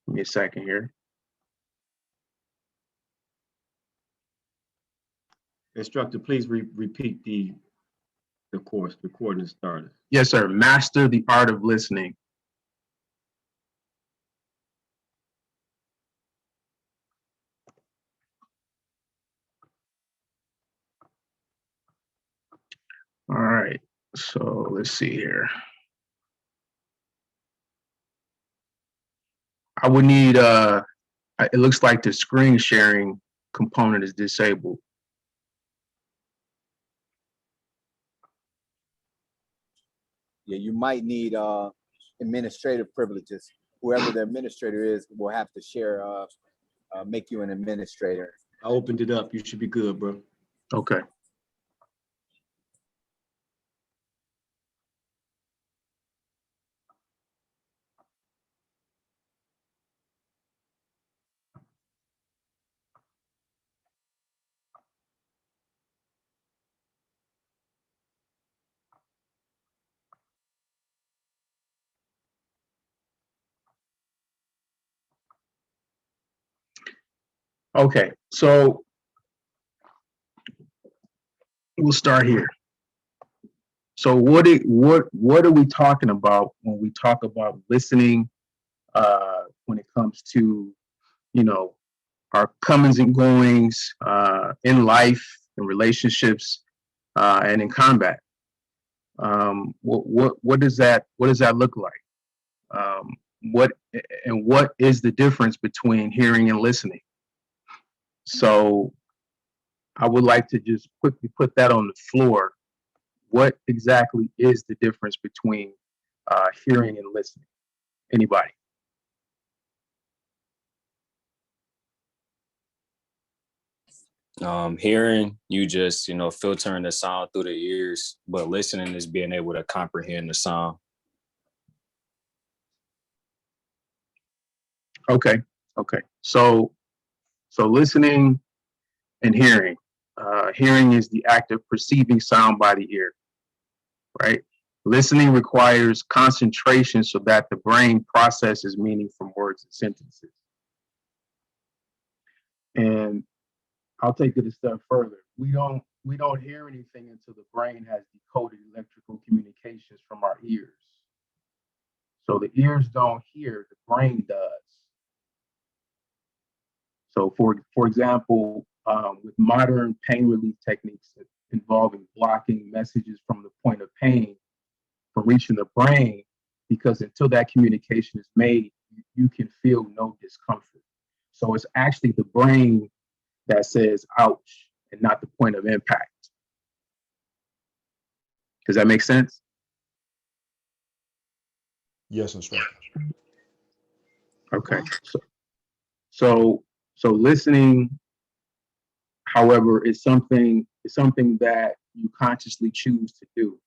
Give me a second here. Instructor, please repeat the course. Recording started. Yes, sir. Master the art of listening. All right. So let's see here. I would need, it looks like the screen sharing component is disabled. Yeah, you might need administrative privileges. Whoever the administrator is will have to share, make you an administrator. I opened it up. You should be good, bro. Okay. Okay, so we'll start here. So what are we talking about when we talk about listening? When it comes to, you know, our comings and goings in life, in relationships, and in combat. What does that look like? What is the difference between hearing and listening? So I would like to just quickly put that on the floor. What exactly is the difference between hearing and listening? Anybody? Hearing, you just, filtering the sound through the ears, but listening is being able to comprehend the sound. Okay. So listening and hearing. Hearing is the act of perceiving sound by the ear, right? Listening requires concentration so that the brain processes meaning from words and sentences. And I'll take it a step further. We don't hear anything until the brain has decoded electrical communications from our ears. So the ears don't hear, the brain does. So for example, with modern pain relief techniques involving blocking messages from the point of pain from reaching the brain, because until that communication is made, you can feel no discomfort. So it's actually the brain that says ouch and not the point of impact. Does that make sense? Yes, instructor. Okay. So listening, however, is something that you consciously choose to do.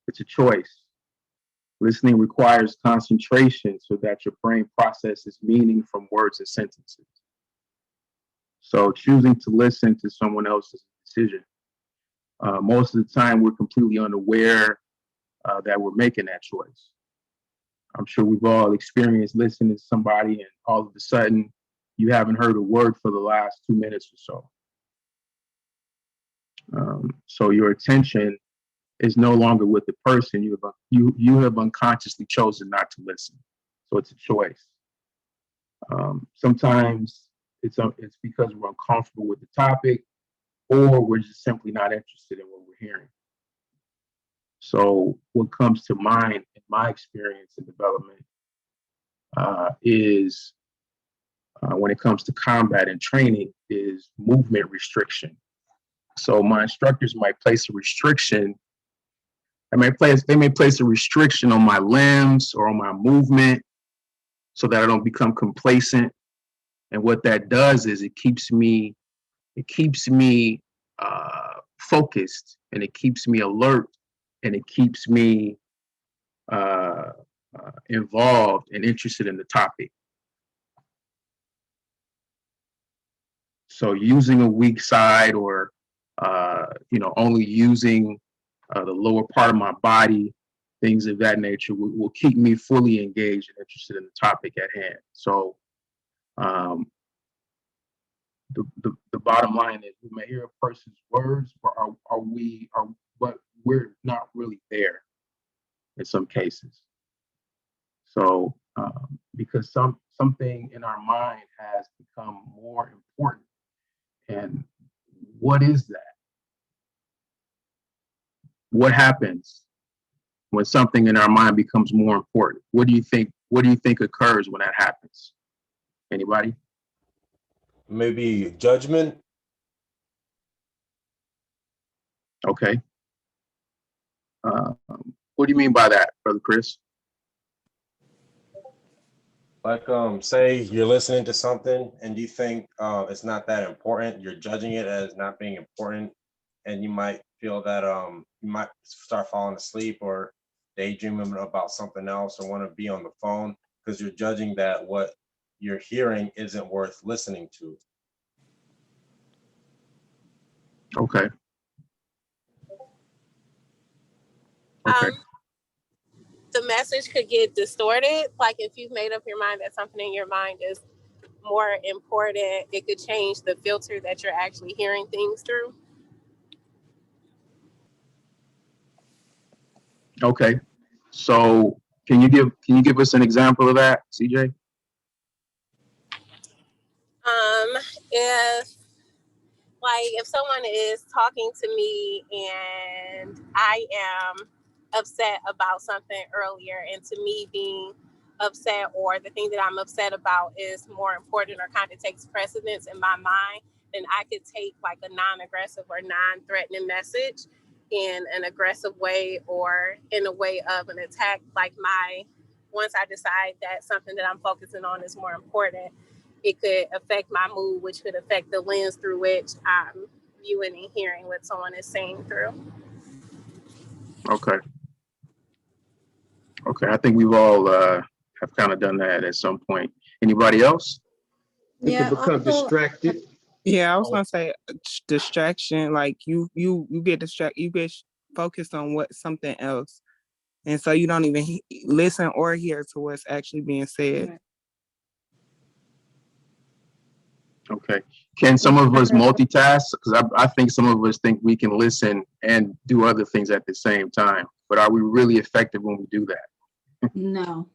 It's a choice. Listening requires concentration so that your brain processes meaning from words and sentences. So choosing to listen to someone else's decision. Most of the time, we're completely unaware that we're making that choice. I'm sure we've all experienced listening to somebody and all of a sudden you haven't heard a word for the last 2 minutes or so. So your attention is no longer with the person. You have unconsciously chosen not to listen. So it's a choice. Sometimes it's because we're uncomfortable with the topic, or we're just simply not interested in what we're hearing. So what comes to mind in my experience in development is when it comes to combat and training is movement restriction. So my instructors might place a restriction. They may place a restriction on my limbs or on my movement so that I don't become complacent. And what that does is it keeps me focused, and it keeps me alert, and it keeps me involved and interested in the topic. So using a weak side or only using the lower part of my body things of that nature will keep me fully engaged and interested in the topic at hand. So the bottom line is we may hear a person's words, but but we're not really there in some cases. So because something in our mind has become more important. And what is that? What happens when something in our mind becomes more important? What do you think occurs when that happens? Anybody? Maybe judgment. Okay. What do you mean by that, Brother Chris? Like, say you're listening to something and you think it's not that important. You're judging it as not being important, and you might feel that you might start falling asleep or daydreaming about something else, or want to be on the phone because you're judging that what you're hearing isn't worth listening to. Okay. Okay. The message could get distorted. Like if you've made up your mind that something in your mind is more important, it could change the filter that you're actually hearing things through. Okay. So can you give us an example of that, CJ? If someone is talking to me and I am upset about something earlier, and to me being upset or the thing that I'm upset about is more important or kind of takes precedence in my mind, then I could take like a non-aggressive or non-threatening message in an aggressive way or in a way of an attack. Once I decide that something that I'm focusing on is more important, it could affect my mood, which could affect the lens through which I'm viewing and hearing what someone is saying through. Okay. Okay. I think we've all have kind of done that at some point. Anybody else? We can become distracted. Yeah, I was gonna say distraction. Like you get distracted, you get focused on what something else, and so you don't even listen or hear to what's actually being said. Okay. Can some of us multitask? Because I think some of us think we can listen and do other things at the same time. But are we really effective when we do that? No.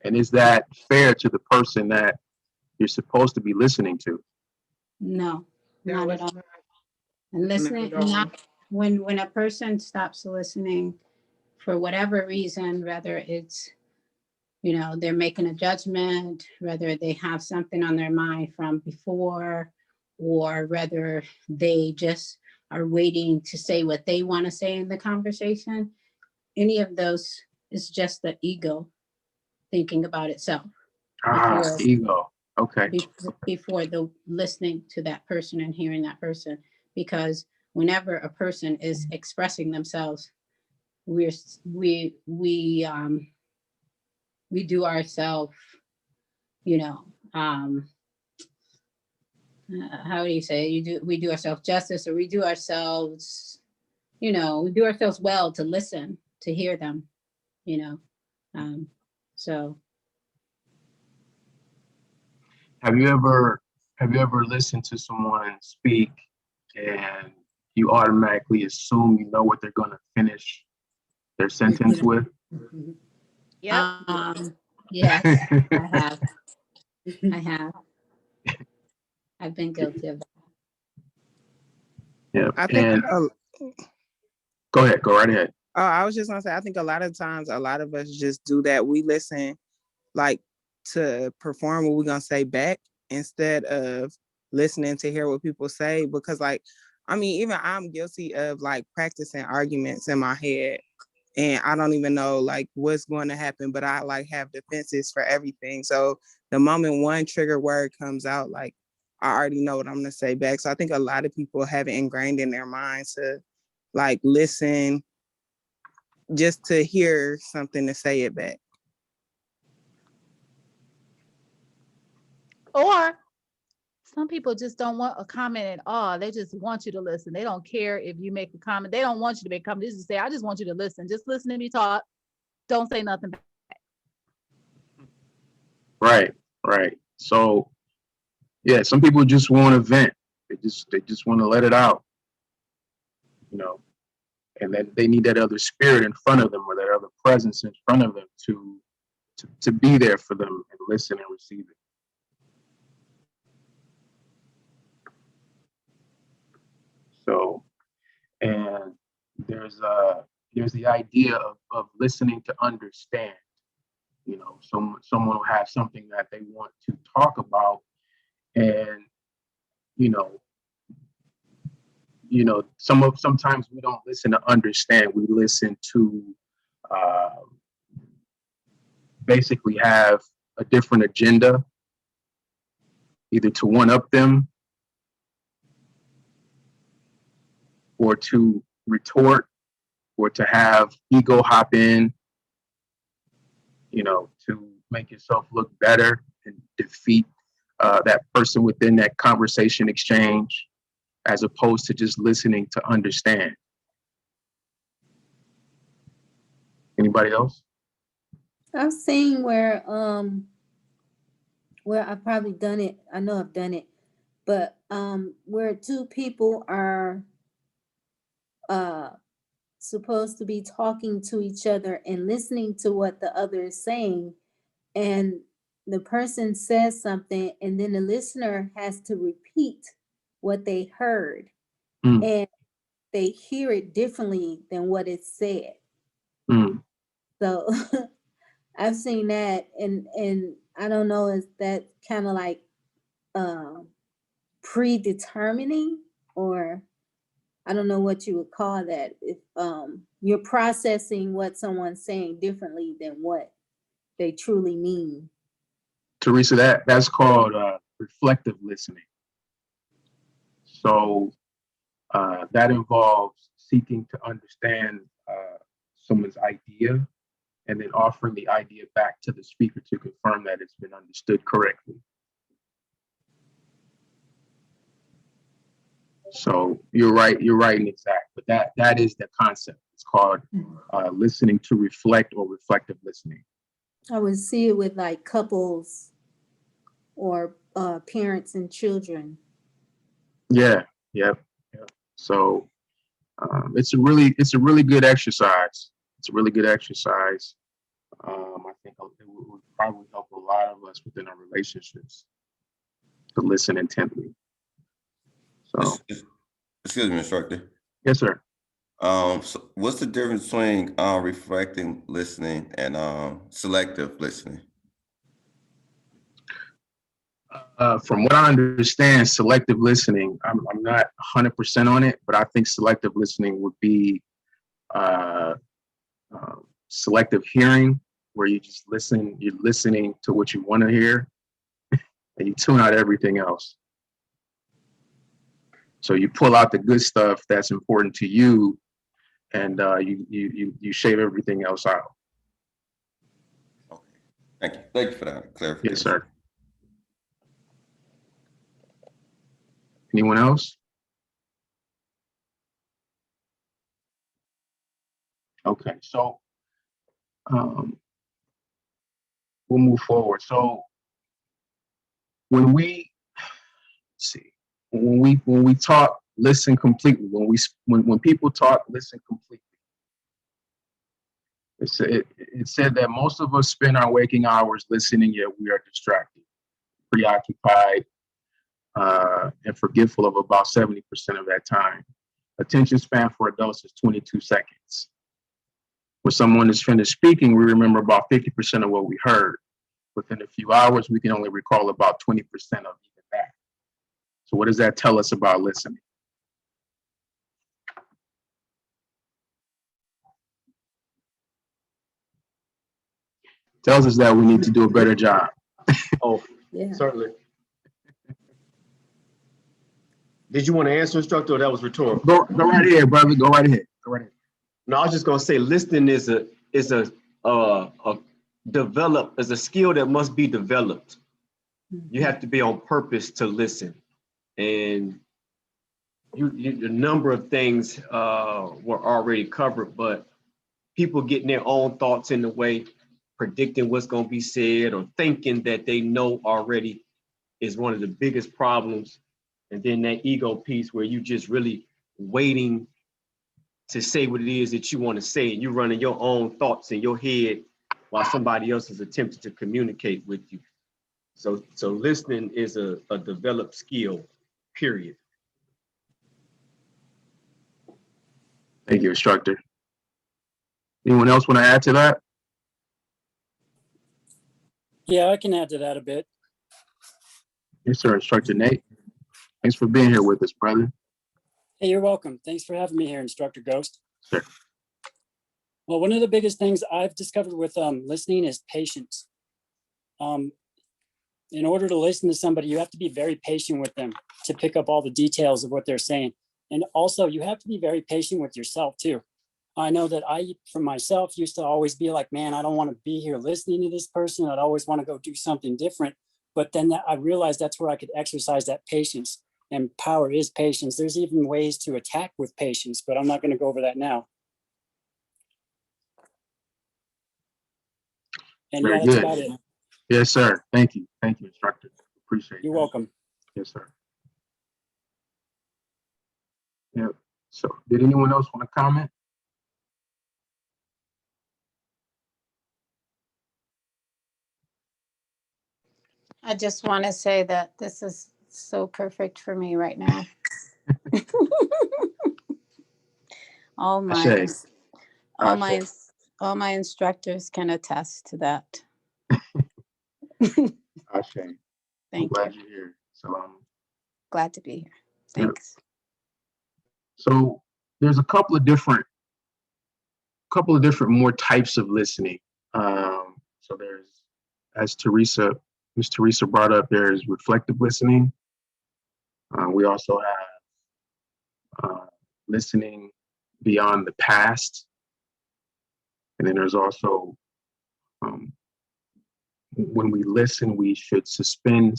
And is that fair to the person that you're supposed to be listening to? No, not at all. And listening, when a person stops listening for whatever reason, whether it's, they're making a judgment, whether they have something on their mind from before, or whether they just are waiting to say what they want to say in the conversation, any of those is just the ego thinking about itself. Ego. Okay. Before the listening to that person and hearing that person, because whenever a person is expressing themselves, we do ourselves, how do you say, we do ourselves justice, or we do ourselves, we do ourselves well to listen, to hear them, so. Have you ever listened to someone speak and you automatically assume you know what they're going to finish their sentence with? Yeah. Yes, I have. I've been guilty of that. Yeah. I think. Go ahead. Go right ahead. I was just gonna say, I think a lot of times, a lot of us just do that. We listen, like, to perform what we're gonna say back instead of listening to hear what people say. Because, even I'm guilty of practicing arguments in my head, and I don't even know what's going to happen, but I have defenses for everything. So the moment one trigger word comes out, I already know what I'm gonna say back. So I think a lot of people have it ingrained in their minds to listen just to hear something to say it back. Or some people just don't want a comment at all. They just want you to listen. They don't care if you make a comment. They don't want you to make a comment. They just say, I just want you to listen. Just listen to me talk. Don't say nothing. Right, right. So yeah, some people just want to vent. They just want to let it out, you know, and then they need that other spirit in front of them or that other presence in front of them to be there for them and listen and receive it. So, and there's the idea of listening to understand. You know, someone will have something that they want to talk about, and you know, sometimes we don't listen to understand. We listen to basically have a different agenda, either to one up them or to retort or to have ego hop in, you know, to make yourself look better and defeat that person within that conversation exchange, as opposed to just listening to understand. Anybody else? I've seen where I've probably done it. I know I've done it, but where two people are supposed to be talking to each other and listening to what the other is saying, and the person says something and then the listener has to repeat what they heard, and they hear it differently than what it said. So I've seen that, and I don't know, is that kind of like predetermining, or I don't know what you would call that, if you're processing what someone's saying differently than what they truly mean. Teresa, that's called reflective listening. So that involves seeking to understand someone's idea and then offering the idea back to the speaker to confirm that it's been understood correctly. So you're right and exact, but that is the concept. It's called listening to reflect or reflective listening. I would see it with like couples or parents and children. Yeah. So it's a really good exercise. It's a really good exercise. I think it would probably help a lot of us within our relationships to listen intently. So, excuse me, instructor. Yes, sir. So what's the difference between reflecting listening and selective listening? From what I understand, selective listening, I'm not 100% on it, but I think selective listening would be selective hearing, where you just listen, you're listening to what you want to hear, and you tune out everything else. So you pull out the good stuff that's important to you, and you shave everything else out. Okay, thank you for that clarification. Yes, sir. Anyone else? Okay, so we'll move forward. So when we talk, listen completely. When people talk, listen completely. It said that most of us spend our waking hours listening, yet we are distracted, preoccupied, and forgetful of about 70% of that time. Attention span for adults is 22 seconds. When someone is finished speaking, we remember about 50% of what we heard. Within a few hours, we can only recall about 20% of even that. So what does that tell us about listening? Tells us that we need to do a better job. Oh, yeah. Certainly. Did you want to answer, instructor, or that was rhetorical? Go right ahead, brother. Go right ahead. No, I was just gonna say listening is a skill that must be developed. You have to be on purpose to listen. And the number of things were already covered, but people getting their own thoughts in the way, predicting what's going to be said or thinking that they know already is one of the biggest problems. And then that ego piece where you just really waiting to say what it is that you want to say, and you're running your own thoughts in your head while somebody else is attempting to communicate with you. So listening is a developed skill, period. Thank you, instructor. Anyone else want to add to that? Yeah, I can add to that a bit. Yes, sir, Instructor Nate. Thanks for being here with us, brother. Hey, you're welcome. Thanks for having me here, Instructor Ghost. Sure. Well, one of the biggest things I've discovered with listening is patience. In order to listen to somebody, you have to be very patient with them to pick up all the details of what they're saying. And also, you have to be very patient with yourself too. I know that I, for myself, used to always be like, man, I don't want to be here listening to this person. I'd always want to go do something different. But then I realized that's where I could exercise that patience, and power is patience. There's even ways to attack with patience, but I'm not going to go over that now. And Very yeah, that's good. about it. Yes, sir. Thank you. Thank you, instructor. Appreciate it. You're welcome. Yes, sir. Yeah. So did anyone else want to comment? I just want to say that this is so perfect for me right now. all my Ashe. all my all my instructors can attest to that. Ashe. I'm Thank glad you. you're here. So Glad to be here. yeah. Thanks. So there's a couple of different more types of listening. So there's, as Miss Teresa brought up, there's reflective listening. We also have listening beyond the past. And then there's also, when we listen, we should suspend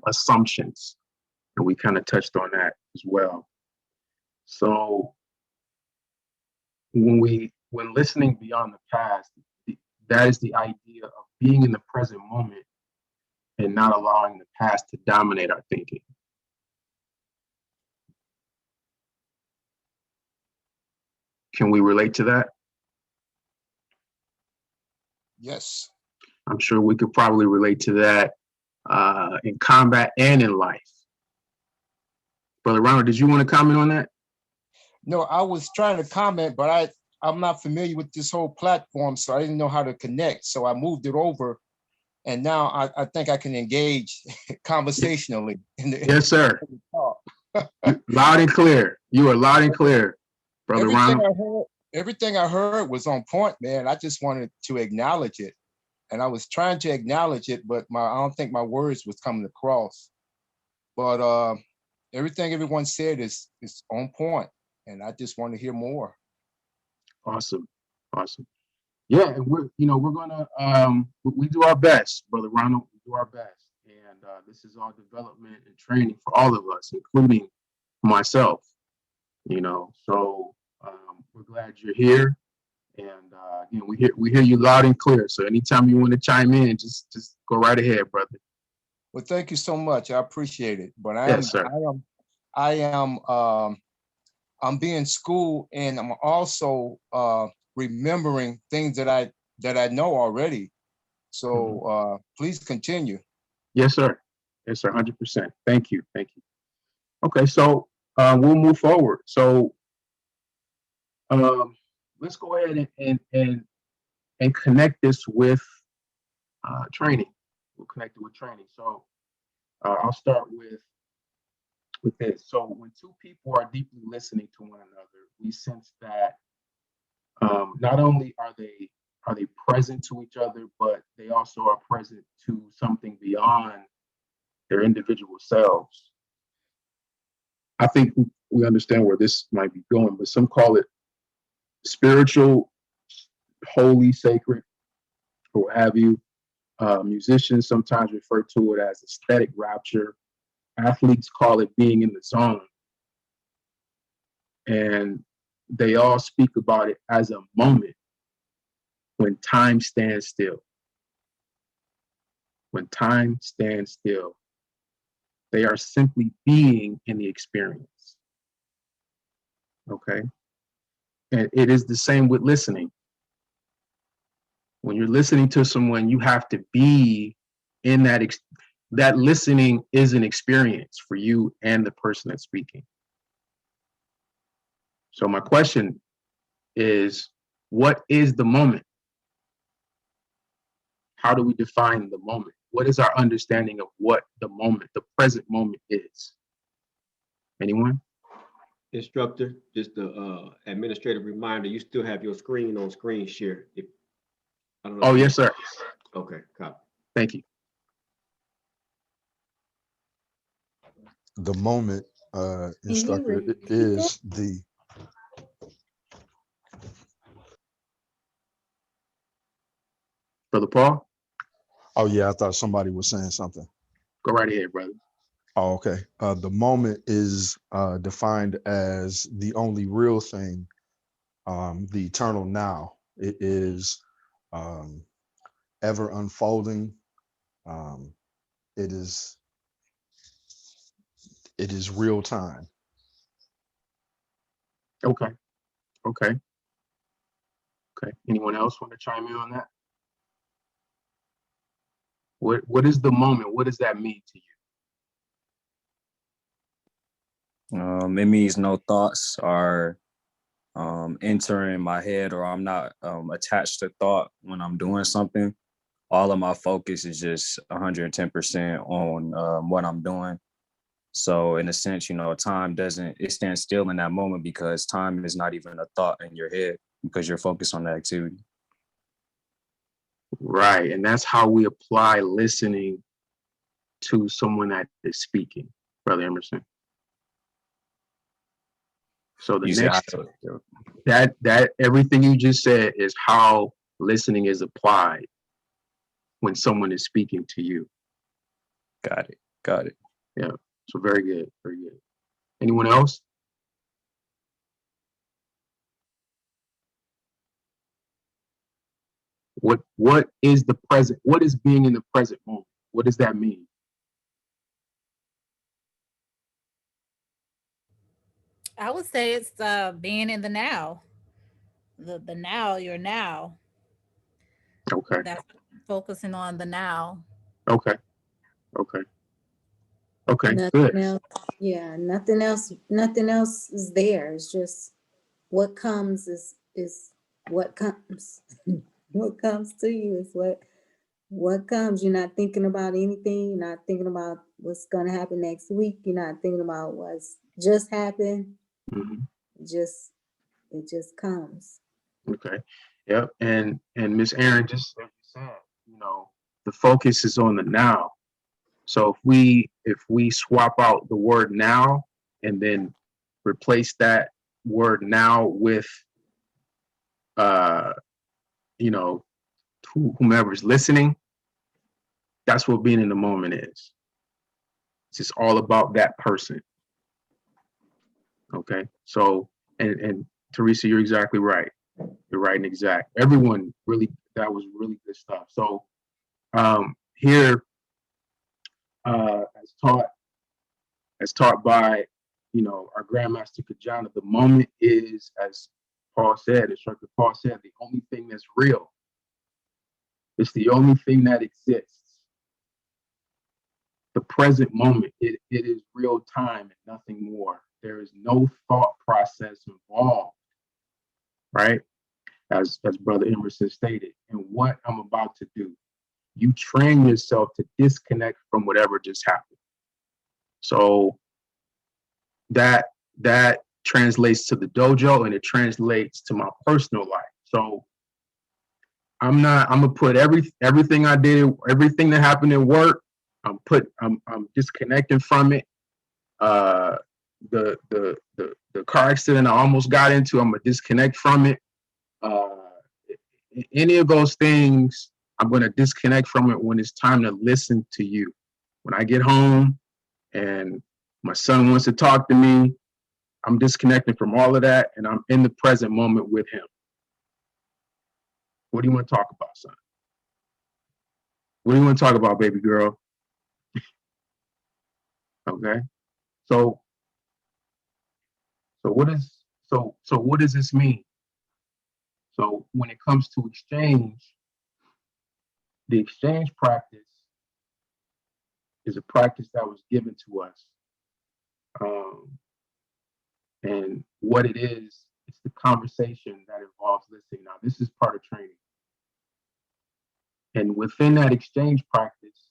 assumptions. And we kind of touched on that as well. So when listening beyond the past, that is the idea of being in the present moment and not allowing the past to dominate our thinking. Can we relate to that? Yes. I'm sure we could probably relate to that in combat and in life. Brother Ronald, did you want to comment on that? No, I was trying to comment, but I'm not familiar with this whole platform, so I didn't know how to connect. So I moved it over, and now I think I can engage conversationally. Yes, sir. Loud and clear. You are loud and clear, Brother Ronald. Everything I heard was on point, man. I just wanted to acknowledge it. And I was trying to acknowledge it, but I don't think my words was coming across. But everything everyone said is on point, and I just want to hear more. Awesome. Yeah, and we're gonna we do our best, Brother Ronald. We do our best, and this is all development and training for all of us, including myself. So we're glad you're here, and again, we hear you loud and clear. So anytime you want to chime in, just go right ahead, brother. Well, thank you so much. I appreciate it. But I'm being schooled, and I'm also remembering things that I know already. So please continue. Yes, sir. 100%. Thank you. Okay, so we'll move forward. So let's go ahead and connect this with training. We'll connect it with training. So I'll start with this. So when two people are deeply listening to one another, we sense that not only are they present to each other, but they also are present to something beyond their individual selves. I think we understand where this might be going, but some call it spiritual, holy, sacred, or what have you. Musicians sometimes refer to it as aesthetic rapture. Athletes call it being in the zone. And they all speak about it as a moment when time stands still. When time stands still, they are simply being in the experience. Okay? And it is the same with listening. When you're listening to someone, you have to be in that. That listening is an experience for you and the person that's speaking. So my question is, what is the moment? How do we define the moment? What is our understanding of what the moment, the present moment is? Anyone? Instructor, just a administrative reminder, you still have your screen on screen share. I don't know. Oh, yes, sir. Okay, copy. Thank you. The moment, instructor, repeat is the Brother Paul, oh yeah, I thought somebody was saying something. go right ahead, brother. Oh, okay. The moment is defined as the only real thing, the eternal now. It is ever unfolding. It is real time. Okay. Okay. Okay. Anyone else want to chime in on that? What is the moment? What does that mean to you? It means no thoughts are entering my head, or I'm not attached to thought when I'm doing something. All of my focus is just 110% on what I'm doing. So in a sense, time it stands still in that moment because time is not even a thought in your head because you're focused on the activity. Right. And that's how we apply listening to someone that is speaking, Brother Emerson. So the next, that everything you just said is how listening is applied when someone is speaking to you. Got it. Yeah. So very good. Very good. Anyone else? What is the present? What is being in the present moment? What does that mean? I would say it's being in the now. The now, your now. Okay. That's focusing on the now. Okay. Okay. Okay. Nothing Good. else. Yeah, nothing else is there. It's just what comes is what comes. What comes to you is what comes. You're not thinking about anything. You're not thinking about what's gonna happen next week. You're not thinking about what's just happened. Mhm. It just comes. Okay. Yep. And Miss Aaron, just as you said, the focus is on the now. So if we swap out the word now and then replace that word now with whomever's listening, that's what being in the moment is. It's just all about that person. Okay. So and Teresa, you're exactly right. You're right and exact. Everyone really, that was really good stuff. So here as taught by our Grandmaster Kajana, the moment is, as Paul said, instructor Paul said, the only thing that's real. It's the only thing that exists. The present moment, it is real time and nothing more. There is no thought process involved, right? As Brother Emerson stated. And what I'm about to do, you train yourself to disconnect from whatever just happened. So that translates to the dojo and it translates to my personal life. So I'm gonna put everything I did, everything that happened at work, I'm disconnecting from it. The car accident I almost got into, I'm gonna disconnect from it. Any of those things, I'm going to disconnect from it when it's time to listen to you. When I get home and my son wants to talk to me, I'm disconnected from all of that and I'm in the present moment with him. What do you want to talk about, son? What do you want to talk about, baby girl? Okay. So what does this mean? So when it comes to exchange, the exchange practice is a practice that was given to us. And what it is, it's the conversation that involves listening. Now, this is part of training. And within that exchange practice,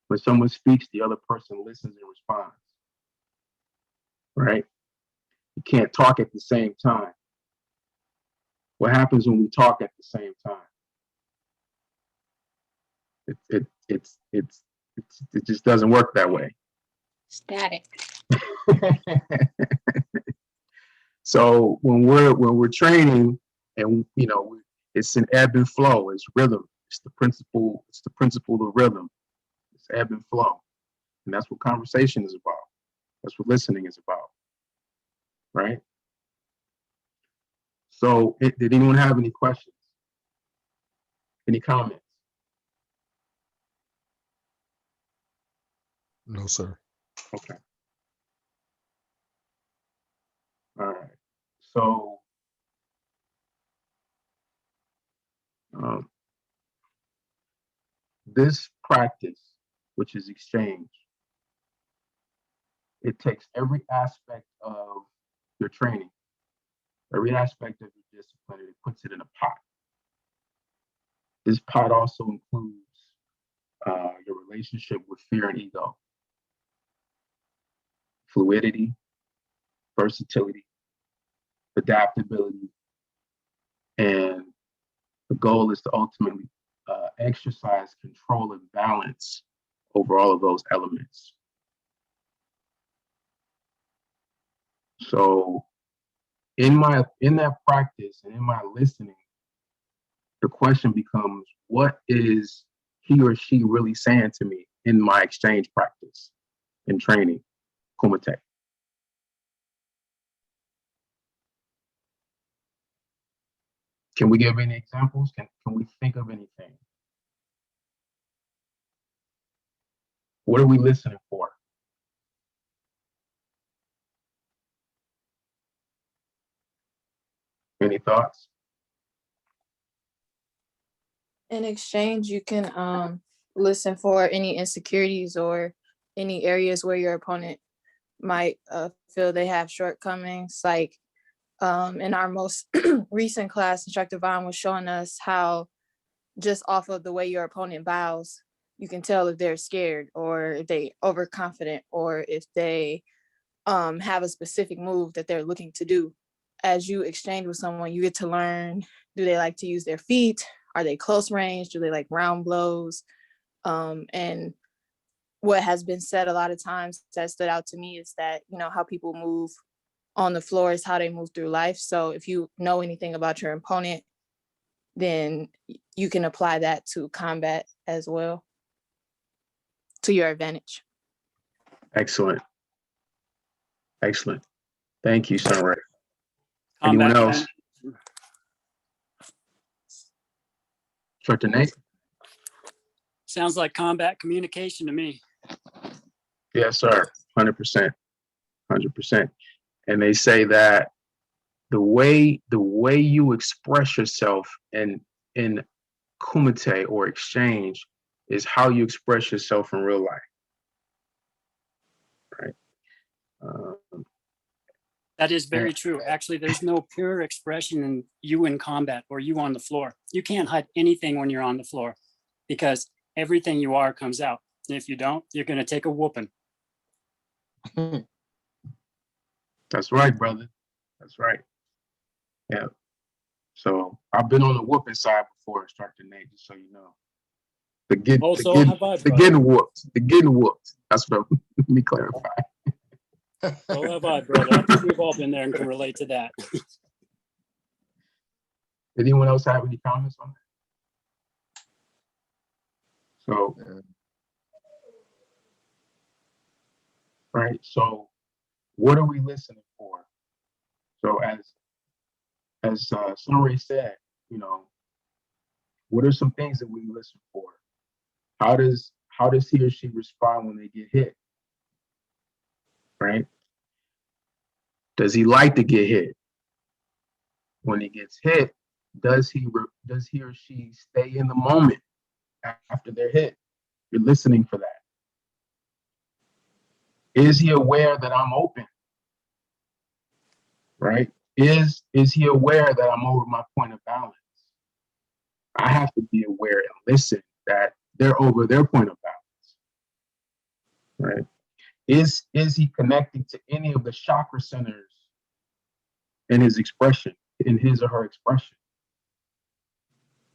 when someone speaks, the other person listens and responds, right? You can't talk at the same time. What happens when we talk at the same time? It just doesn't work that way. Static. So when we're training, and it's an ebb and flow, it's rhythm. It's the principle of rhythm. It's ebb and flow. And that's what conversation is about. That's what listening is about. Right? So did anyone have any questions? Any comments? No, sir. Okay. All right. So this practice, which is exchange, it takes every aspect of your training, every aspect of your discipline, and it puts it in a pot. This pot also includes your relationship with fear and ego, fluidity, versatility, adaptability, and the goal is to ultimately exercise control and balance over all of those elements. So in that practice and in my listening, the question becomes, what is he or she really saying to me in my exchange practice and training, Kumite? Can we give any examples? Can we think of anything? What are we listening for? Any thoughts? In exchange, you can listen for any insecurities or any areas where your opponent might feel they have shortcomings. Like in our most recent class, Instructor Vaughn was showing us how just off of the way your opponent bows, you can tell if they're scared or if they overconfident or if they have a specific move that they're looking to do. As you exchange with someone, you get to learn, do they like to use their feet? Are they close range? Do they like round blows? And what has been said a lot of times that stood out to me is that, how people move on the floor is how they move through life. So if you know anything about your opponent, then you can apply that to combat as well, to your advantage. Excellent. Excellent. Thank you, Sunray. Anyone else? Instructor Nate? Sounds like combat communication to me. Yes, sir. 100%. 100%. And they say that the way you express yourself in kumite or exchange is how you express yourself in real life. Right. That is very true. Actually, there's no pure expression in you in combat or you on the floor. You can't hide anything when you're on the floor because everything you are comes out. And if you don't, you're going to take a whooping. That's right, brother. That's right. Yeah. So I've been on the whooping side before, Instructor Nate, just so you know. The getting whooped. The getting whooped. That's what let me clarify. So have I, brother. I think we've all been there and can relate to that. Anyone else have any comments on that? So, right. So what are we listening for? So as Sunray said, you know, what are some things that we listen for? How does he or she respond when they get hit? Right? Does he like to get hit? When he gets hit, does he or she stay in the moment after they're hit? You're listening for that. Is he aware that I'm open? Right? Is he aware that I'm over my point of balance? I have to be aware and listen that they're over their point of balance. Right? Is he connecting to any of the chakra centers in his expression, in his or her expression?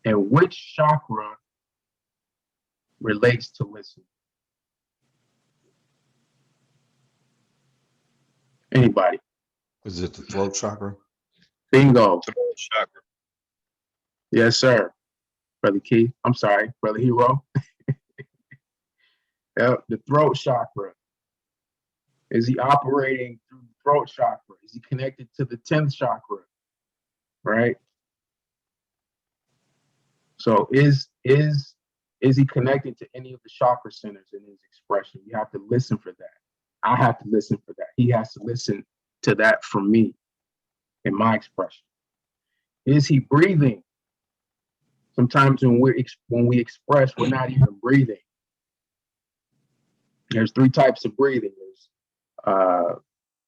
And which chakra relates to listening? Anybody? Is it the throat chakra? Bingo. Throat chakra. Yes, sir. Brother Keith. I'm sorry, Brother Hero. Yep, the throat chakra. Is he operating through the throat chakra? Is he connected to the 10th chakra? Right? So is he connected to any of the chakra centers in his expression? You have to listen for that. I have to listen for that. He has to listen to that from me in my expression. Is he breathing? Sometimes when we express, we're not even breathing. There's 3 types of breathing. There's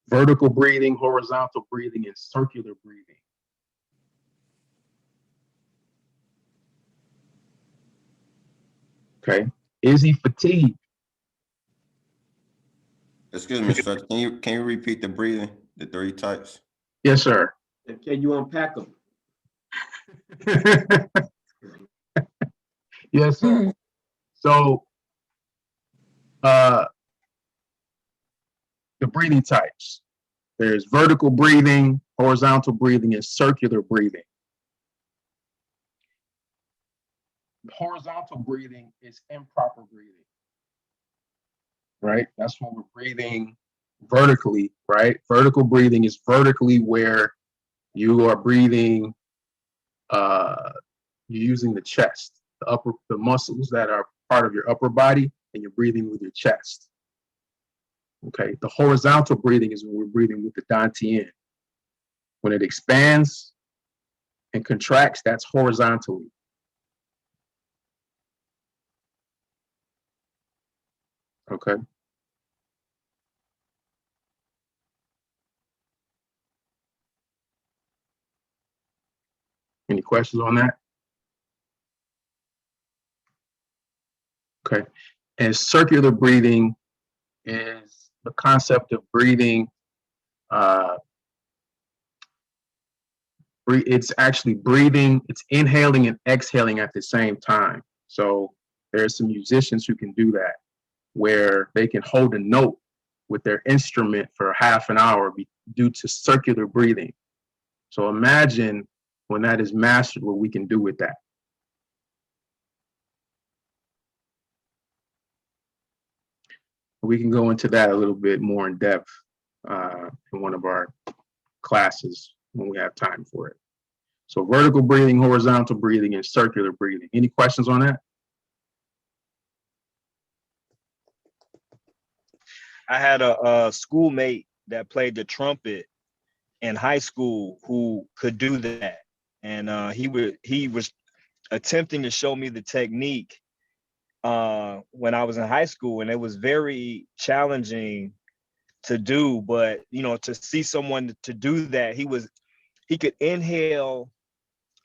vertical breathing, horizontal breathing, and circular breathing. Okay. Is he fatigued? Excuse me, sir. Can you repeat the breathing, the 3 types? Yes, sir. And can you unpack them? Yes, sir. So the breathing types. There's vertical breathing, horizontal breathing, and circular breathing. Horizontal breathing is improper breathing. Right? That's when we're breathing vertically, right? Vertical breathing is vertically where you are breathing, you're using the chest, the muscles that are part of your upper body, and you're breathing with your chest. Okay, the horizontal breathing is when we're breathing with the dantian. When it expands and contracts, that's horizontally. Okay. Any questions on that? Okay. And circular breathing is the concept of breathing. It's actually breathing, it's inhaling and exhaling at the same time. So there's some musicians who can do that, where they can hold a note with their instrument for half an hour due to circular breathing. So imagine when that is mastered, what we can do with that. We can go into that a little bit more in depth in one of our classes when we have time for it. So vertical breathing, horizontal breathing, and circular breathing. Any questions on that? I had a schoolmate that played the trumpet in high school who could do that, and he was attempting to show me the technique when I was in high school, and it was very challenging to do. But you know, to see someone to do that, he could inhale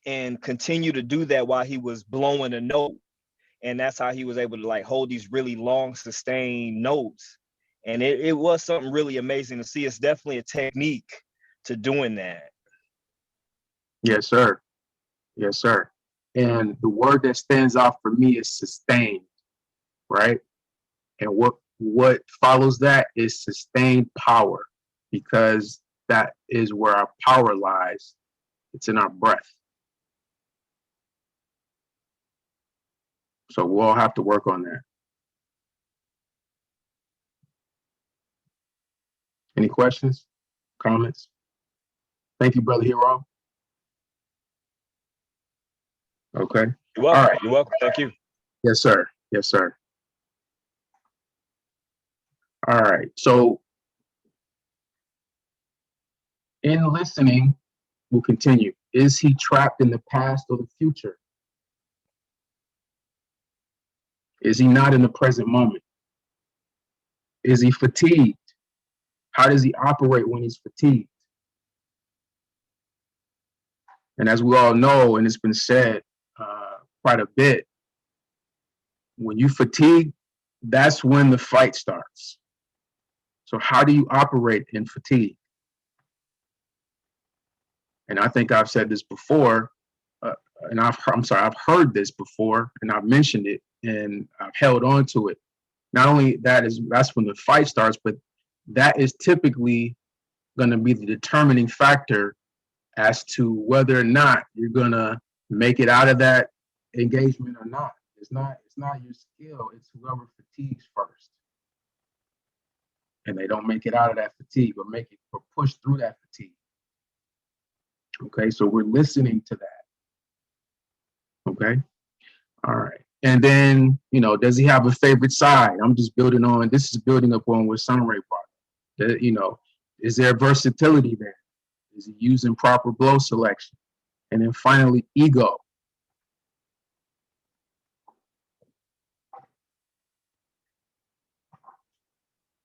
and continue to do that while he was blowing a note, and that's how he was able to like hold these really long sustained notes. And it was something really amazing to see. It's definitely a technique to doing that. Yes, sir. Yes, sir. And the word that stands out for me is sustained, right? And what follows that is sustained power, because that is where our power lies. It's in our breath. So we'll all have to work on that. Any questions, comments? Thank you, Brother Hero. Okay. You're welcome. All right. You're welcome. Thank you. Yes, sir. Yes, sir. All right. So in listening, we'll continue. Is he trapped in the past or the future? Is he not in the present moment? Is he fatigued? How does he operate when he's fatigued? And as we all know, and it's been said quite a bit, when you fatigue, that's when the fight starts. So how do you operate in fatigue? And I think I've said this before, and I've heard this before, and I've mentioned it, and I've held on to it. Not only that's when the fight starts, but that is typically going to be the determining factor as to whether or not you're going to make it out of that engagement or not. It's not your skill, it's whoever fatigues first. And they don't make it out of that fatigue or push through that fatigue. Okay, so we're listening to that. Okay, all right. And then, does he have a favorite side? This is building up on what Sunray brought. Is there versatility there? Is he using proper blow selection? And then finally, ego.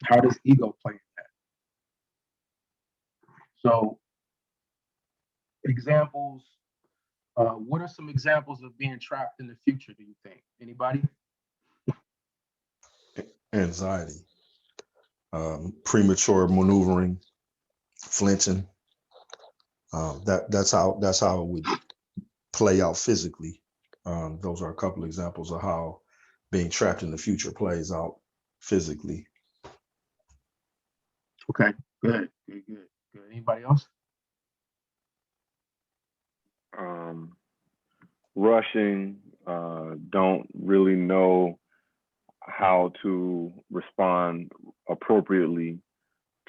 How does ego play in that? So, examples. What are some examples of being trapped in the future, do you think? Anybody? Anxiety, premature maneuvering, flinching. That's how it would play out physically. Those are a couple examples of how being trapped in the future plays out physically. Okay, good. Anybody else? Rushing, don't really know how to respond appropriately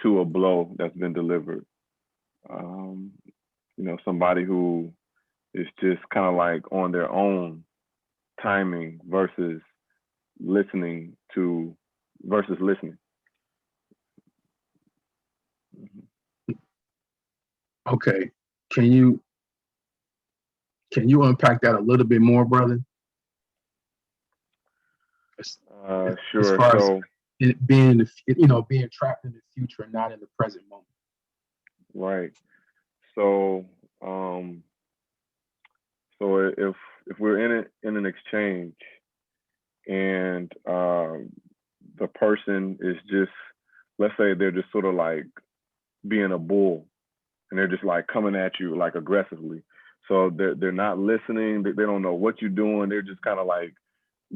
to a blow that's been delivered. Somebody who is just kind of like on their own timing versus listening. Okay. Can you unpack that a little bit more, brother? Sure. As far So as it being trapped in the future and not in the present moment. right. So if we're in an exchange and the person is just, let's say they're just sort of like being a bull and they're just like coming at you like aggressively. So they're not listening. They don't know what you're doing. They're just kind of like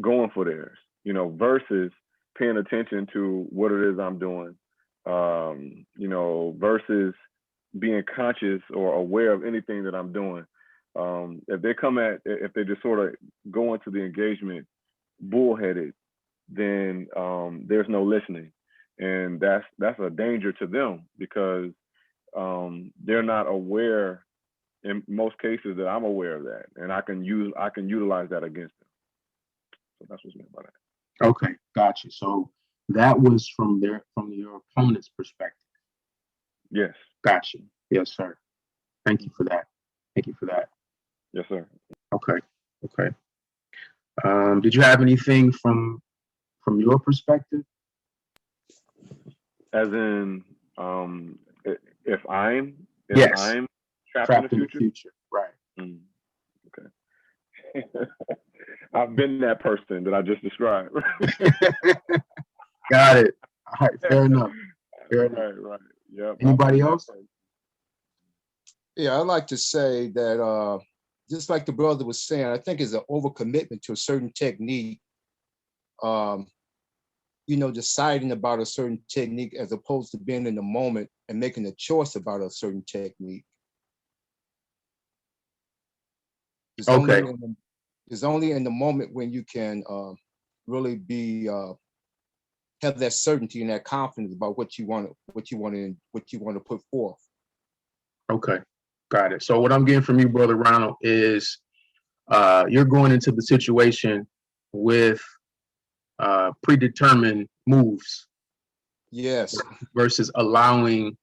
going for theirs, versus paying attention to what it is I'm doing, versus being conscious or aware of anything that I'm doing. If they just sort of go into the engagement bullheaded, then there's no listening. And that's a danger to them because they're not aware in most cases that I'm aware of that, and I can utilize that against them. So that's what's meant by that. Okay, got you. So that was from your opponent's perspective. Yes. Got you. Yes, sir. Thank you for that. Yes, sir. Okay. Did you have anything from your perspective? As in, if I'm trapped in the future? Right. Okay. I've been that person that I just described. Got it. All right. Fair enough. Right. Yep. Anybody else? Yeah, I'd like to say that just like the brother was saying, I think it's an overcommitment to a certain technique. Deciding about a certain technique as opposed to being in the moment and making a choice about a certain technique. Okay. It's only in the moment when you can really be have that certainty and that confidence about what you want to put forth. Okay, got it. So what I'm getting from you, Brother Ronald, is you're going into the situation with predetermined moves Yes. versus allowing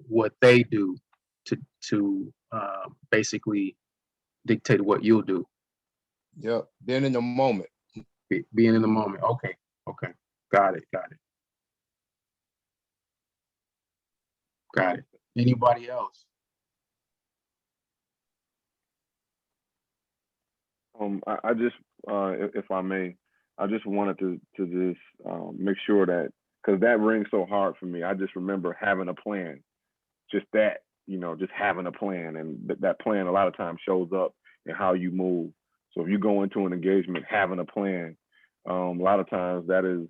what they do to basically dictate what you'll do. Yep. Being in the moment. Being in the moment. Okay. Got it. Anybody else? I just, if I may, I just wanted to just make sure that, because that rings so hard for me. I just remember having a plan, just that, just having a plan, and that plan a lot of times shows up in how you move. So if you go into an engagement having a plan, a lot of times that is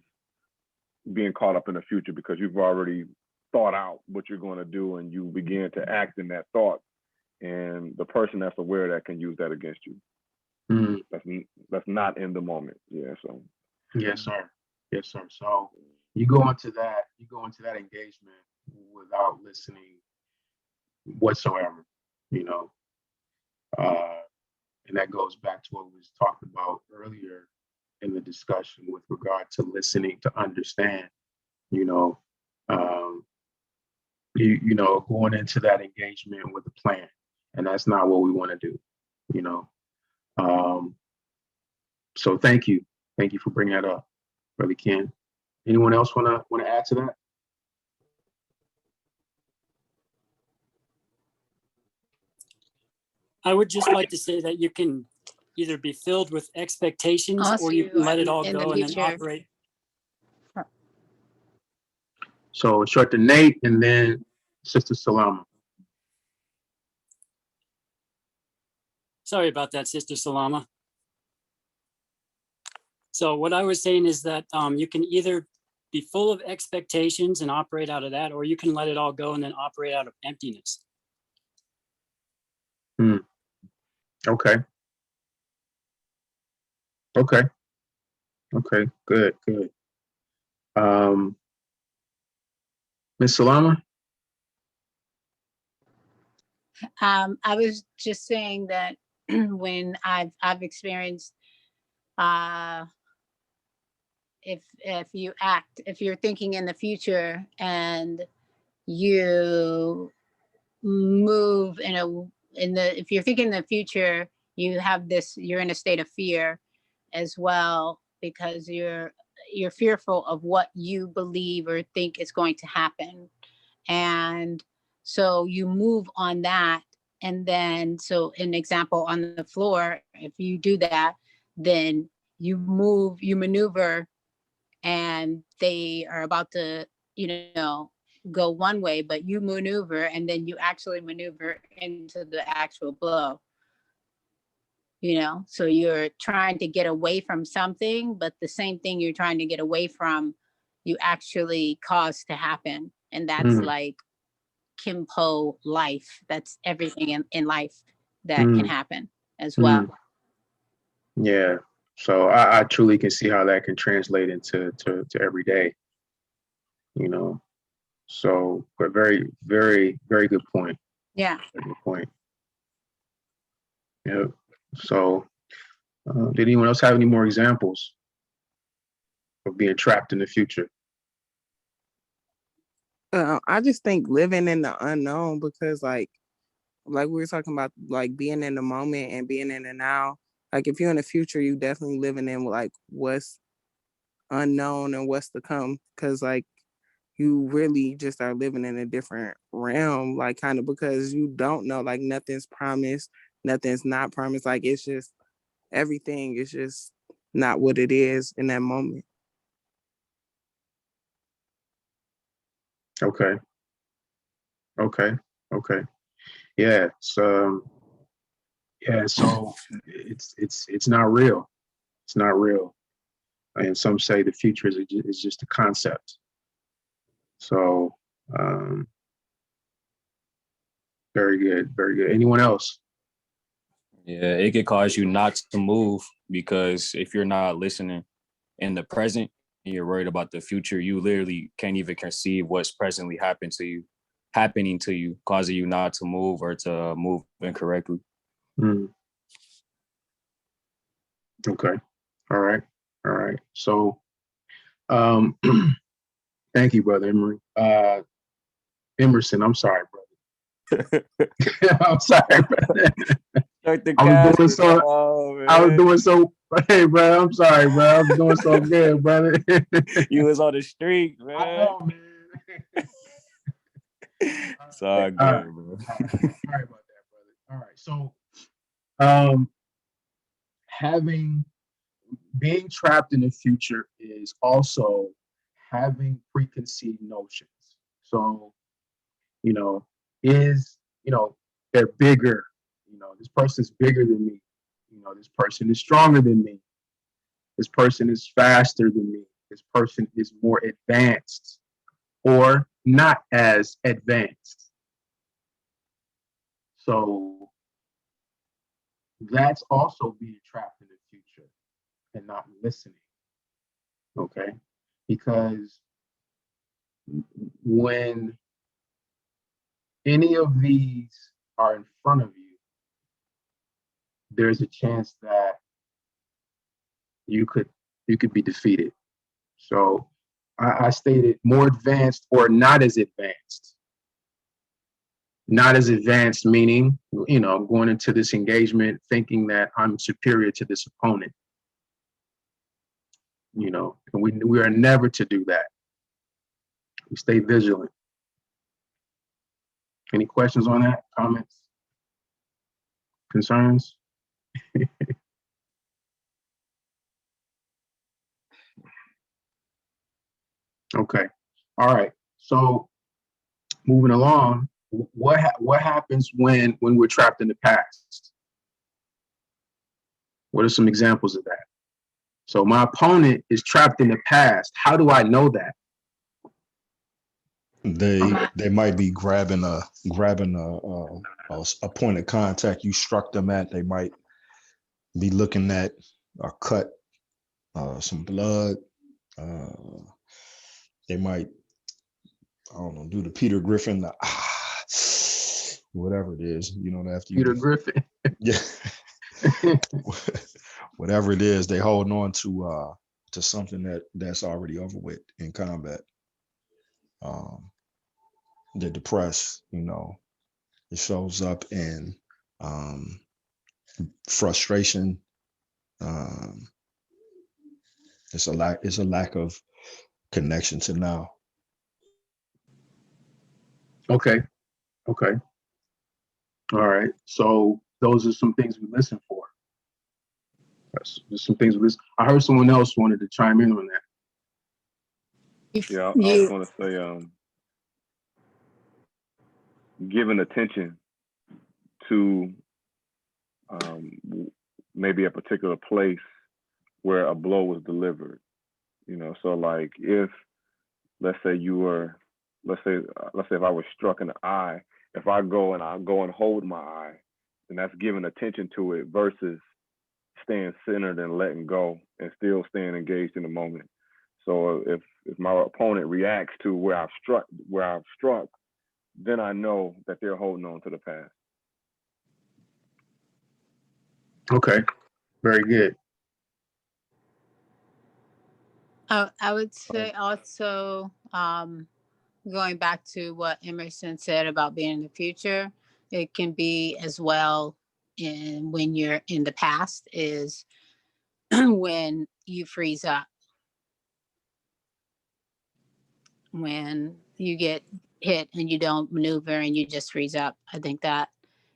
being caught up in the future because you've already thought out what you're going to do and you begin to act in that thought, and the person that's aware of that can use that against you. That's not in the moment. Yeah. So. Yes, sir. So you go into that engagement without listening whatsoever, and that goes back to what was talked about earlier in the discussion with regard to listening to understand, going into that engagement with a plan, and that's not what we want to do, So thank you for bringing that up, Brother Ken. Anyone else want to add to that? I would just like to say that you can either be filled with expectations or you can let it all go and then operate. So short to Nate and then Sister Salama. Sorry about that, Sister Salama. So what I was saying is that you can either be full of expectations and operate out of that, or you can let it all go and then operate out of emptiness. Okay. Good. Ms. Salama? I was just saying that when I've experienced if you're thinking in the future and you move if you're thinking in the future, you're in a state of fear as well, because you're fearful of what you believe or think is going to happen. And so you move on that. And then, so an example on the floor, if you do that, then you maneuver, and they are about to, go one way, but you maneuver, and then you actually maneuver into the actual blow. So you're trying to get away from something, but the same thing you're trying to get away from, you actually cause to happen. And that's like Kimpo life. That's everything in life that can happen as well. Yeah. So I truly can see how that can translate into every day, So, but very, very, very good point. Yeah. Very good point. Yeah. So, did anyone else have any more examples of being trapped in the future? I just think living in the unknown, because like we were talking about, like being in the moment and being in the now. Like if you're in the future, you definitely living in like what's unknown and what's to come, because like you really just are living in a different realm, like kind of, because you don't know, like nothing's promised, nothing's not promised. Like it's just, everything is just not what it is in that moment. Okay. Yeah. So it's not real. It's not real. And some say the future is just a concept. So, very good. Anyone else? Yeah, it could cause you not to move because if you're not listening in the present and you're worried about the future, you literally can't even conceive what's presently happening to you, causing you not to move or to move incorrectly. Mm. Okay. All right. All right. So, thank you, brother Emery. Emerson, I'm sorry, brother. I'm sorry, brother. I was doing so. Hey, bro, I'm sorry, bro. I'm doing so good, brother. You was on the street, man. I know, man. It's all good, All right, bro. sorry about that, brother. All right, so having being trapped in the future is also having preconceived notions. So, you know, they're bigger. This person's bigger than me. This person is stronger than me. This person is faster than me. This person is more advanced or not as advanced. So that's also being trapped in the future and not listening. Okay. Because when any of these are in front of you, there's a chance that you could be defeated. So I stated more advanced or not as advanced. Not as advanced meaning, going into this engagement thinking that I'm superior to this opponent. And we are never to do that. We stay vigilant. Any questions on that? Comments? Concerns? Okay. All right. So moving along, what happens when we're trapped in the past? What are some examples of that? So my opponent is trapped in the past. How do I know that? They might be grabbing a point of contact you struck them at. They might be looking at a cut, some blood. They might, I don't know, do the Peter Griffin, whatever it is, after you Peter Griffin. Yeah. Whatever it is, they holding on to something that's already over with in combat. They're depressed, it shows up in frustration. It's a lack of connection to now. Okay. All right. So those are some things we listen for. There's some things we listen. I heard someone else wanted to chime in on that. Yeah, I was going to say, giving attention to maybe a particular place where a blow was delivered. So like if let's say if I was struck in the eye, if I go and hold my eye, then that's giving attention to it versus staying centered and letting go and still staying engaged in the moment. So if my opponent reacts to where I've struck, then I know that they're holding on to the past. Okay, very good. I would say also, going back to what Emerson said about being in the future, it can be as well when you're in the past is when you freeze up. When you get hit and you don't maneuver and you just freeze up. I think that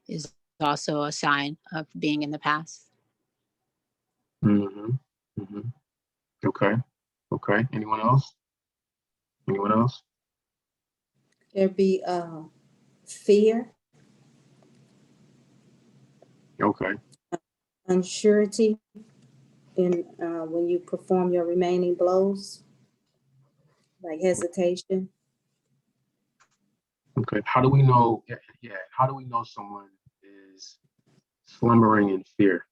is also a sign of being in the past. Mm-hmm. Mm-hmm. Okay. Anyone else? There'd be fear, Okay. unsurety in when you perform your remaining blows, like hesitation. Okay. How do we know? Yeah. How do we know someone is slumbering in fear?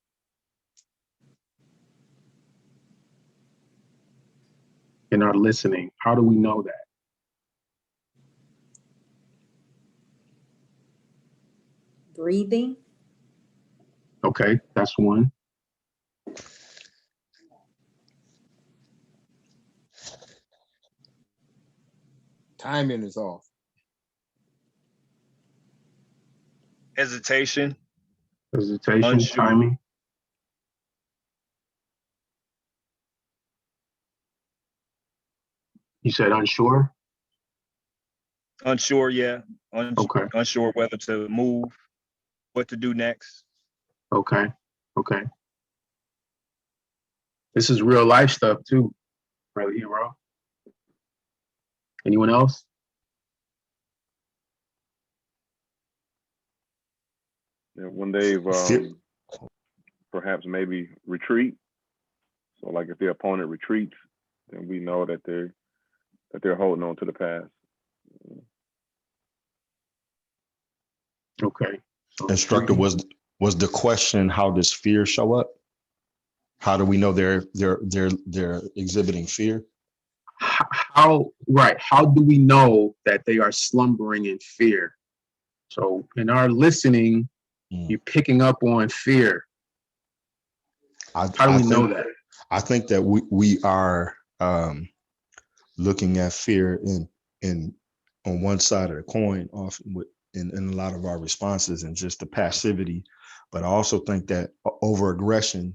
In our listening, how do we know that? Breathing. Okay, that's one. Timing is off. Hesitation. Hesitation, Unsure. timing. You said unsure? Unsure, yeah. Okay, Unsure whether to move, what to do next. okay, okay. This is real life stuff too, Brother Hero. Anyone else? Yeah, when they've perhaps maybe retreat. So like if the opponent retreats, then we know that they're holding on to the past. Okay. So Instructor, was the question, how does fear show up? How do we know they're exhibiting fear? how do we know that they are slumbering in fear? So in our listening, you're picking up on fear. How do we know that? I think that we are looking at fear in on one side of the coin, often in a lot of our responses, and just the passivity. But I also think that over-aggression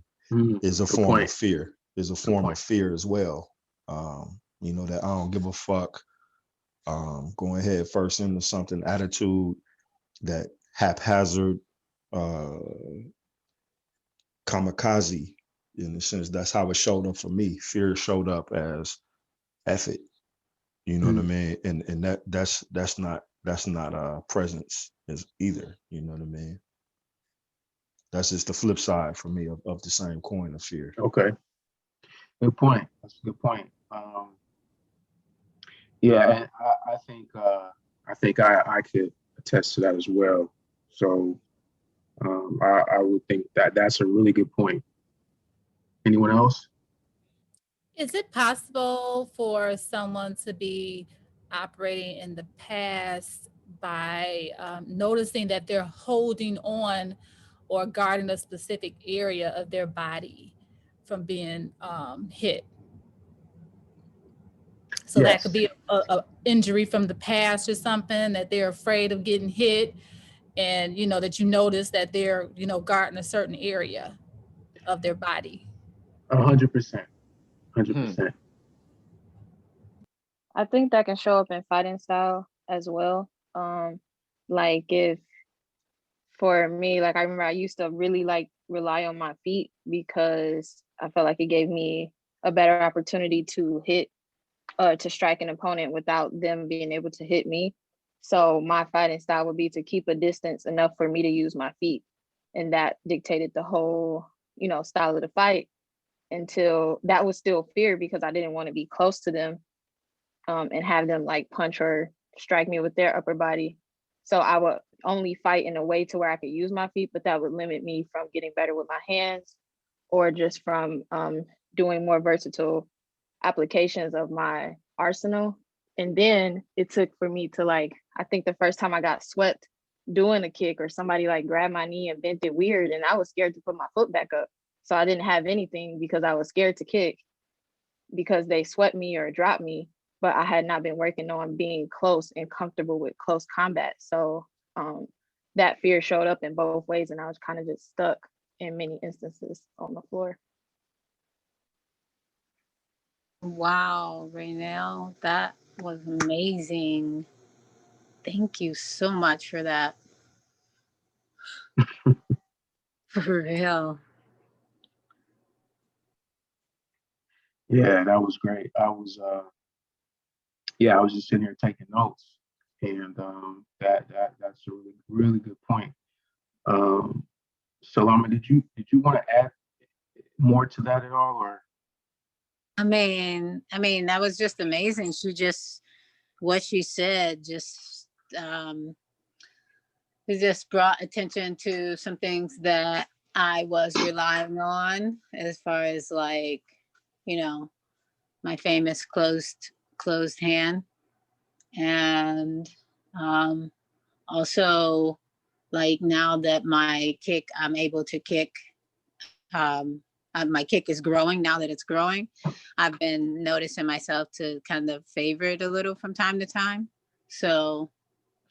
is a form of fear. Is a form of fear as well. You know, that I don't give a fuck. Going head first into something, attitude, that haphazard, kamikaze, in a sense. That's how it showed up for me. Fear showed up as F it. You know what I mean? And that's not presence is either. You know what I mean? That's just the flip side for me of the same coin of fear. Okay. Good point. That's a good point. Yeah, and I think I could attest to that as well. So I would think that that's a really good point. Anyone else? Is it possible for someone to be operating in the past by noticing that they're holding on or guarding a specific area of their body from being hit? So that could be a injury from the past or something, that they're afraid of getting hit, and that you notice that they're guarding a certain area of their body. 100%. 100%. I think that can show up in fighting style as well. Like if for me, like I remember I used to really like rely on my feet because I felt like it gave me a better opportunity to hit to strike an opponent without them being able to hit me. So my fighting style would be to keep a distance enough for me to use my feet. And that dictated the whole, style of the fight, until that was still fear because I didn't want to be close to them and have them like punch or strike me with their upper body. So I would only fight in a way to where I could use my feet, but that would limit me from getting better with my hands or just from doing more versatile applications of my arsenal. And then it took for me to I think the first time I got swept doing a kick or somebody like grabbed my knee and bent it weird, and I was scared to put my foot back up. So I didn't have anything because I was scared to kick because they swept me or dropped me, but I had not been working on being close and comfortable with close combat. So that fear showed up in both ways, and I was kind of just stuck in many instances on the floor. Wow, Raynell, that was amazing. Thank you so much for that. For real. Yeah, that was great. I was just sitting here taking notes, and that's a really good point. Salama, did you want to add more to that at all, or? I mean, that was just amazing. What she said just it just brought attention to some things that I was relying on as far as like, you know, my famous closed hand. And also like now that I'm able to kick, my kick is growing now that it's growing. I've been noticing myself to kind of favor it a little from time to time. So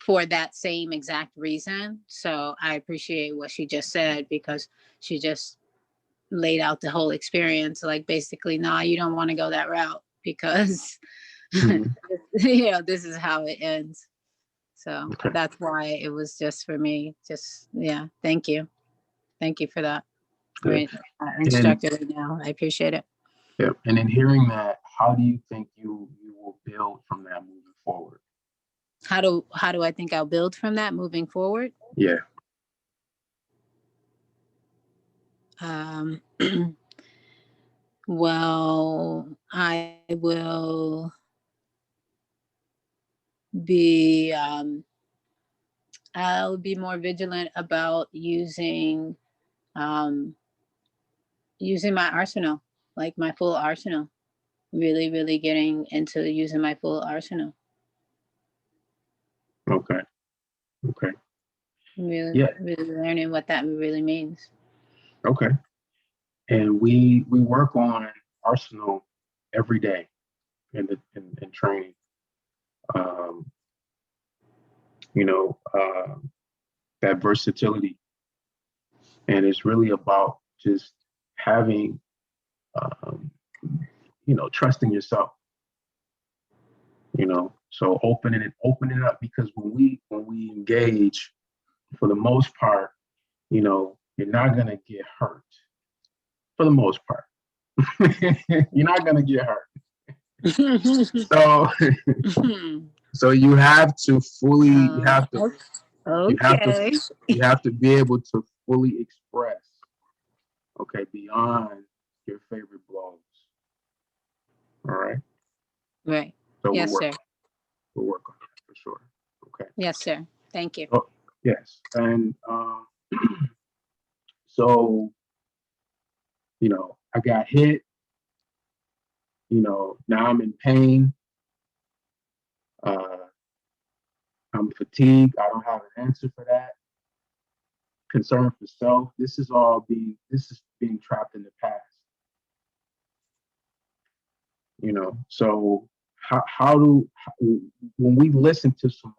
for that same exact reason. So I appreciate what she just said because she just laid out the whole experience. Like basically, nah, you don't want to go that route because Mhm. you know, this is how it ends. So Okay. that's why it was just for me. Just yeah, thank you. Thank you for that. Yeah. Right. And Instructed right now. I appreciate it. yeah, and in hearing that, how do you think you will build from that moving forward? How do I think I'll build from that moving forward? Yeah. Um well, I will be I'll be more vigilant about um using my arsenal, like my full arsenal. Really, really getting into using my full arsenal. Okay. Okay. Really, Yeah. really learning what that really means. Okay. And we work on arsenal every day in training. Um, you know, that versatility, and it's really about just having, um, you know, trusting yourself. You know, so opening it up because when we engage, for the most part, you know, you're not gonna get hurt. For the most part, you're not gonna get hurt. So, so you have to fully, Okay. you have to be able to fully express, okay, beyond your favorite blows. All right. Right. So Yes, sir. we'll work on that for sure. Okay. Yes, sir. Thank you. Oh, yes. And so, you know, I got hit, you know, now I'm in pain. Uh, I'm fatigued. I don't have an answer for that. Concern for self. This is being trapped in the past. You know, so when we listen to someone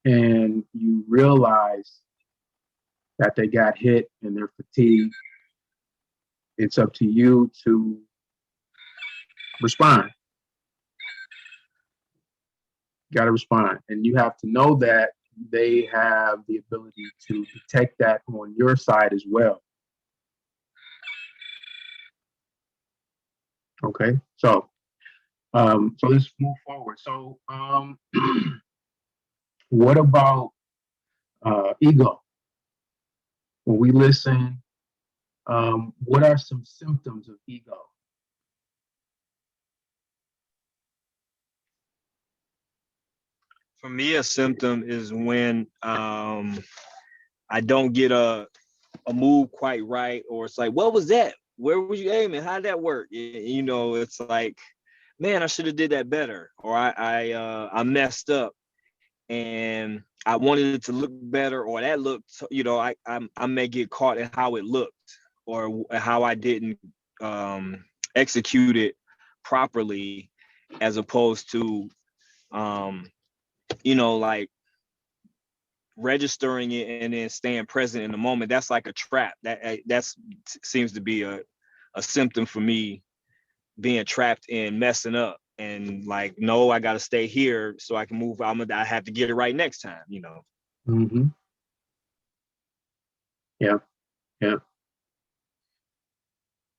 and you realize that they got hit and they're fatigued, it's up to you to respond. You got to respond, and you have to know that they have the ability to detect that on your side as well. Okay, so so let's move forward. So what about ego? When we listen, what are some symptoms of ego? For me, a symptom is when I don't get a move quite right, or it's like, what was that? Where was you aiming? How'd that work? You know, it's like, man, I should have did that better, or I messed up and I wanted it to look better, or that looked, you know, I may get caught in how it looked or how I didn't execute it properly, as opposed to you know, like registering it and then staying present in the moment. That's like a trap. That's seems to be a symptom for me, being trapped in messing up and like, no, I got to stay here so I can move. I have to get it right next time, you know. Mm-hmm. Yeah, yeah,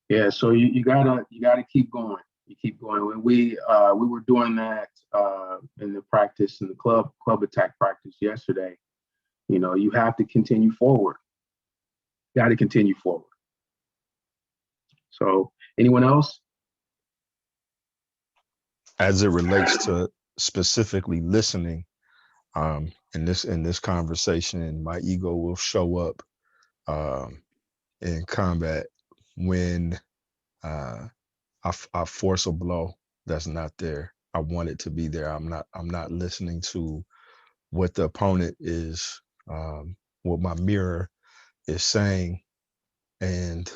yeah. So you gotta keep going. You keep going. When we were doing that in the practice in the club attack practice yesterday. You know, you have to continue forward. Got to continue forward. So, anyone else? As it relates to specifically listening, in this conversation, my ego will show up in combat when I force a blow that's not there. I want it to be there. I'm not listening to what the opponent is, what my mirror is saying, and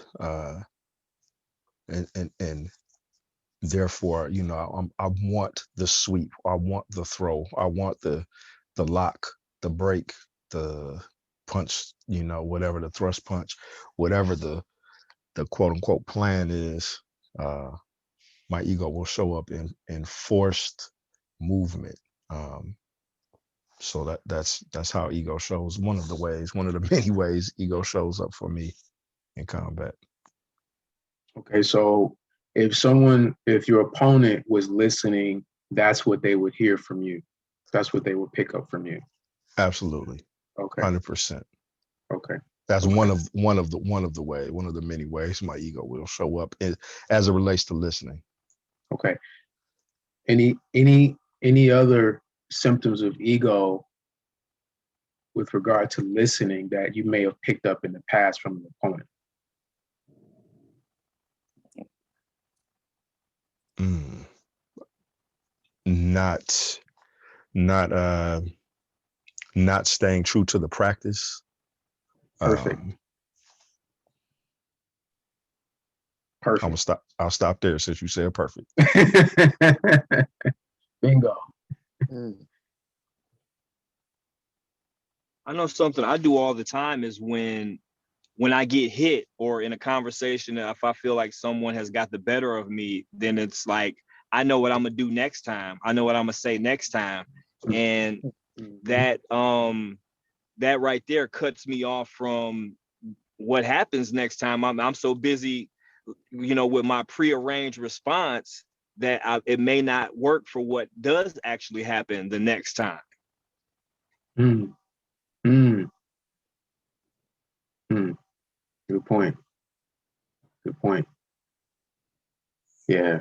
therefore, I want the sweep, I want the throw, I want the lock, the break, the punch, whatever the thrust punch, whatever the quote unquote plan is. My ego will show up in forced movement. So that's how ego shows. One of the many ways ego shows up for me in combat. Okay, so if your opponent was listening, that's what they would hear from you. That's what they would pick up from you. Absolutely. Okay. 100%. Okay. That's one of the many ways my ego will show up as it relates to listening. Okay. Any other symptoms of ego with regard to listening that you may have picked up in the past from an opponent? Not staying true to the practice. Perfect. Perfect. I'll stop there since you said perfect. Bingo. I know something I do all the time is when I get hit or in a conversation, if I feel like someone has got the better of me, then it's like, I know what I'm gonna do next time. I know what I'm gonna say next time. And that right there cuts me off from what happens next time. I'm so busy, with my prearranged response that it may not work for what does actually happen the next time. Good point. Good point. Yeah.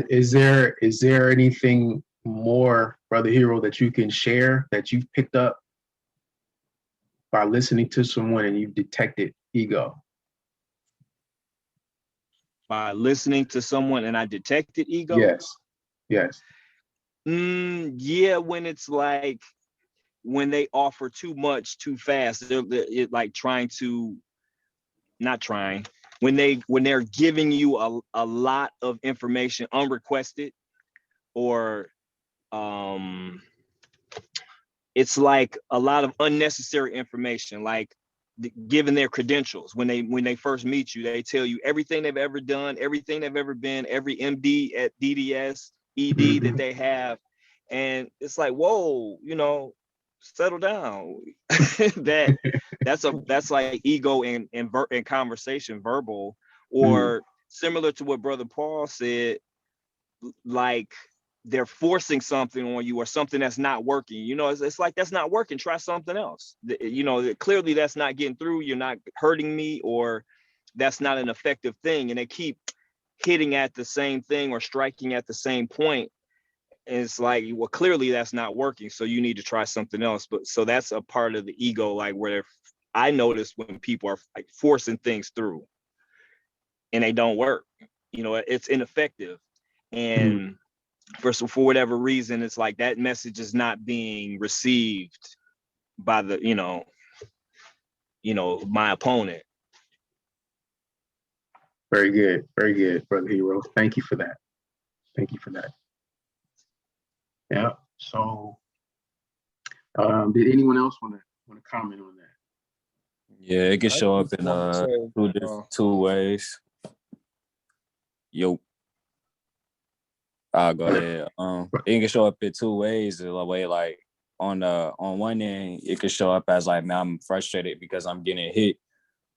Is there anything more, Brother Hero, that you can share that you've picked up by listening to someone and you've detected ego? By listening to someone and I detected ego? Yes. Yeah, when it's like, when they offer too much too fast, they're like when they're giving you a lot of information unrequested, or it's like a lot of unnecessary information, like given their credentials. When they first meet you, they tell you everything they've ever done, everything they've ever been, every MD at DDS, ED that they have. And it's like, whoa, settle down. that's like ego in conversation, verbal, or similar to what Brother Paul said, like they're forcing something on you or something that's not working. It's like, that's not working. Try something else. Clearly that's not getting through. You're not hurting me, or that's not an effective thing. And they keep hitting at the same thing or striking at the same point. And it's like, well, clearly that's not working. So you need to try something else. But so that's a part of the ego, like where I notice when people are like forcing things through and they don't work, it's ineffective. And for whatever reason, it's like that message is not being received by the, my opponent. Very good, Brother Hero. Thank you for that. Yeah. So, did anyone else want to comment on that? Yeah, it can show up in two ways. I'll go ahead. It can show up in two ways. The way, like on one end, it could show up as like, man, I'm frustrated because I'm getting hit,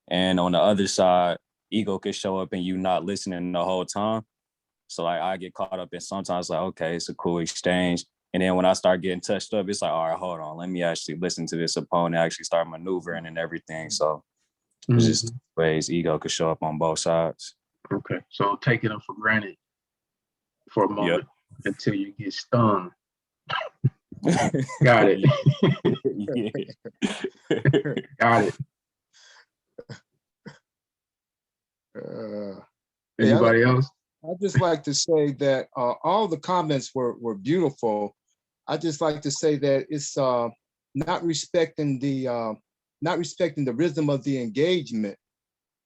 and on the other side, ego could show up and you not listening the whole time. So like I get caught up in sometimes like, okay, it's a cool exchange, and then when I start getting touched up, it's like, all right, hold on, let me actually listen to this opponent, actually start maneuvering and everything. So it's just ways ego could show up on both sides. Okay, so taking them for granted for a moment. until you get stung. Got it. Got it. Anybody else? I'd just like to say that all the comments were beautiful. I just like to say that it's not respecting the rhythm of the engagement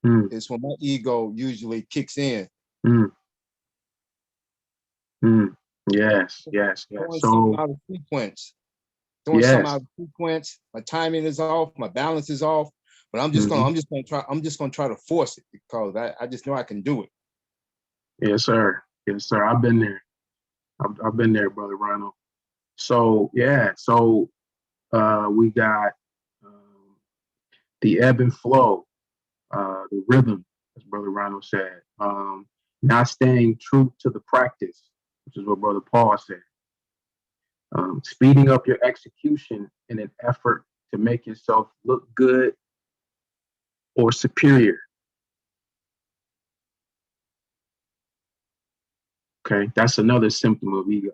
is when my ego usually kicks in. Yes. Throwing So something out of sequence. Something out of sequence. My timing is off. My balance is off. But I'm just gonna try to force it because I just know I can do it. Yes, sir. I've been there. I've been there, Brother Ronald. So yeah. So we got the ebb and flow, the rhythm, as Brother Ronald said. Not staying true to the practice, which is what Brother Paul said. Speeding up your execution in an effort to make yourself look good or superior. Okay, that's another symptom of ego.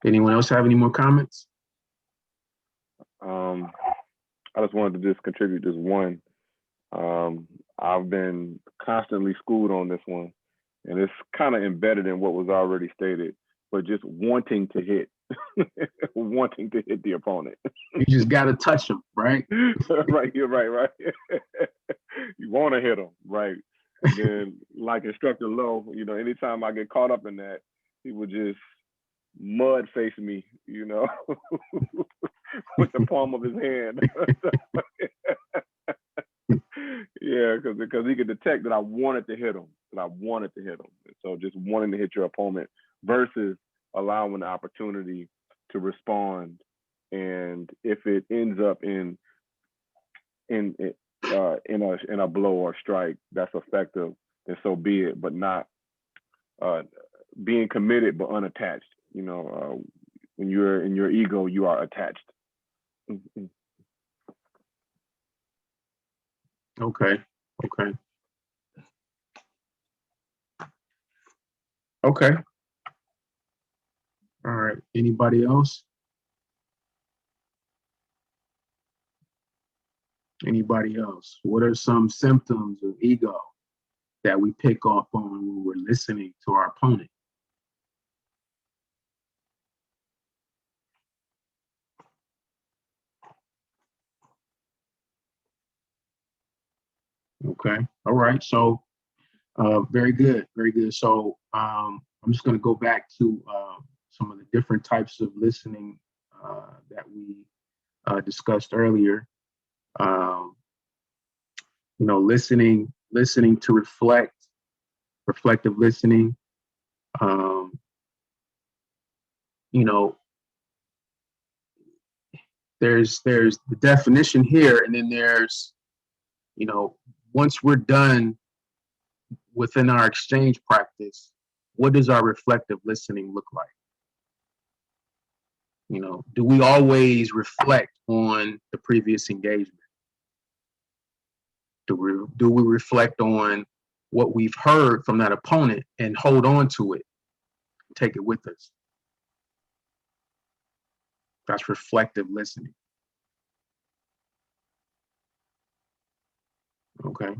Anyone else have any more comments? I just wanted to just contribute this one. I've been constantly schooled on this one, and it's kind of embedded in what was already stated, but just wanting to hit, wanting to hit the opponent. You just got to touch them, right? Right, you're right. You want to hit them, right? And then, like Instructor Lowe, anytime I get caught up in that, he would just mud face me, with the palm of his hand. Yeah, because he could detect that I wanted to hit him, And so just wanting to hit your opponent versus allowing the opportunity to respond. And if it ends up in a blow or strike that's effective, then so be it. But not being committed but unattached. When you're in your ego, you are attached. Okay. All right. Anybody else? What are some symptoms of ego that we pick up on when we're listening to our opponent? Okay. All right. So, very good. So, I'm just going to go back to some of the different types of listening that we discussed earlier. Listening to reflect, reflective listening. There's the definition here, and then there's, once we're done within our exchange practice, what does our reflective listening look like? Do we always reflect on the previous engagement? Do we reflect on what we've heard from that opponent and hold on to it, take it with us? That's reflective listening. Okay.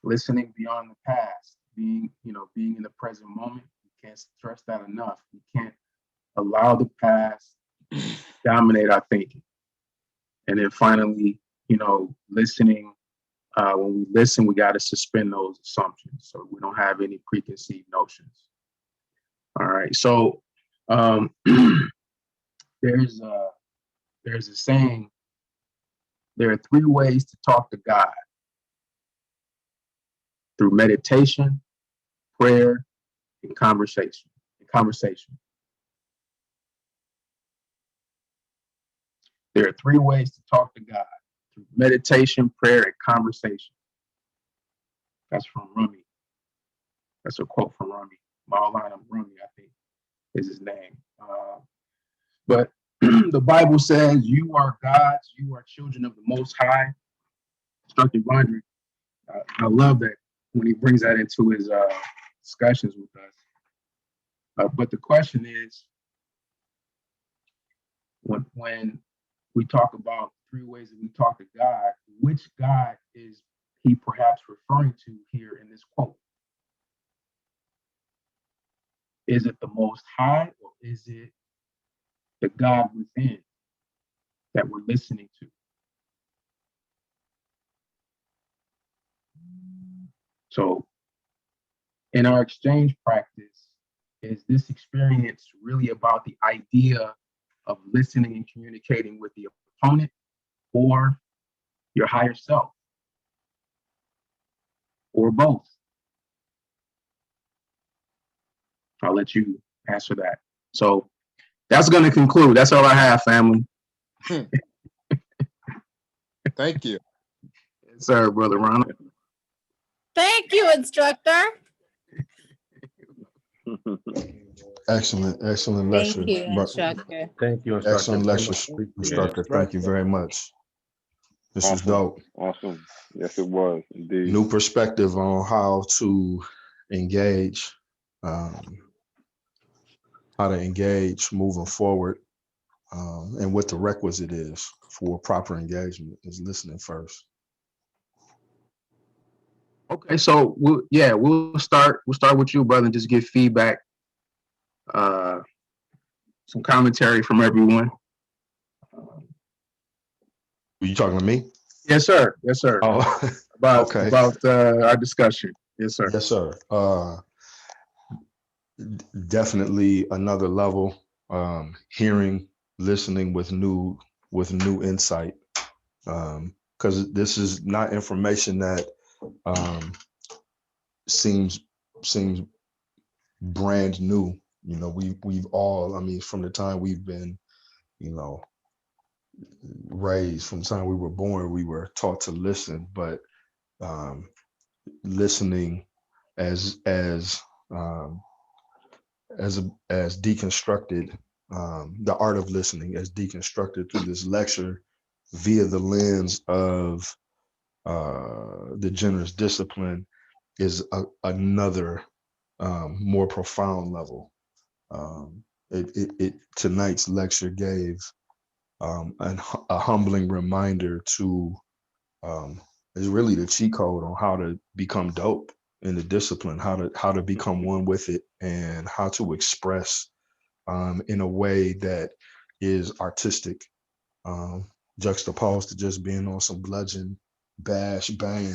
Listening beyond the past, being in the present moment. We can't stress that enough. We can't allow the past to dominate our thinking. And then finally, listening. When we listen, we got to suspend those assumptions so we don't have any preconceived notions. All right. So there's a saying. There are 3 ways to talk to God: through meditation, prayer, and conversation. There are 3 ways to talk to God: through meditation, prayer, and conversation. That's from Rumi. That's a quote from Rumi. Maulana Rumi, I think, is his name. But the Bible says, "You are gods, you are children of the Most High." Instructed Laundry. I love that when he brings that into his discussions with us. But the question is, when we talk about three ways that we talk to God, which God is he perhaps referring to here in this quote? Is it the Most High, or is it the God within that we're listening to? So in our exchange practice, is this experience really about the idea of listening and communicating with the opponent or your higher self, or both? I'll let you answer that. So that's going to conclude. That's all I have, family. Thank you. Yes, sir, Brother Ronald. Thank you, instructor. Excellent Thank lecture. you, instructor. Thank you, instructor. Excellent lecture, instructor. Thank you very much. This was dope. Awesome. Yes, it was indeed. New perspective on how to engage, moving forward, and what the requisite is for proper engagement is listening first. Okay, so we'll start with you, brother, and just give feedback, some commentary from everyone. Were you talking to me? Yes, sir. Yes, sir. Oh, about okay. Our discussion. Yes, sir. Yes, sir. Definitely another level. Hearing, listening with new insight. Because this is not information that seems brand new. You know, we've all, I mean, from the time we've been, you know, raised, from the time we were born, we were taught to listen, but listening as deconstructed, the art of listening as deconstructed through this lecture via the lens of the generous discipline is another more profound level. Tonight's lecture gave a humbling reminder to is really the cheat code on how to become dope in the discipline, how to become one with it, and how to express in a way that is artistic, juxtaposed to just being on some bludgeon, bash, bang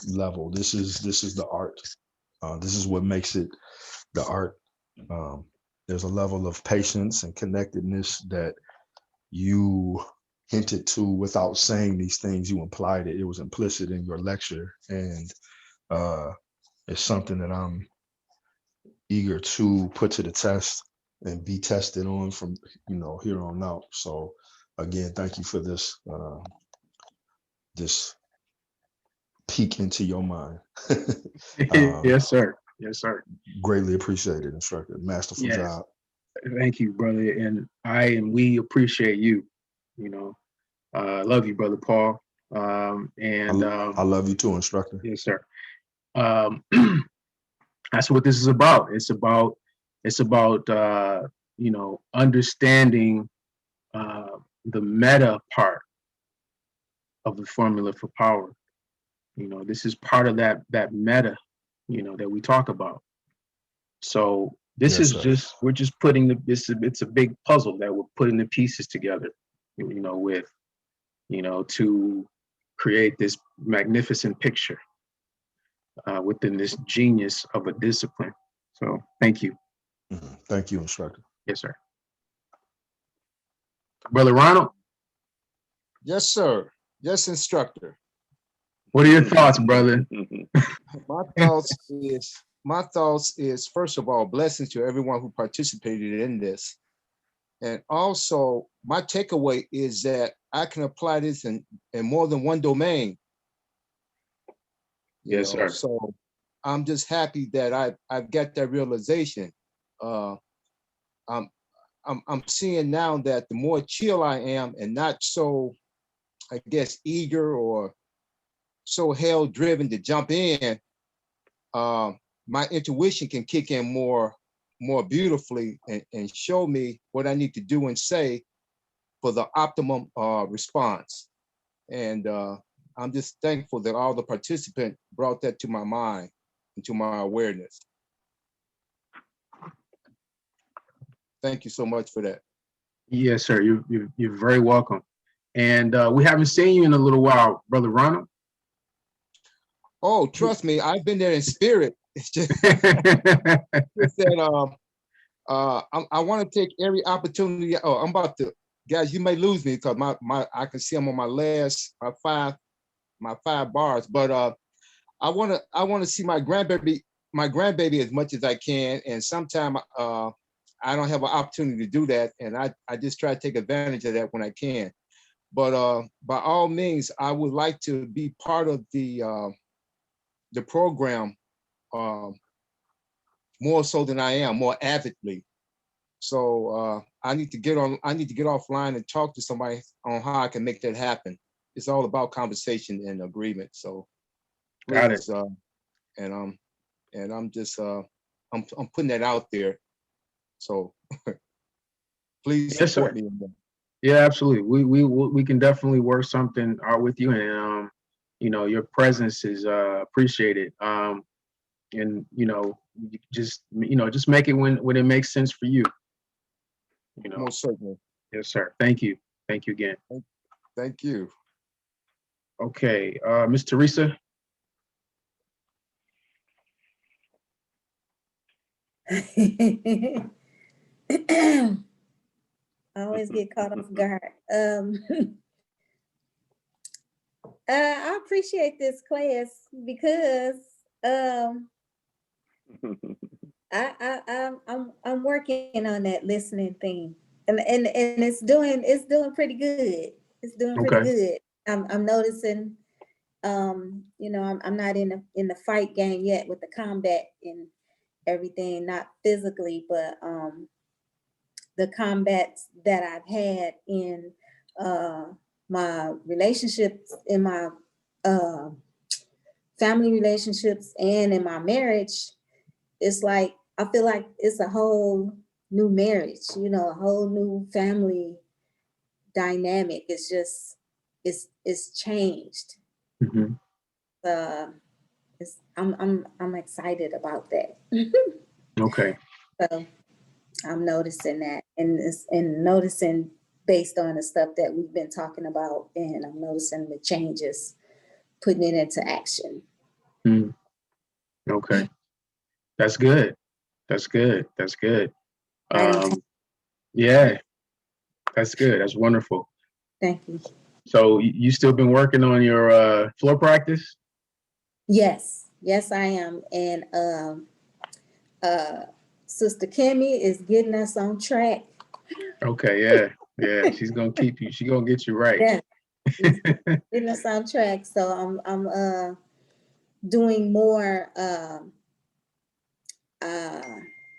level. This is the art. This is what makes it the art. There's a level of patience and connectedness that you hinted to without saying these things. You implied it. It was implicit in your lecture, and it's something that I'm eager to put to the test and be tested on from here on out. So again, thank you for this this peek into your mind. Yes, sir. Yes, sir. Greatly appreciated, instructor. Masterful job. Thank you, brother. And we appreciate you. I love you, brother Paul. And I love you too, instructor. Yes, sir. That's what this is about. It's about understanding the meta part of the formula for power. This is part of that meta, that we talk about. So this is just, we're just putting it's a big puzzle that we're putting the pieces together, to create this magnificent picture within this genius of a discipline. So thank you. Thank you, instructor. Yes, sir. Brother Ronald? Yes, sir. Yes, instructor. What are your thoughts, brother? My thoughts is, first of all, blessings to everyone who participated in this. And also, my takeaway is that I can apply this in more than one domain. Yes, sir. So I'm just happy that I've got that realization. I'm seeing now that the more chill I am and not so, I guess, eager or so hell driven to jump in, my intuition can kick in more beautifully and show me what I need to do and say for the optimum response. And I'm just thankful that all the participants brought that to my mind and to my awareness. Thank you so much for that. Yes, sir. You're very welcome. And we haven't seen you in a little while, Brother Ronald. Oh, trust me, I've been there in spirit. It's just, it's that I want to take every opportunity. Oh, I'm about to, guys, you may lose me because I can see I'm on my five bars, but I want to see my grandbaby as much as I can, and sometime I don't have an opportunity to do that, and I just try to take advantage of that when I can. But by all means, I would like to be part of the program more so than I am, more avidly. So I need to get offline and talk to somebody on how I can make that happen. It's all about conversation and agreement. So Got it. please, and I'm just I'm putting that out there. So please Yes, support sir. me in that. Yeah, absolutely. We can definitely work something out with you, and you know, your presence is appreciated. And just make it when it makes sense for you. You know. Most certainly. Yes, sir. Thank you. Thank you again. Thank you. Okay, Miss Teresa. I always get caught off guard. I appreciate this class because I'm working on that listening thing, and it's doing pretty good. It's doing pretty Okay. good. I'm noticing. I'm not in the fight game yet with the combat and everything, not physically, but the combats that I've had in my relationships, in my family relationships, and in my marriage. It's like I feel like it's a whole new marriage, a whole new family dynamic. It's just it's changed. Mm-hmm. I'm excited about that. Okay. So I'm noticing that, and noticing based on the stuff that we've been talking about, and I'm noticing the changes, putting it into action. Mm. Okay. That's good. That's good. That's good. Yeah, that's good. That's wonderful. Thank you. So you still been working on your floor practice? Yes, I am, and Sister Kimmy is getting us on track. Okay, yeah. She's gonna keep you. She's gonna get you right. Yeah, getting us on track. So I'm doing more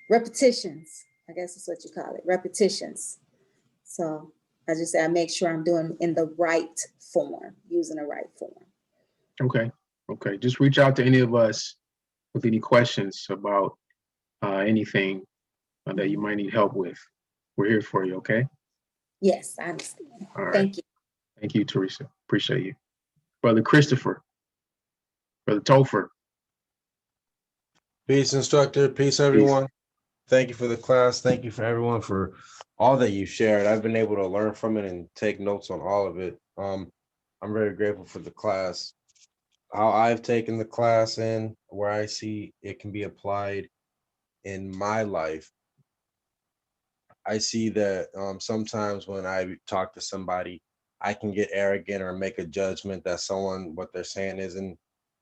repetitions. I guess that's what you call it, repetitions. So I make sure I'm doing in the right form, using the right form. Okay. Just reach out to any of us with any questions about anything that you might need help with. We're here for you. Okay. Yes, I understand. All right. Thank you. Thank you, Teresa. Appreciate you, Brother Christopher, Brother Topher. Peace, instructor. Peace, everyone. Thank you for the class. Thank you for everyone for all that you shared. I've been able to learn from it and take notes on all of it. I'm very grateful for the class. How I've taken the class and where I see it can be applied in my life. I see that sometimes when I talk to somebody, I can get arrogant or make a judgment that what they're saying isn't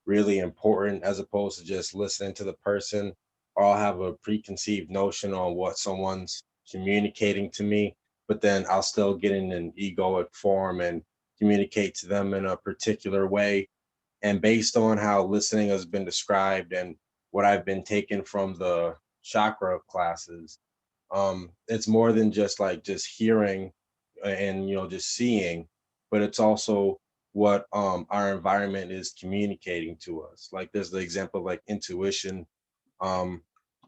really important, as opposed to just listening to the person, or I'll have a preconceived notion on what someone's communicating to me, but then I'll still get in an egoic form and communicate to them in a particular way. And based on how listening has been described and what I've been taking from the chakra classes, it's more than just hearing and just seeing, but it's also what our environment is communicating to us. Like there's the example of like intuition. Um,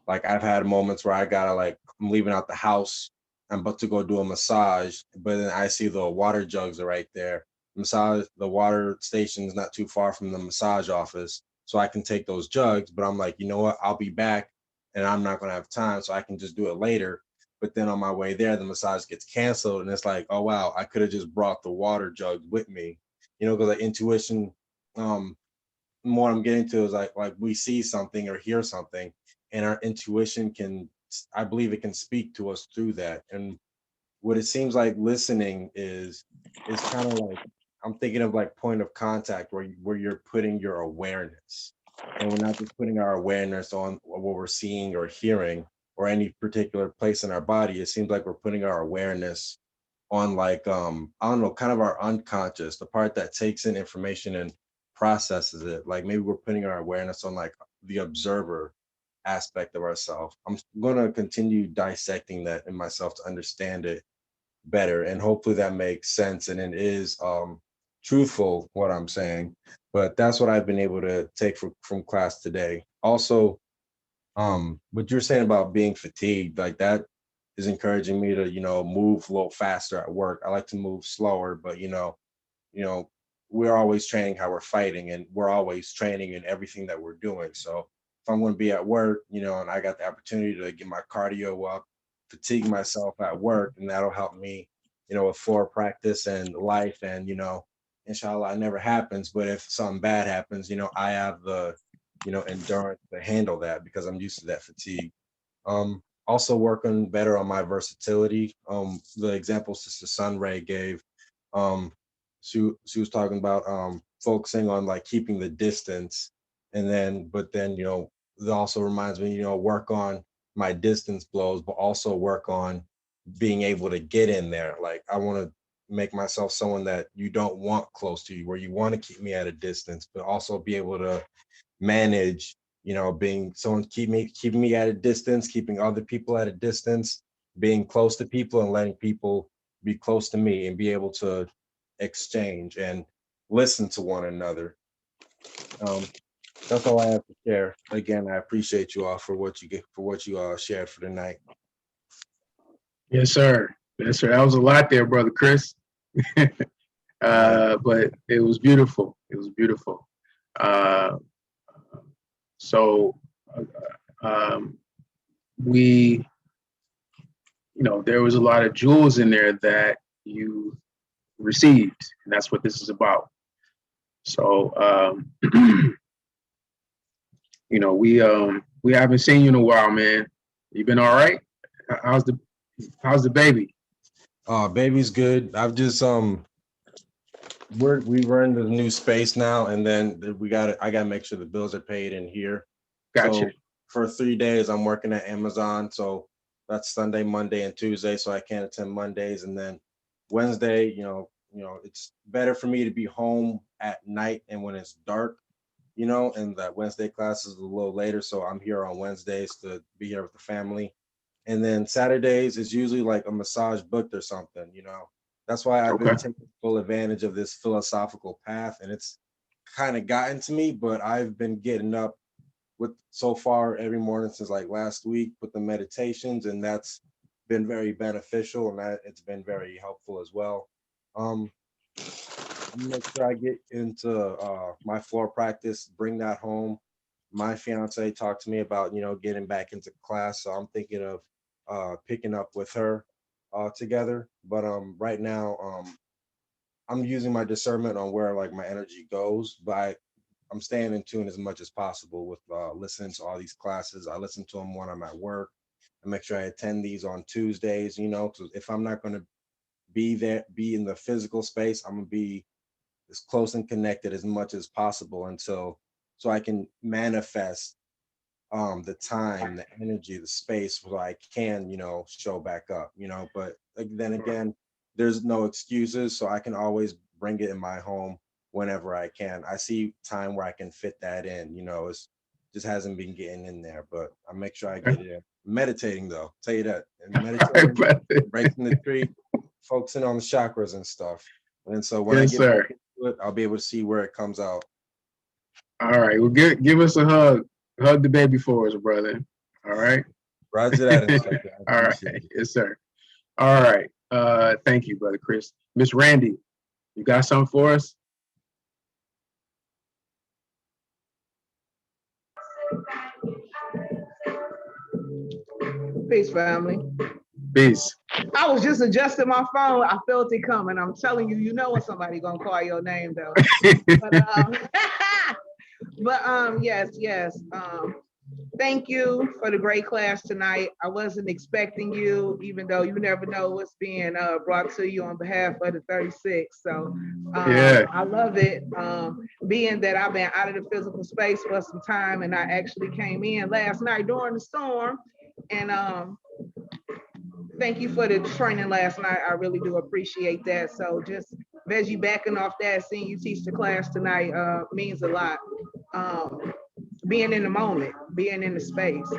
like I've had moments where I gotta like I'm leaving out the house, I'm about to go do a massage, but then I see the water jugs are right there. The water station is not too far from the massage office, so I can take those jugs. But I'm like, you know what? I'll be back, and I'm not gonna have time, so I can just do it later. But then on my way there, the massage gets canceled, and it's like, oh wow, I could have just brought the water jugs with me, because like intuition. Um, what I'm getting to is like we see something or hear something, and our intuition can, I believe it can speak to us through that. And what it seems like listening is kind of like, I'm thinking of like point of contact where you're putting your awareness, and we're not just putting our awareness on what we're seeing or hearing or any particular place in our body. It seems like we're putting our awareness on like I don't know, kind of our unconscious, the part that takes in information and processes it. Like maybe we're putting our awareness on like the observer aspect of ourselves. I'm going to continue dissecting that in myself to understand it better, and hopefully that makes sense and it is truthful what I'm saying. But that's what I've been able to take from class today. Also, what you're saying about being fatigued, like that is encouraging me to move a little faster at work. I like to move slower, but you know we're always training how we're fighting, and we're always training in everything that we're doing. So if I'm going to be at work, and I got the opportunity to get my cardio up, fatigue myself at work, and that'll help me with floor practice and life. And inshallah it never happens, but if something bad happens, I have the endurance to handle that because I'm used to that fatigue. Also working better on my versatility. The example Sister Sunray gave, um, she was talking about focusing on like keeping the distance, and then but then it also reminds me, work on my distance blows, but also work on being able to get in there. Like I want to make myself someone that you don't want close to you, where you want to keep me at a distance, but also be able to manage, being someone keeping me at a distance, keeping other people at a distance, being close to people and letting people be close to me, and be able to exchange and listen to one another. That's all I have to share. Again, I appreciate you all for what you shared for tonight. Yes, sir. Yes, sir. That was a lot there, brother Chris. But it was beautiful. It was beautiful. So we, there was a lot of jewels in there that you received, and that's what this is about. So, we haven't seen you in a while, man. You been all right? How's the baby? Baby's good. I've just we're in the new space now, and then I gotta make sure the bills are paid in here. Gotcha. So for 3 days I'm working at Amazon, so that's Sunday, Monday, and Tuesday, so I can't attend Mondays. And then Wednesday, it's better for me to be home at night and when it's dark, and that Wednesday class is a little later, so I'm here on Wednesdays to be here with the family. And then Saturdays is usually like a massage booked or something. That's why I've been taking full advantage of this philosophical path, and it's kind of gotten to me, but I've been getting up with so far every morning since like last week with the meditations, and that's been very beneficial, and that it's been very helpful as well. I'm gonna make sure I get into my floor practice, bring that home. My fiance talked to me about getting back into class, so I'm thinking of picking up with her together. But right now I'm using my discernment on where like my energy goes, but I'm staying in tune as much as possible with listening to all these classes. I listen to them when I'm at work. I make sure I attend these on Tuesdays, so if I'm not going to be in the physical space, I'm going to be as close and connected as much as possible so I can manifest the time, the energy, the space where I can, show back up, but then again, there's no excuses. So I can always bring it in my home whenever I can. I see time where I can fit that in, it's just hasn't been getting in there, but I make sure I get it in. Meditating though, tell you that, and meditating, breaking the tree, focusing on the chakras and stuff. And so when I get back into I'll be able to see where it comes out. All right. Well, give us a hug. Hug the baby for us, brother. All right. Roger that, Inspector. I All right. appreciate it. Yes, sir. All right. Thank you, brother Chris. Miss Randy, you got something for us? Peace, family. Peace. I was just adjusting my phone. I felt it coming. I'm telling you, you know when somebody gonna call your name though. Yes. Thank you for the great class tonight. I wasn't expecting you, even though you never know what's being brought to you on behalf of the 36. So Yeah. I love it. Being that I've been out of the physical space for some time, and I actually came in last night during the storm, and thank you for the training last night. I really do appreciate that. So just Veggie backing off that, seeing you teach the class tonight means a lot. Being in the moment, being in the space,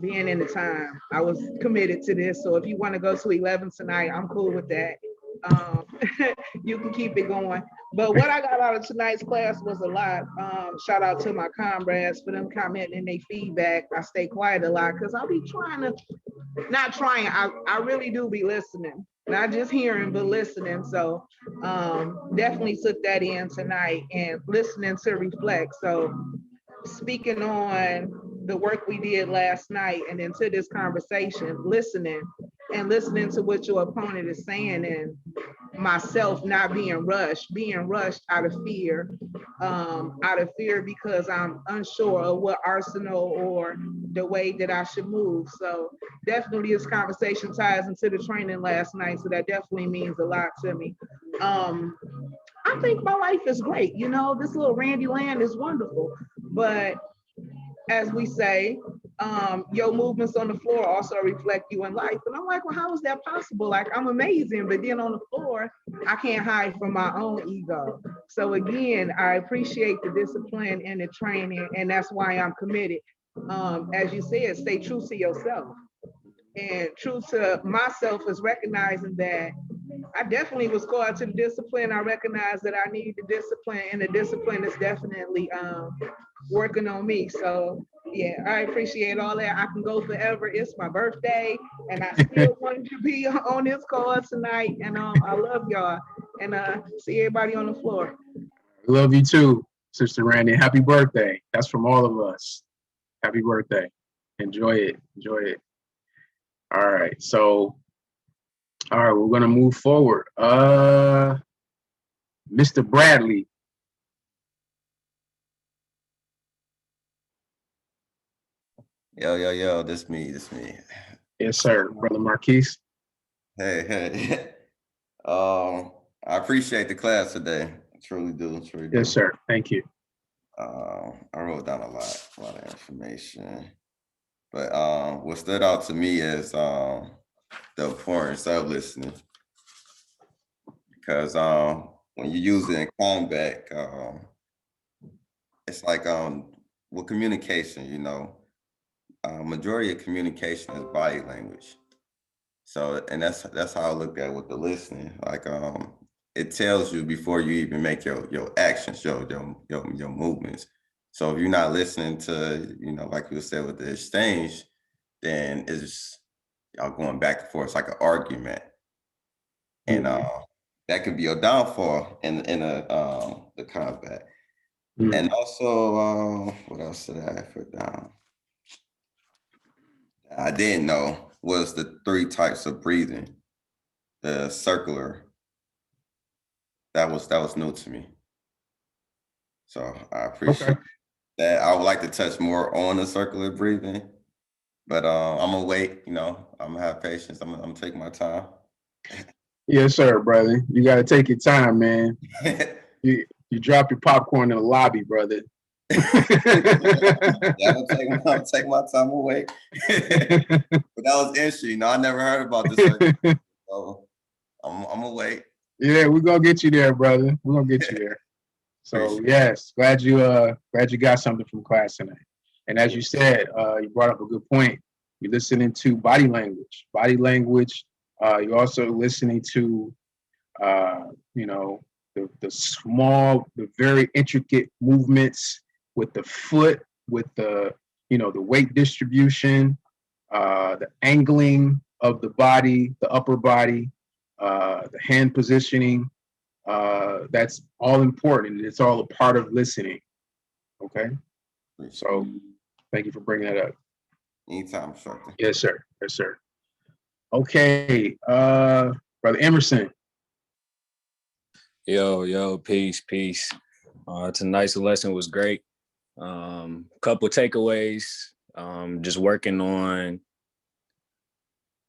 being in the time. I was committed to this. So if you want to go to 11 tonight, I'm cool with that. You can keep it going. But what I got out of tonight's class was a lot. Shout out to my comrades for them commenting and their feedback. I stay quiet a lot because I'll be I really do be listening, not just hearing, but listening. So definitely took that in tonight and listening to reflect. So speaking on the work we did last night and into this conversation, listening to what your opponent is saying, and myself not being rushed out of fear because I'm unsure of what arsenal or the way that I should move. So definitely this conversation ties into the training last night. So that definitely means a lot to me. I think my life is great. You know, this little Randy land is wonderful. But as we say, your movements on the floor also reflect you in life. And I'm like, well, how is that possible? Like, I'm amazing, but then on the floor, I can't hide from my own ego. So again, I appreciate the discipline and the training, and that's why I'm committed. As you said, stay true to yourself. And true to myself is recognizing that I definitely was called to the discipline. I recognize that I need the discipline, and the discipline is definitely working on me. So yeah, I appreciate all that. I can go forever. It's my birthday, and I still wanted to be on this call tonight. And I love y'all. And see everybody on the floor. Love you too, Sister Randy. Happy birthday. That's from all of us. Happy birthday. Enjoy it. Enjoy it. All right. So, all right, we're gonna move forward. Mr. Bradley. Yo, this me. Yes, sir. Brother Marquise. Hey. I appreciate the class today. I truly do. Yes, sir. Thank you. I wrote down a lot of information. But what stood out to me is the importance of listening. Because when you use it in combat, it's like with communication, you know, majority of communication is body language. So, and that's how I look at it with the listening. Like it tells you before you even make your actions, your movements. So if you're not listening to, you know, like you said with the exchange, then it's y'all going back and forth. It's like an argument, and that could be your downfall in the combat. And also, what else did I put down? I didn't know was the 3 types of breathing. The circular. That was new to me. So I appreciate that. I would like to touch more on the circular breathing, but I'm gonna wait. You know, I'm gonna have patience. I'm gonna take my time. Yes, sir, brother. You gotta take your time, man. You drop your popcorn in the lobby, brother. Yeah, I'm gonna take my time away. But that was interesting. You know, I never heard about this circular, so I'm gonna wait. Yeah, we're gonna get you there, brother. We're gonna get you there. So yes, glad you got something from class tonight. And as you said, you brought up a good point. You're listening to body language. Body language. You're also listening to, you know, the small, the very intricate movements with the foot, with the, you know, the weight distribution, the angling of the body, the upper body, the hand positioning. That's all important. It's all a part of listening. Okay. So thank you for bringing that up. Anytime, instructor. Yes, sir. Yes, sir. Okay. Brother Emerson. Yo, peace. Tonight's lesson was great. Couple takeaways. Just working on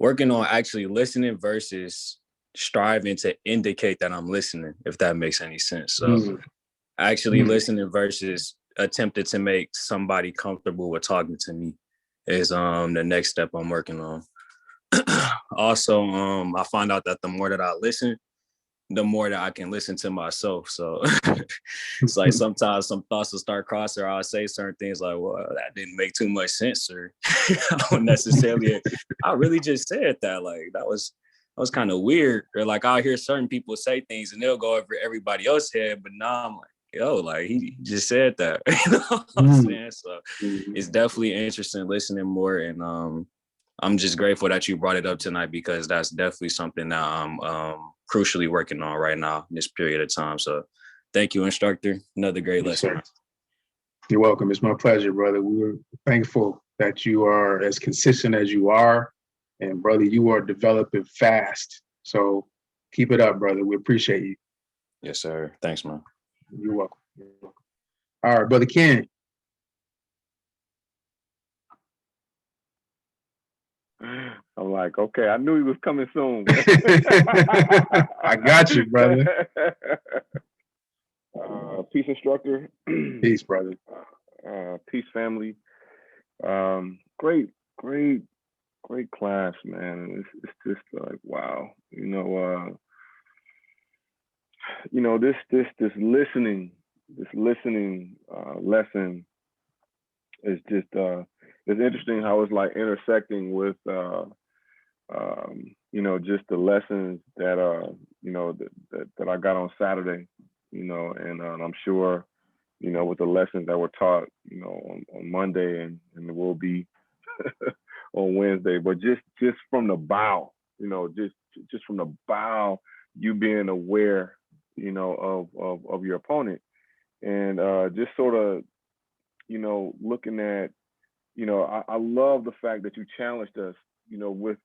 actually listening versus striving to indicate that I'm listening, if that makes any sense. So actually listening versus attempting to make somebody comfortable with talking to me is the next step I'm working on. Also, I find out that the more that I listen, the more that I can listen to myself. So it's like sometimes some thoughts will start crossing, or I'll say certain things like, well, that didn't make too much sense, or I don't necessarily, I really just said that. Like that was kind of weird. Or like I'll hear certain people say things and they'll go over everybody else's head, but now I'm like, yo, like he just said that. You know what I'm saying? So it's definitely interesting listening more, and I'm just grateful that you brought it up tonight, because that's definitely something that I'm crucially working on right now in this period of time. So thank you, instructor. Another great lesson. You're welcome. It's my pleasure, brother. We're thankful that you are as consistent as you are. And brother, you are developing fast. So keep it up, brother. We appreciate you. Yes, sir. Thanks, man. You're welcome. All right, brother Ken. I'm like, okay, I knew he was coming soon. I got you, brother. Peace, instructor. Peace, brother. Peace, family. Great class, man. It's just like, wow. This listening lesson is just it's interesting how it's like intersecting with just the lessons that that I got on Saturday, and I'm sure with the lessons that were taught on Monday and will be on Wednesday, but just from the bow, just from the bow, you being aware of your opponent, and just sort of looking at I love the fact that you challenged us with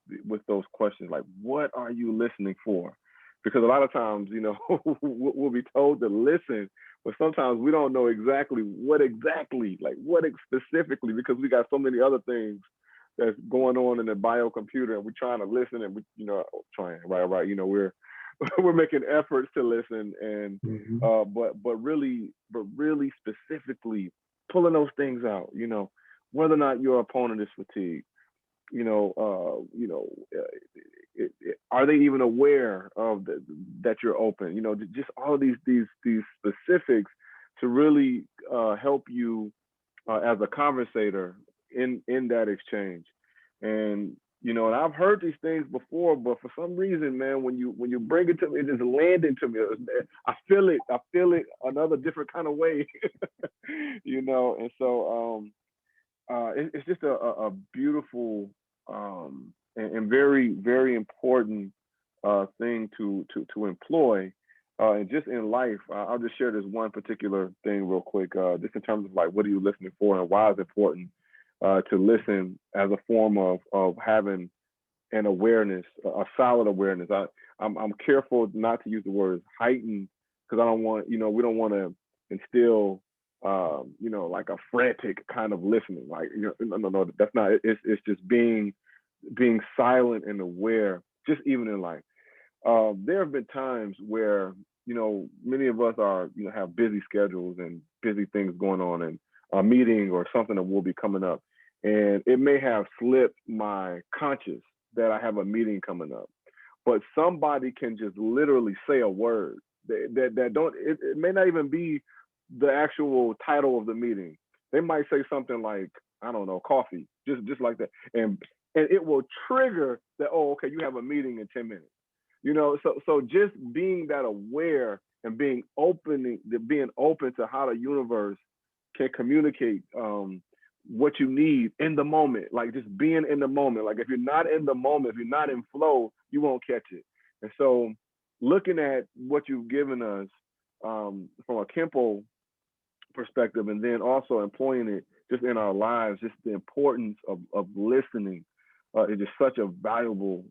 those questions, like, what are you listening for? Because a lot of times we'll be told to listen, but sometimes we don't know exactly what specifically, because we got so many other things that's going on in the biocomputer, and we're trying to listen, and we're making efforts to listen, and but really specifically pulling those things out, whether or not your opponent is fatigued, are they even aware of that you're open? Just all of these specifics to really help you as a conversator in that exchange. And and I've heard these things before, but for some reason, man, when you bring it to me, it just landed to me. I feel it another different kind of way, And so it's just a beautiful and very, very important thing to employ. And just in life, I'll just share this one particular thing real quick, just in terms of like, what are you listening for, and why it's important to listen as a form of having an awareness, a solid awareness. I'm careful not to use the word heightened, because I don't want, we don't want to instill like a frantic kind of listening. Like, no, that's not. It's just being silent and aware, just even in life. There have been times where many of us are have busy schedules and busy things going on, and a meeting or something that will be coming up, and it may have slipped my conscious that I have a meeting coming up, but somebody can just literally say a word that don't. It may not even be the actual title of the meeting. They might say something like, I don't know, coffee, just like that, and it will trigger that. Oh, okay, you have a meeting in 10 minutes. So just being that aware and being open to how the universe can communicate what you need in the moment, like just being in the moment. Like if you're not in the moment, if you're not in flow, you won't catch it. And so looking at what you've given us from a Kempo perspective, and then also employing it just in our lives, just the importance of listening is just such a valuable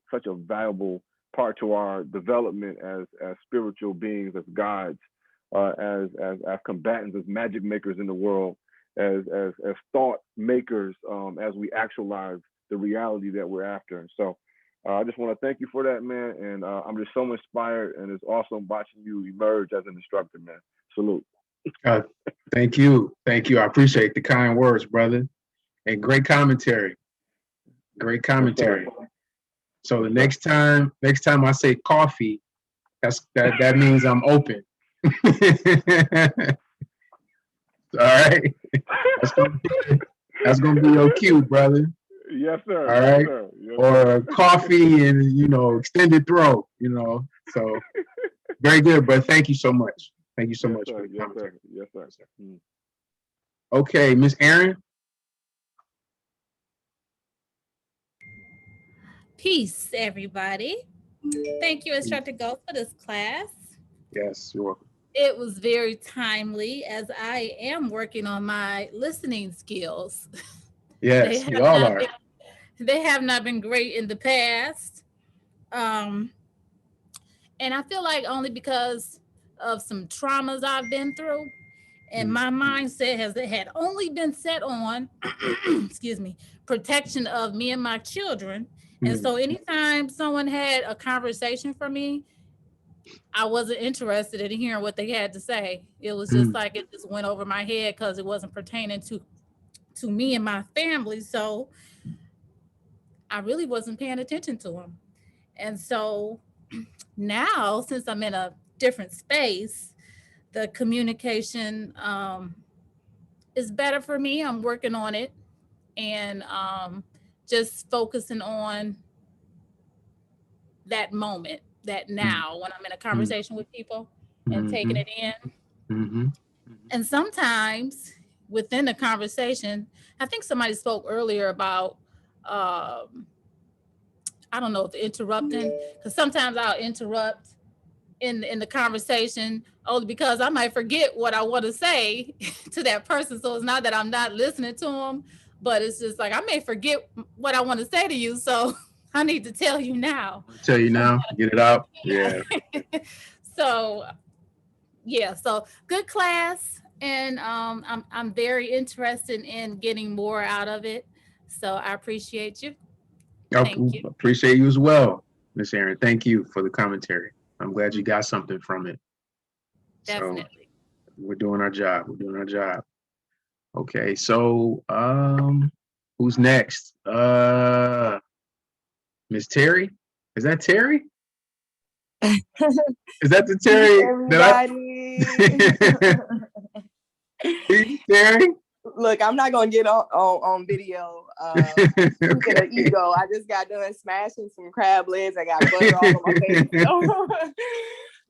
part to our development as spiritual beings, as gods, as combatants, as magic makers in the world, as thought makers, as we actualize the reality that we're after. So I just want to thank you for that, man. And I'm just so inspired, and it's awesome watching you emerge as an instructor, man. Salute. Thank you. I appreciate the kind words, brother. And great commentary. So the next time I say coffee, that means I'm open. All right. That's gonna be your cue, brother. Yes, sir. All right. Yes, sir. Yes, Or sir. coffee and extended throw, So very good, brother. Thank you so much. Thank you so much for the commentary. Yes, sir. Mm. Okay, Miss Erin. Peace, everybody. Thank you, Instructor Go, for this class. Yes, you're welcome. It was very timely as I am working on my listening skills. Yes, we all are. They have not been great in the past. And I feel like only because of some traumas I've been through, and my mindset had only been set on, excuse me, protection of me and my children. And so anytime someone had a conversation for me, I wasn't interested in hearing what they had to say. It was just like it just went over my head because it wasn't pertaining to me and my family. So I really wasn't paying attention to them. And so now, since I'm in a different space, the communication is better for me. I'm working on it, and just focusing on that moment, that now, when I'm in a conversation with people and taking it in. And sometimes within the conversation, I think somebody spoke earlier about, I don't know if interrupting, because sometimes I'll interrupt in the conversation only because I might forget what I want to say to that person. So it's not that I'm not listening to them, but it's just like I may forget what I want to say to you. So I need to tell you now. Tell you now, get it out. Yeah. So yeah, so good class, and I'm very interested in getting more out of it. So I appreciate you. Thank you. Appreciate you as well, Miss Erin. Thank you for the commentary. I'm glad you got something from it. Definitely. So we're doing our job. Okay, so who's next? Miss Terry? Is that Terry? Is that the Terry? Everybody. Terry? Look, I'm not gonna get on video. Speaking of ego, I just got done smashing some crab legs. I got butter all on my face.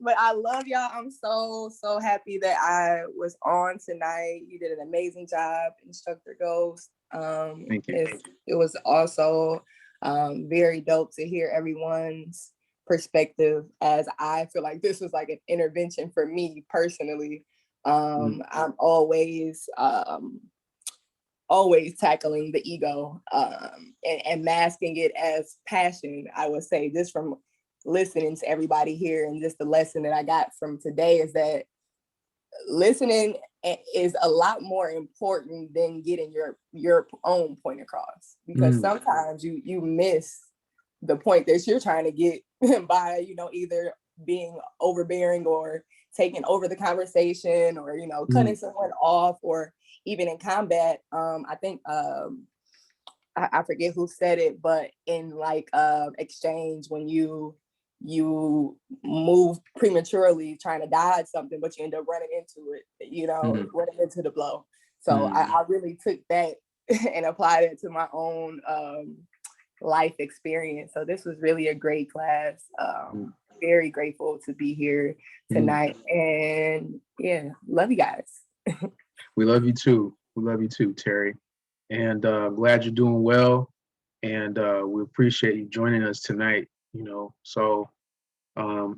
But I love y'all. I'm so happy that I was on tonight. You did an amazing job, Instructor Ghost. Thank you. It was also very dope to hear everyone's perspective, as I feel like this was like an intervention for me personally. I'm always tackling the ego and masking it as passion. I would say, just from listening to everybody here, and just the lesson that I got from today is that listening is a lot more important than getting your own point across, because sometimes you miss the point that you're trying to get by either being overbearing or taking over the conversation, or cutting someone off, or even in combat. I think I forget who said it, but in like exchange, when you move prematurely trying to dodge something, but you end up running into it, running into the blow. So I really took that and applied it to my own life experience. So this was really a great class. very grateful to be here tonight. And yeah, love you guys. We love you too. We love you too, Terry. And glad you're doing well. And we appreciate you joining us tonight. So and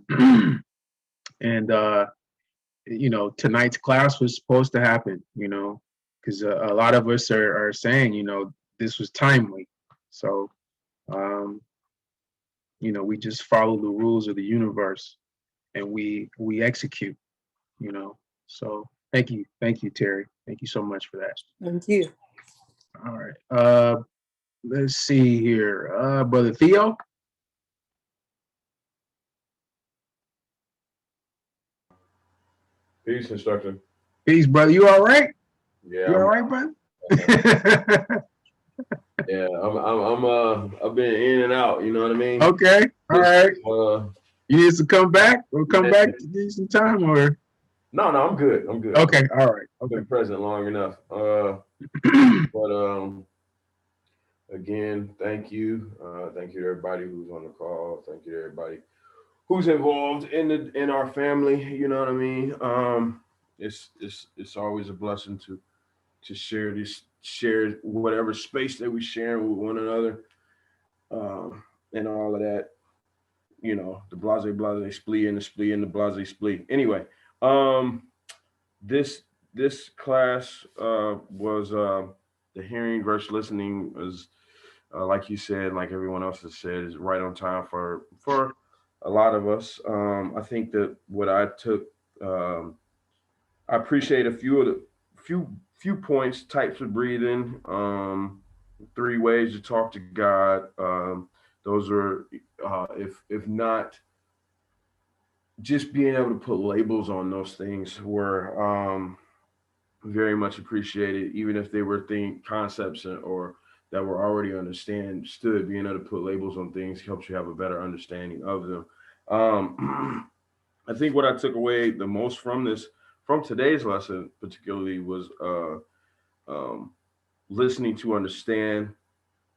tonight's class was supposed to happen. Because a lot of us are saying, this was timely. So we just follow the rules of the universe, and we execute. So thank you, Terry. Thank you so much for that. Thank you. All right. Let's see here. Brother Theo. Peace, instructor. Peace, brother. You all right? Yeah. You all right, brother? Yeah, I've been in and out, you know what I mean? Okay. All right. You need to come back or come Yeah. back to give some time, or? No, I'm good. I'm good. Okay. All right. I've Okay. been present long enough. But again, thank you. Thank you to everybody who's on the call. Thank you to everybody who's involved in our family. You know what I mean? It's always a blessing to share whatever space that we share with one another, and all of that. The blase splee and the splee and the blase splee. Anyway, this class was the hearing versus listening, was like you said, like everyone else has said, is right on time for a lot of us. I think that what I took, I appreciate a few of the few points, types of breathing, 3 ways to talk to God. Those are, if not, just being able to put labels on those things were very much appreciated, even if they were concepts or that were already understood. Being able to put labels on things helps you have a better understanding of them. I think what I took away the most from today's lesson, particularly, was listening to understand,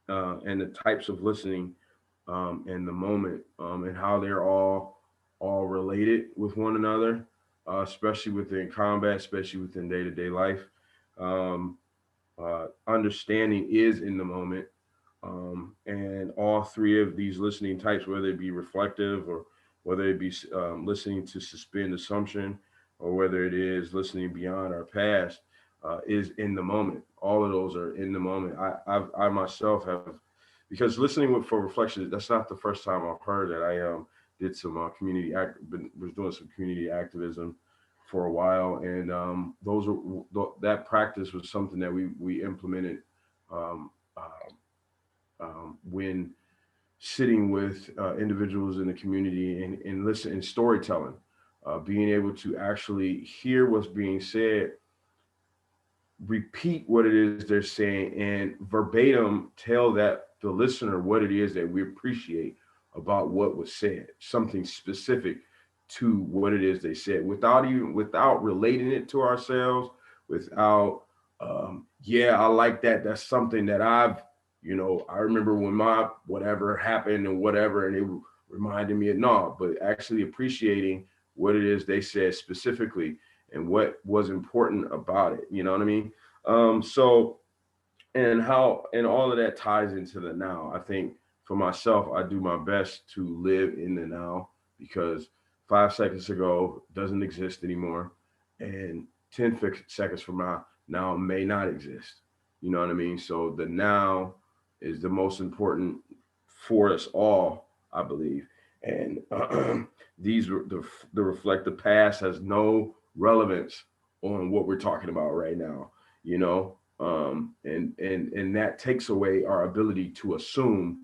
and the types of listening, and the moment, and how they're all related with one another, especially within combat, especially within day-to-day life. Understanding is in the moment, and all 3 of these listening types, whether it be reflective or whether it be listening to suspend assumption, or whether it is listening beyond our past, is in the moment. All of those are in the moment. I myself have, because listening for reflection, that's not the first time I've heard that. I did some was doing some community activism for a while, and that practice was something that we implemented when sitting with individuals in the community and listen and storytelling, being able to actually hear what's being said, repeat what it is they're saying, and verbatim tell the listener what it is that we appreciate about what was said, something specific to what it is they said, without relating it to ourselves, without I like that. That's something that I remember when my whatever happened and whatever, and it reminded me of, no, but actually appreciating what it is they said specifically and what was important about it. You know what I mean? And all of that ties into the now. I think for myself, I do my best to live in the now, because 5 seconds ago doesn't exist anymore, and 10 seconds from now may not exist. You know what I mean? So the now is the most important for us all, I believe. And the reflective past has no relevance on what we're talking about right now, and that takes away our ability to assume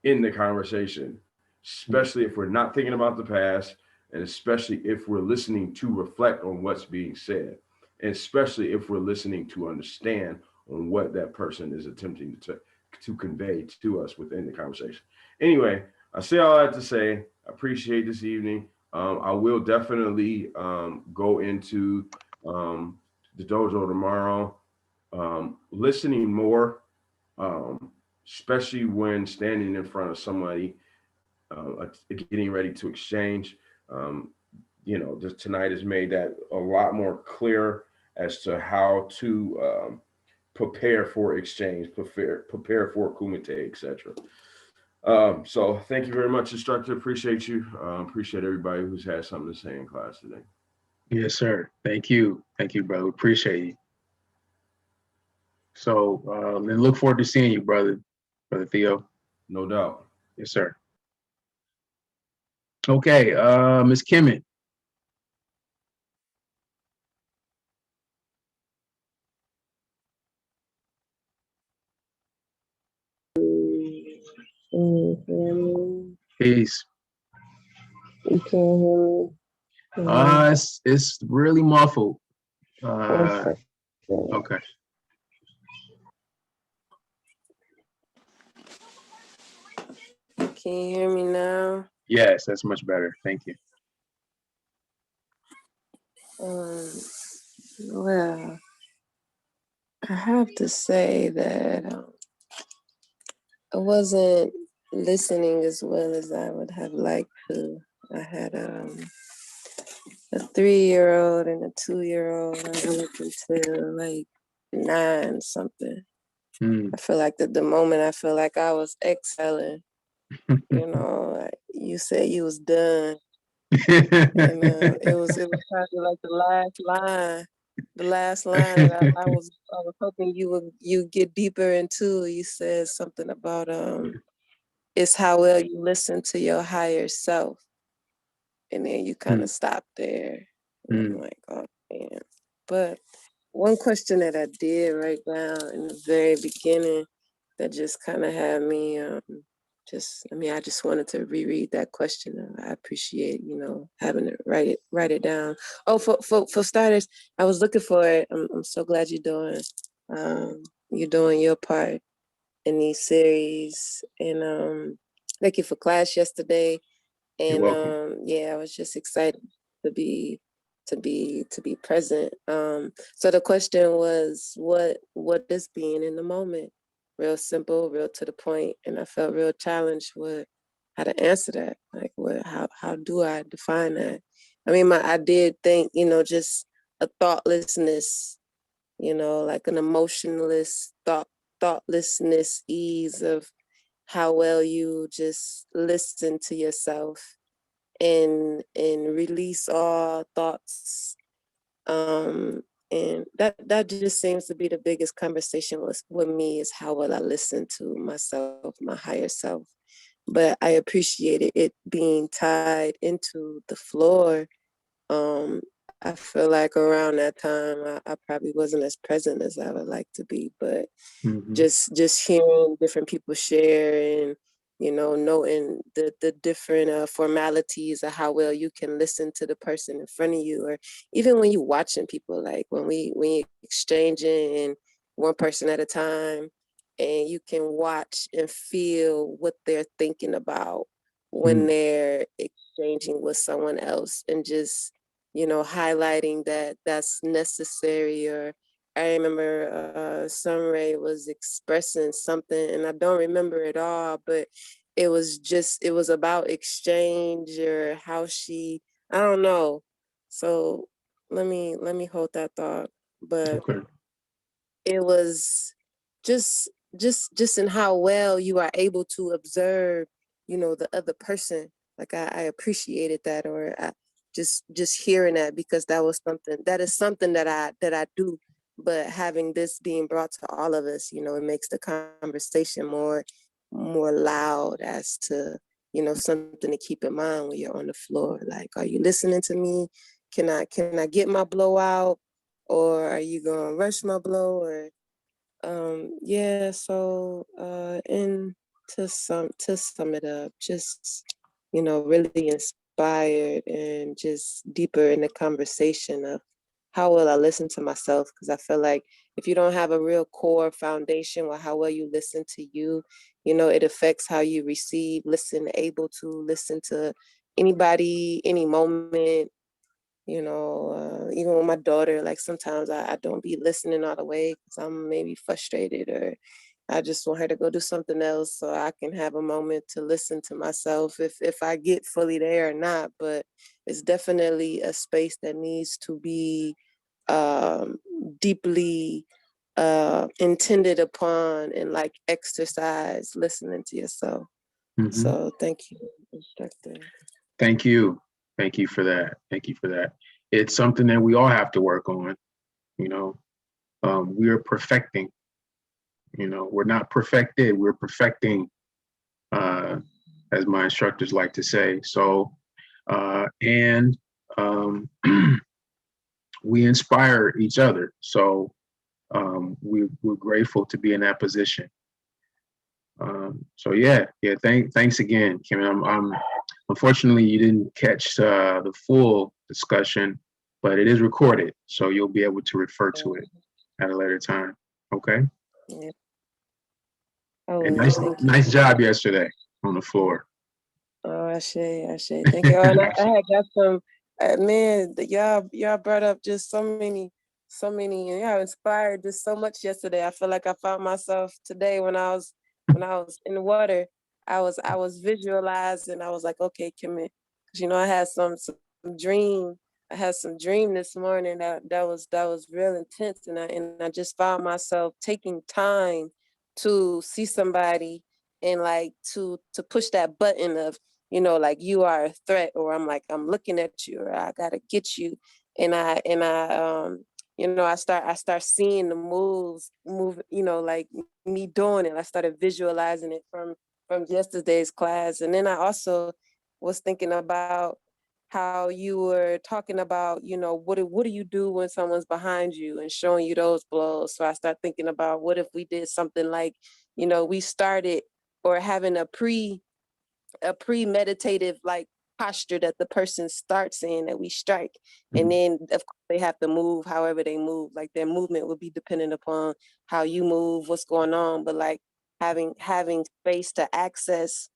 in the conversation, especially if we're not thinking about the past, and especially if we're listening to reflect on what's being said, and especially if we're listening to understand on what that person is attempting to convey to us within the conversation. Anyway, I say all that to say, I appreciate this evening. I will definitely go into the dojo tomorrow, listening more, especially when standing in front of somebody getting ready to exchange. This tonight has made that a lot more clear as to how to prepare for exchange, prepare for kumite, etc. So thank you very much, instructor. Appreciate you. Appreciate everybody who's had something to say in class today. Yes, sir. Thank you, brother. Appreciate you. So, and look forward to seeing you, brother Theo. No doubt. Yes, sir. Okay, Ms. Kimmett. Peace. You can't hear me. It's really muffled. Okay. Can you hear me now? Yes, that's much better. Thank you. Well, I have to say that I wasn't listening as well as I would have liked to. I had a 3-year-old and a 2-year-old. I went until like 9 something. I feel like at the moment I feel like I was exhaling. You said you was done, and it was probably like the last line that I was hoping you get deeper into. You said something about it's how well you listen to your higher self, and then you kind of stopped there. And I'm like, oh man. But one question that I did write down in the very beginning that just kind of had me I just wanted to reread that question. I appreciate, having to write it down. Oh, for starters, I was looking for it. I'm so glad you're doing your part in these series. And thank you for class yesterday. You're And welcome. I was just excited to be present. So the question was, what is being in the moment? Real simple, real to the point, and I felt real challenged with how to answer that. Like, how do I define that? I mean, I did think, just a thoughtlessness, like an emotionless thoughtlessness, ease of how well you just listen to yourself and release all thoughts. And that just seems to be the biggest conversation with me, is how well I listen to myself, my higher self. But I appreciated it being tied into the floor. I feel like around that time I probably wasn't as present as I would like to be, but just hearing different people share and knowing the different formalities of how well you can listen to the person in front of you, or even when you watching people, like when we exchanging and one person at a time, and you can watch and feel what they're thinking about when they're exchanging with someone else, and just highlighting that that's necessary. Or I remember Sunray was expressing something, and I don't remember it all, but it was about exchange, or how I don't know. So let me hold that thought. But it was just in how well you are able to observe, the other person. Like I appreciated that, or just hearing that, because that is something that I do. But having this being brought to all of us, it makes the conversation more loud, as to something to keep in mind when you're on the floor. Like, are you listening to me? Can I get my blow out, or are you gonna rush my blow? Or and to sum it up, just really inspired and just deeper in the conversation of how well I listen to myself. Because I feel like if you don't have a real core foundation with how well you listen to you, it affects how you able to listen to anybody, any moment. Even with my daughter, like sometimes I don't be listening all the way because I'm maybe frustrated, or I just want her to go do something else so I can have a moment to listen to myself if I get fully there or not. But it's definitely a space that needs to be deeply intended upon and like exercise listening to yourself. So thank you, instructor. Thank you. Thank you for that. Thank you for that. It's something that we all have to work on. You know, we are perfecting. You know, we're not perfected. We're perfecting, as my instructors like to say. So, and we inspire each other. So we're grateful to be in that position. So yeah. Thanks again, Kim. I'm unfortunately you didn't catch the full discussion, but it is recorded, so you'll be able to refer to it at a later time. Okay. Yeah. Oh, And thank you. nice job yesterday on the floor. Oh, I say. Thank you. Oh, and I had got some, man, y'all brought up just so many, and y'all inspired just so much yesterday. I feel like I found myself today when I was in the water. I was visualizing. I was like, okay, Kim, because I had some dream. I had some dream this morning that was real intense, and I just found myself taking time to see somebody and like to push that button of, like you are a threat, or I'm looking at you, or I gotta get you. And I I start seeing the move, like me doing it. I started visualizing it from yesterday's class. And then I also was thinking about how you were talking about, what do you do when someone's behind you and showing you those blows. So I start thinking about, what if we did something like, we started, or having a premeditative like posture that the person starts in, that we strike. And then of course they have to move however they move. Like their movement would be dependent upon how you move, what's going on. But like having space to access,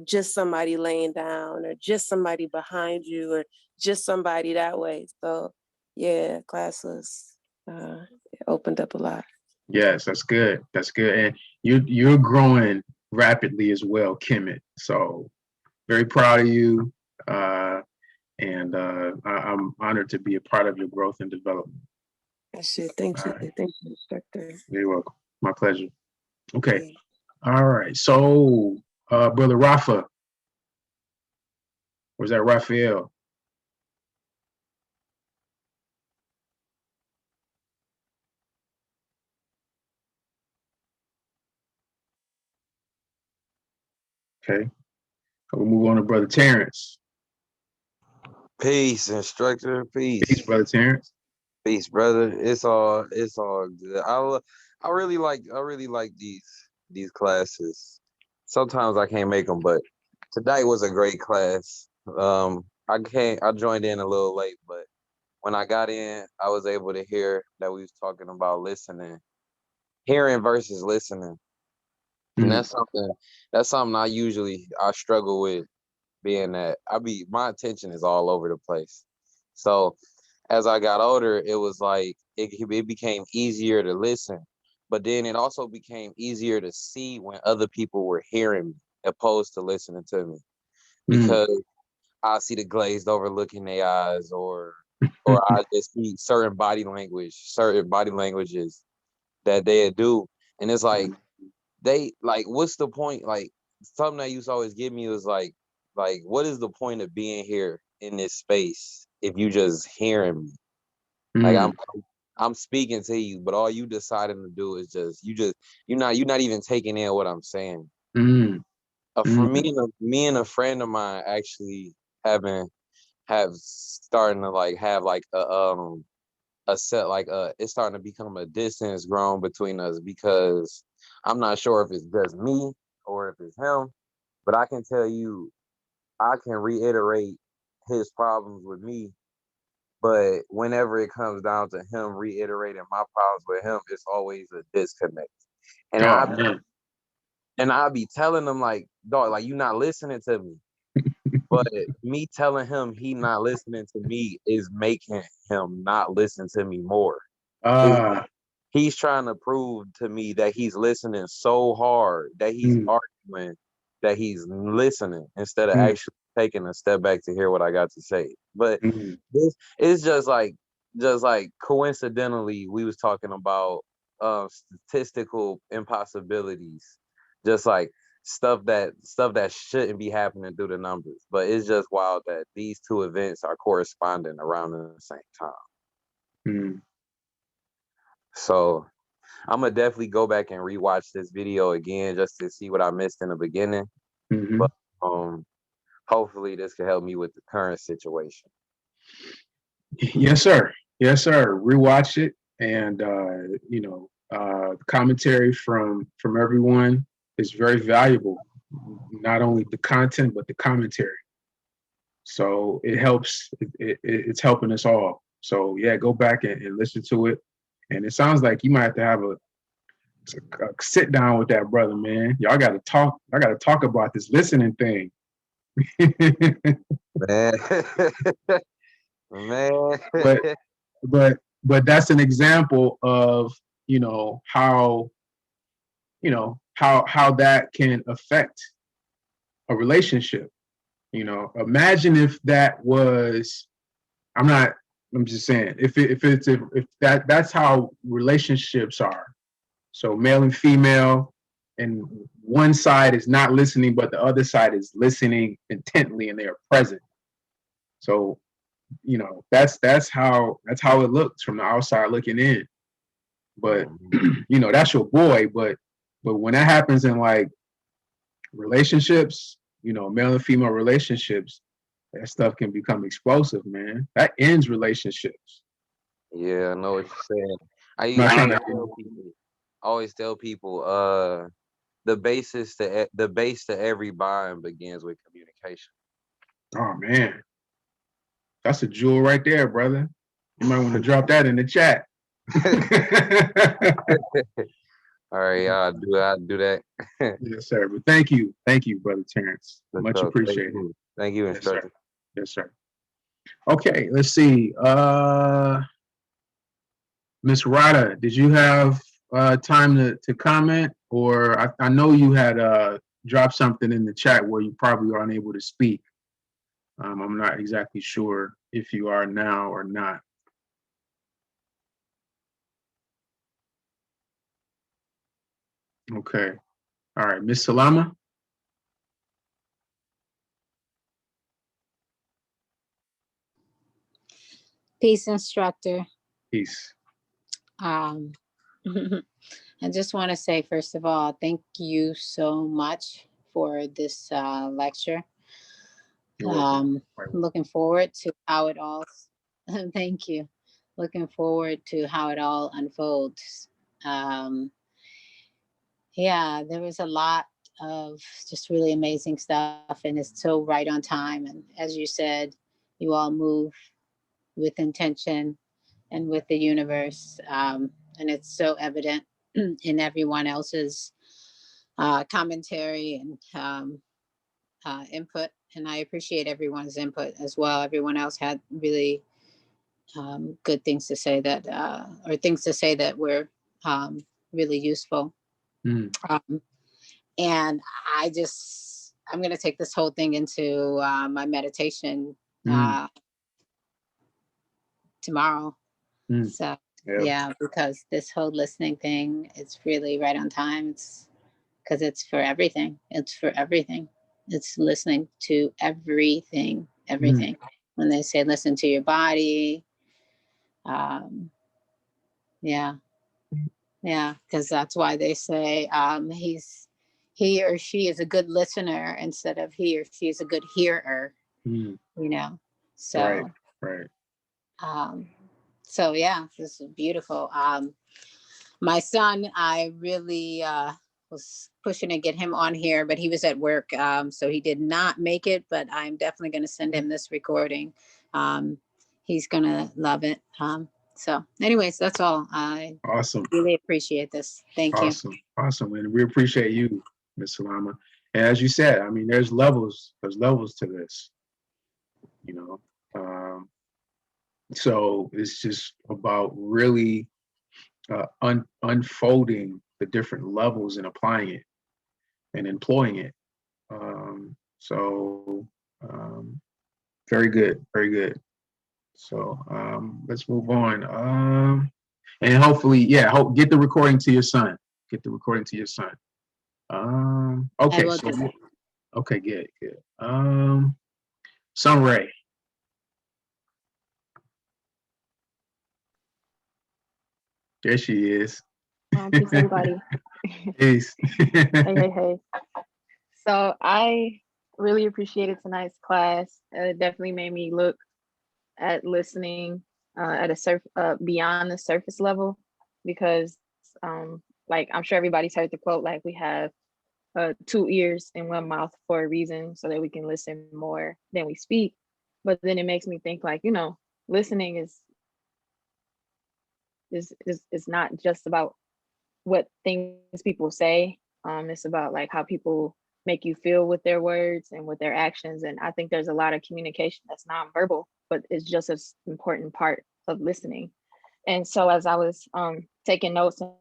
just somebody laying down, or just somebody behind you, or just somebody that way. So yeah, class was it opened up a lot. Yes, that's good. That's good. And you're growing rapidly as well, Kimmit. So very proud of you. And I'm honored to be a part of your growth and development. Thank you. Thank you, instructor. You're welcome. My pleasure. Okay. All right. So Brother Rafa. Where's that Raphael? Okay. We'll move on to Brother Terrence. Peace, instructor. Peace. Peace, Brother Terrence. Peace, brother. It's all good. I really like these classes. Sometimes I can't make them, but today was a great class. I joined in a little late, but when I got in, I was able to hear that we was talking about listening, hearing versus listening. And that's something I struggle with, being that my attention is all over the place. So as I got older, it was like it became easier to listen, but then it also became easier to see when other people were hearing me opposed to listening to me, because I see the glazed over look in their eyes, or I just see certain body languages that they do, and it's like what's the point? Like something that used to always give me was like what is the point of being here in this space if you just hearing me? Like I'm speaking to you, but all you deciding to do is you're not even taking in what I'm saying. For me and a friend of mine actually have starting to like have like a set like it's starting to become a distance grown between us, because I'm not sure if it's just me or if it's him, but I can tell you, I can reiterate his problems with me, but whenever it comes down to him reiterating my problems with him, it's always a disconnect. And I'll be telling him like, dog, like you not listening to me. But me telling him he not listening to me is making him not listen to me more. he's trying to prove to me that he's listening so hard, that he's arguing, that he's listening instead of actually taking a step back to hear what I got to say. But this it's just like coincidentally we was talking about statistical impossibilities, just like stuff that shouldn't be happening through the numbers. But it's just wild that these two events are corresponding around the same time. So I'm gonna definitely go back and rewatch this video again just to see what I missed in the beginning. But hopefully this can help me with the current situation. Yes, sir. Yes, sir. Rewatch it, and commentary from everyone is very valuable. Not only the content, but the commentary. So it helps. It's helping us all. So yeah, go back and listen to it. And it sounds like you might have to have a sit down with that brother, man. Y'all got to talk. I got to talk about this listening thing. Man. Man. but that's an example of how how that can affect a relationship. Imagine if that was, I'm just saying, if that's how relationships are. So male and female, and one side is not listening, but the other side is listening intently and they are present. So, that's how it looks from the outside looking in. But that's your boy. But when that happens in like relationships, male and female relationships, that stuff can become explosive, man. That ends relationships. Yeah, I know what you're saying. I always tell people, the base to every bond begins with communication. Oh man, that's a jewel right there, brother. You might want to drop that in the chat. All right, I'll do that. Yes, sir. But thank you, brother Terrence. Much appreciated. Thank you, instructor. Yes, sir. Okay, let's see. Miss Rada, did you have time to comment, or I know you had dropped something in the chat where you probably are unable to speak. I'm not exactly sure if you are now or not. Okay. All right, Miss Salama. Peace, instructor. Peace. I just want to say, first of all, thank you so much for this lecture. Looking forward to how it all, thank you. Looking forward to how it all unfolds. Yeah, there was a lot of just really amazing stuff, and it's so right on time. And as you said, you all move with intention and with the universe. And it's so evident in everyone else's commentary and input. And I appreciate everyone's input as well. Everyone else had really good things to say that, or things to say that were really useful. And I'm going to take this whole thing into my meditation tomorrow. So yeah, because this whole listening thing is really right on time. It's because it's for everything. It's for everything. It's listening to everything. When they say listen to your body, yeah, because that's why they say he or she is a good listener instead of he or she is a good hearer. So right. So yeah, this is beautiful. My son, I really was pushing to get him on here, but he was at work, so he did not make it. But I'm definitely going to send him this recording. He's going to love it. So anyways, that's all. I really appreciate this. Thank you. Awesome. And we appreciate you, Ms. Salama. And as you said, I mean, there's levels to this, so it's just about really unfolding the different levels and applying it and employing it. So very good, very good. So let's move on. And hopefully, yeah, get the recording to your son. Get the recording to your son. Okay, so okay, good, good. Sunray. There she is. Peace, everybody. Peace. Hey. So I really appreciated tonight's class. It definitely made me look at listening at a beyond the surface level, because like I'm sure everybody's heard the quote, like we have 2 ears and 1 mouth for a reason, so that we can listen more than we speak. But then it makes me think, like, listening is not just about what things people say. It's about like how people make you feel with their words and with their actions. And I think there's a lot of communication that's nonverbal, but it's just as important part of listening. And so as I was taking notes and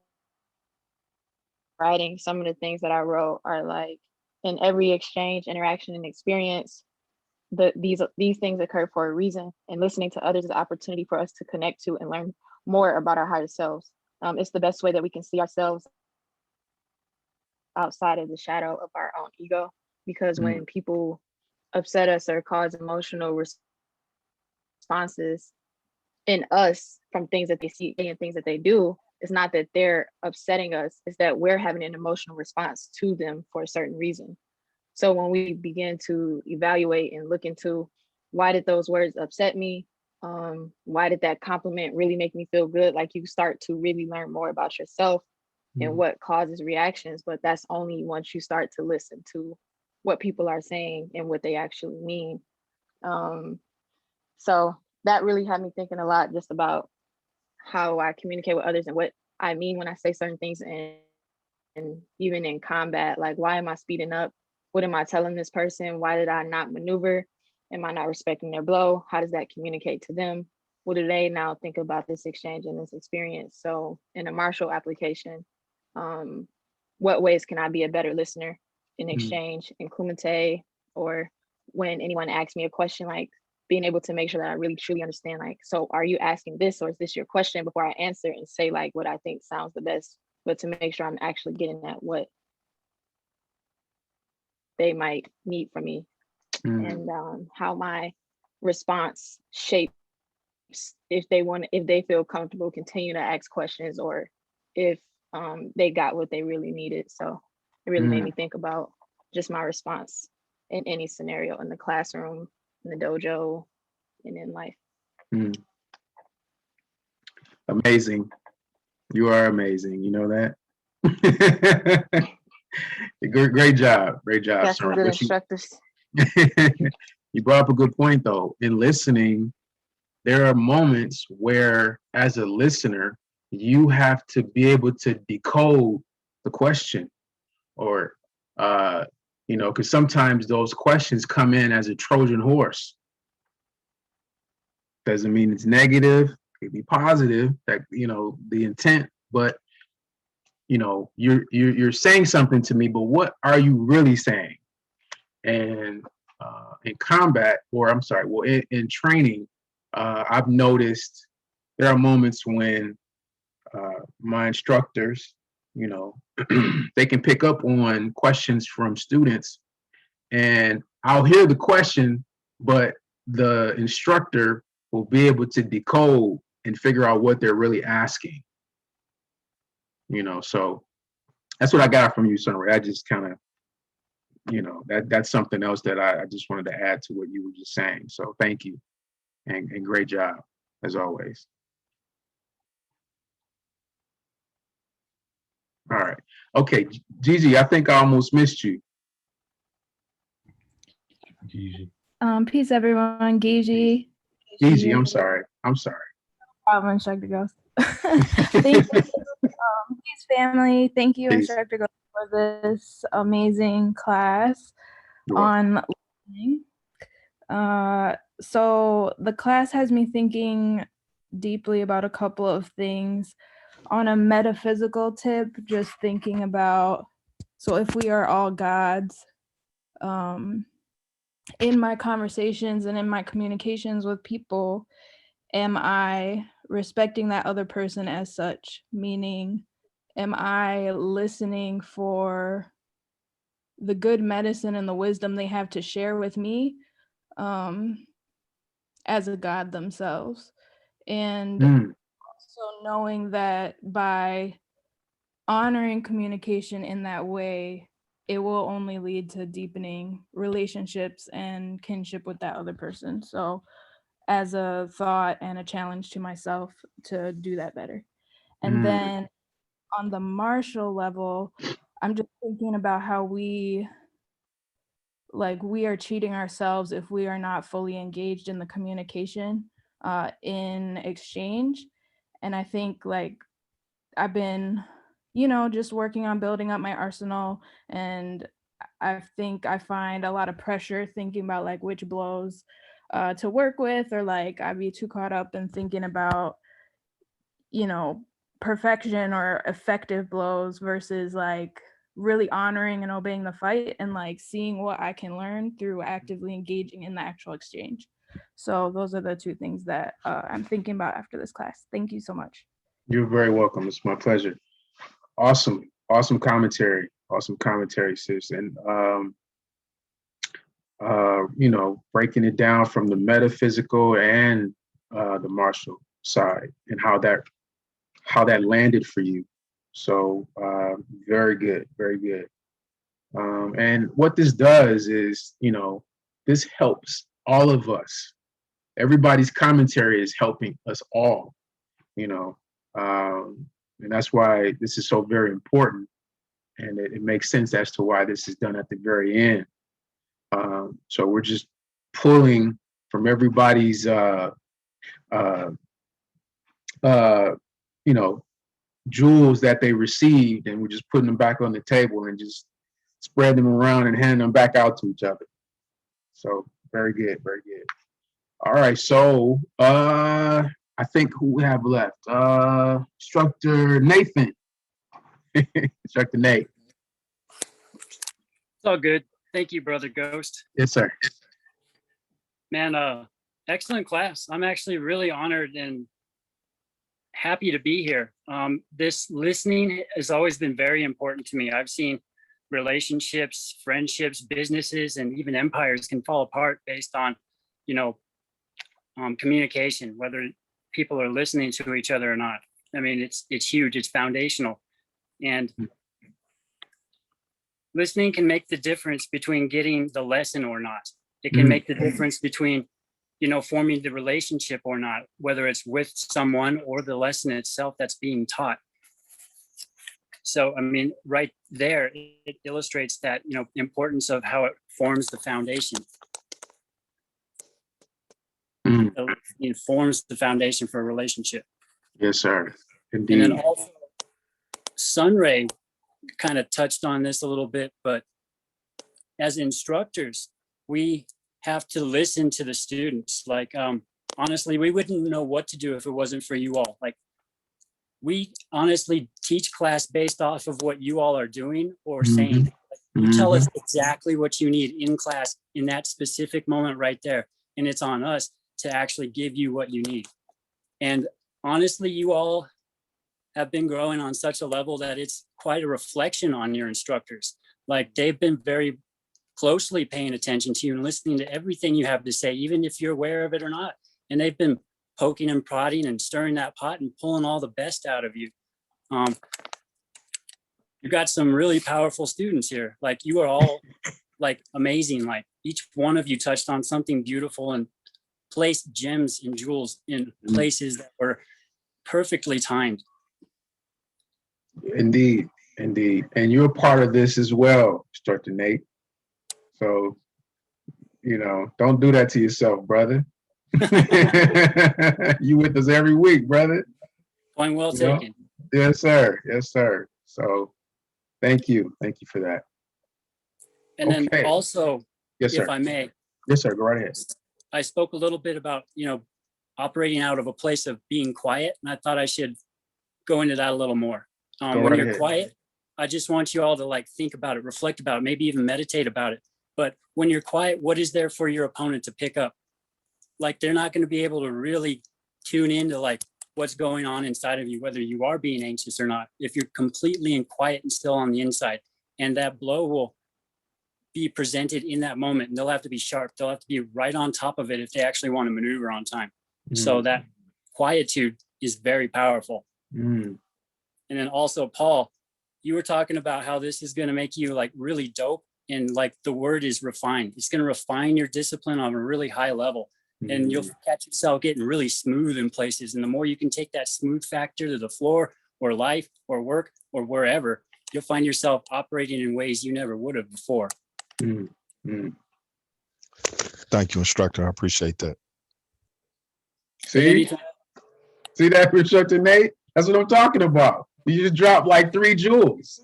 writing, some of the things that I wrote are like, in every exchange, interaction, and experience, these things occur for a reason, and listening to others is an opportunity for us to connect to and learn more about our higher selves. It's the best way that we can see ourselves outside of the shadow of our own ego, because when people upset us or cause emotional responses in us from things that they see and things that they do, it's not that they're upsetting us, it's that we're having an emotional response to them for a certain reason. So when we begin to evaluate and look into, why did those words upset me? Why did that compliment really make me feel good? Like, you start to really learn more about yourself and what causes reactions, but that's only once you start to listen to what people are saying and what they actually mean. So that really had me thinking a lot just about how I communicate with others and what I mean when I say certain things. And even in combat, like, why am I speeding up? What am I telling this person? Why did I not maneuver? Am I not respecting their blow? How does that communicate to them? What do they now think about this exchange and this experience? So in a martial application, what ways can I be a better listener in exchange, in kumite, or when anyone asks me a question, like being able to make sure that I really truly understand, like, so are you asking this, or is this your question, before I answer and say like what I think sounds the best, but to make sure I'm actually getting at what they might need from me. And how my response shapes if they feel comfortable continue to ask questions, or if they got what they really needed. So it really made me think about just my response in any scenario, in the classroom, in the dojo, and in life. Amazing. You are amazing. You know that? Great job. Great job. Got some good instructors. You brought up a good point, though. In listening, there are moments where, as a listener, you have to be able to decode the question, or, because sometimes those questions come in as a Trojan horse. Doesn't mean it's negative. It could be positive, that, the intent, but you're saying something to me, but what are you really saying? And in combat, or I'm sorry, well, in training, I've noticed there are moments when my instructors, they can pick up on questions from students, and I'll hear the question, but the instructor will be able to decode and figure out what they're really asking. So that's what I got from you, Sunray. I just kind of, that's something else that I just wanted to add to what you were just saying. So thank you, and great job as always. All right. Okay, Gigi, I think I almost missed you. Gigi. Peace, everyone. Gigi. Gigi, I'm sorry. Problem, Instructor Ghost. Thank you, peace, family. Thank you, Peace. Instructor Ghost, for this amazing class on listening. So the class has me thinking deeply about a couple of things. on a metaphysical tip, just thinking about, so if we are all gods, in my conversations and in my communications with people, am I respecting that other person as such? Meaning, am I listening for the good medicine and the wisdom they have to share with me, as a God themselves? And so knowing that by honoring communication in that way, it will only lead to deepening relationships and kinship with that other person. So as a thought and a challenge to myself to do that better. And then on the Marshall level, I'm just thinking about how we are cheating ourselves if we are not fully engaged in the communication in exchange. And I think like I've been, just working on building up my arsenal, and I think I find a lot of pressure thinking about like which blows to work with, or like I'd be too caught up in thinking about, perfection or effective blows versus like really honoring and obeying the fight and like seeing what I can learn through actively engaging in the actual exchange. So those are the two things that I'm thinking about after this class. Thank you so much. You're very welcome. It's my pleasure. Awesome commentary. Awesome commentary, sis. And breaking it down from the metaphysical and the martial side, and how that landed for you. So very good, very good. And what this does is, this helps all of us. Everybody's commentary is helping us all, and that's why this is so very important. And it makes sense as to why this is done at the very end. So we're just pulling from everybody's, jewels that they received, and we're just putting them back on the table and just spread them around and hand them back out to each other. So very good, very good. All right, so I think who we have left? Instructor Nathan. Instructor Nate. It's all good. Thank you, Brother Ghost. Yes, sir. Man, excellent class. I'm actually really honored and happy to be here. This listening has always been very important to me. I've seen relationships, friendships, businesses, and even empires can fall apart based on, communication, whether people are listening to each other or not. I mean, it's huge, it's foundational. And listening can make the difference between getting the lesson or not. It can make the difference between, forming the relationship or not, whether it's with someone or the lesson itself that's being taught. So, I mean, right there, it illustrates that, importance of how it forms the foundation. So it forms the foundation for a relationship. Yes, sir. Indeed. And then also, Sunray kind of touched on this a little bit, but as instructors, we have to listen to the students. Like, honestly, we wouldn't know what to do if it wasn't for you all. Like, we honestly teach class based off of what you all are doing or saying. You tell us exactly what you need in class in that specific moment right there. And it's on us to actually give you what you need. And honestly, you all have been growing on such a level that it's quite a reflection on your instructors. Like, they've been very closely paying attention to you and listening to everything you have to say, even if you're aware of it or not. And they've been poking and prodding and stirring that pot and pulling all the best out of you. You've got some really powerful students here. Like, you are all like amazing. Like, each one of you touched on something beautiful and placed gems and jewels in places that were perfectly timed. Indeed, indeed. And you're part of this as well, Instructor Nate. So, don't do that to yourself, brother. You with us every week, brother. Point well taken. Yes, sir. Yes, sir. So thank you. Thank you for that. And then also, yes, sir. If I may. Yes, sir. Go right ahead. I spoke a little bit about, operating out of a place of being quiet. And I thought I should go into that a little more. Go When right you're ahead. quiet, I just want you all to like think about it, reflect about it, maybe even meditate about it. But when you're quiet, what is there for your opponent to pick up? Like they're not going to be able to really tune into like what's going on inside of you, whether you are being anxious or not. If you're completely and quiet and still on the inside, and that blow will be presented in that moment, and they'll have to be sharp. They'll have to be right on top of it if they actually want to maneuver on time. So that quietude is very powerful. And then also, Paul, you were talking about how this is going to make you like really dope. And like the word is refine. It's going to refine your discipline on a really high level. And you'll catch yourself getting really smooth in places. And the more you can take that smooth factor to the floor or life or work or wherever, you'll find yourself operating in ways you never would have before. Thank you, instructor. I appreciate that. See that, instructor Nate? That's what I'm talking about. You just dropped like 3 jewels.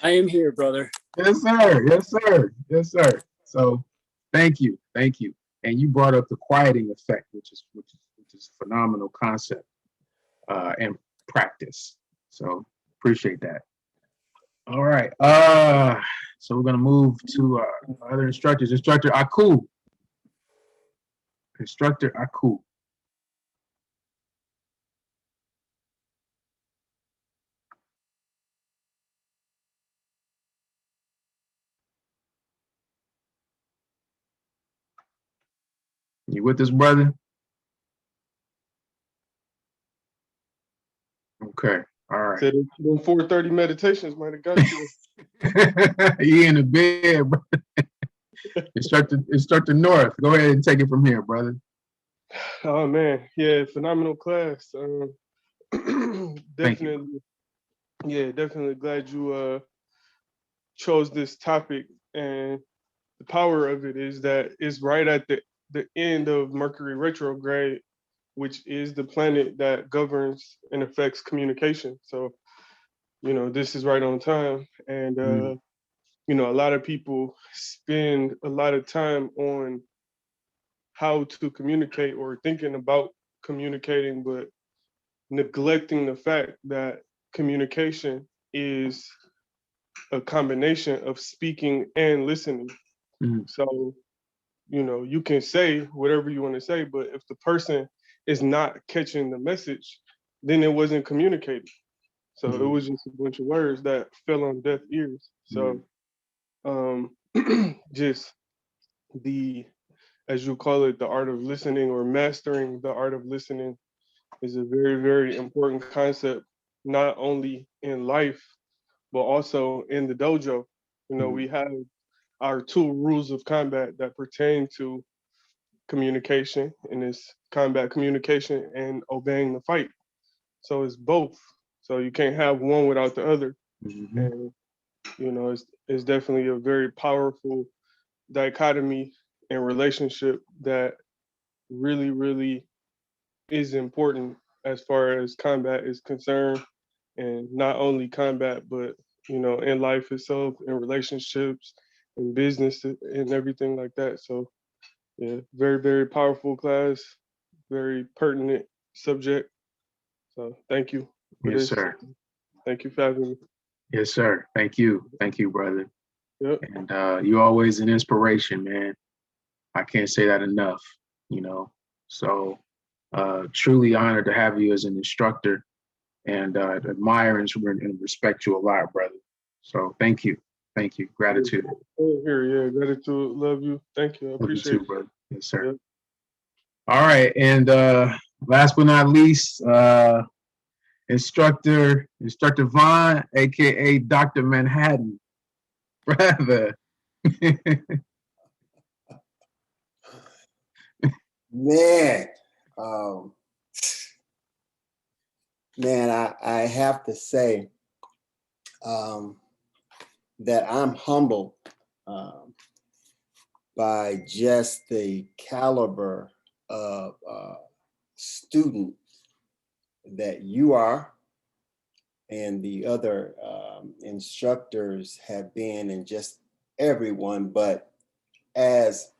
I am here, brother. Yes, sir. Yes, sir. Yes, sir. So thank you. Thank you. And you brought up the quieting effect, which is a phenomenal concept and practice. So appreciate that. All right. So we're gonna move to other instructors. Instructor Aku. Instructor Aku. You with us, brother? Okay. All right. Said them 4:30 meditations might have got you. He in the bed, bro. Instructor North. Go ahead and take it from here, brother. Oh man, yeah, phenomenal class. Definitely, yeah, definitely glad you chose this topic. And the power of it is that it's right at the end of Mercury retrograde, which is the planet that governs and affects communication. So, this is right on time. And a lot of people spend a lot of time on how to communicate or thinking about communicating, but neglecting the fact that communication is a combination of speaking and listening. So, you can say whatever you want to say, but if the person is not catching the message, then it wasn't communicated. So it was just a bunch of words that fell on deaf ears. So just as you call it, the art of listening or mastering the art of listening is a very, very important concept, not only in life, but also in the dojo. We have our 2 rules of combat that pertain to communication, and it's combat communication and obeying the fight. So it's both. So you can't have one without the other. And it's definitely a very powerful dichotomy and relationship that really, really is important as far as combat is concerned. And not only combat, but in life itself, in relationships, in business, and everything like that. So yeah, very, very powerful class, very pertinent subject. So thank you for Yes, this. sir. Thank you for having me. Yes, sir. Thank you. Thank you, brother. Yep. And you're always an inspiration, man. I can't say that enough, So truly honored to have you as an instructor, and admire and respect you a lot, brother. So thank you. Thank you. Gratitude. Here, yeah, gratitude. Love you. Thank you. I appreciate you too, it. brother. Yes, sir. Yep. All right. And last but not least, Instructor Vaughn, aka Dr. Manhattan. Brother. Man, I have to say that I'm humbled by just the caliber of student that you are and the other instructors have been, and just everyone. But as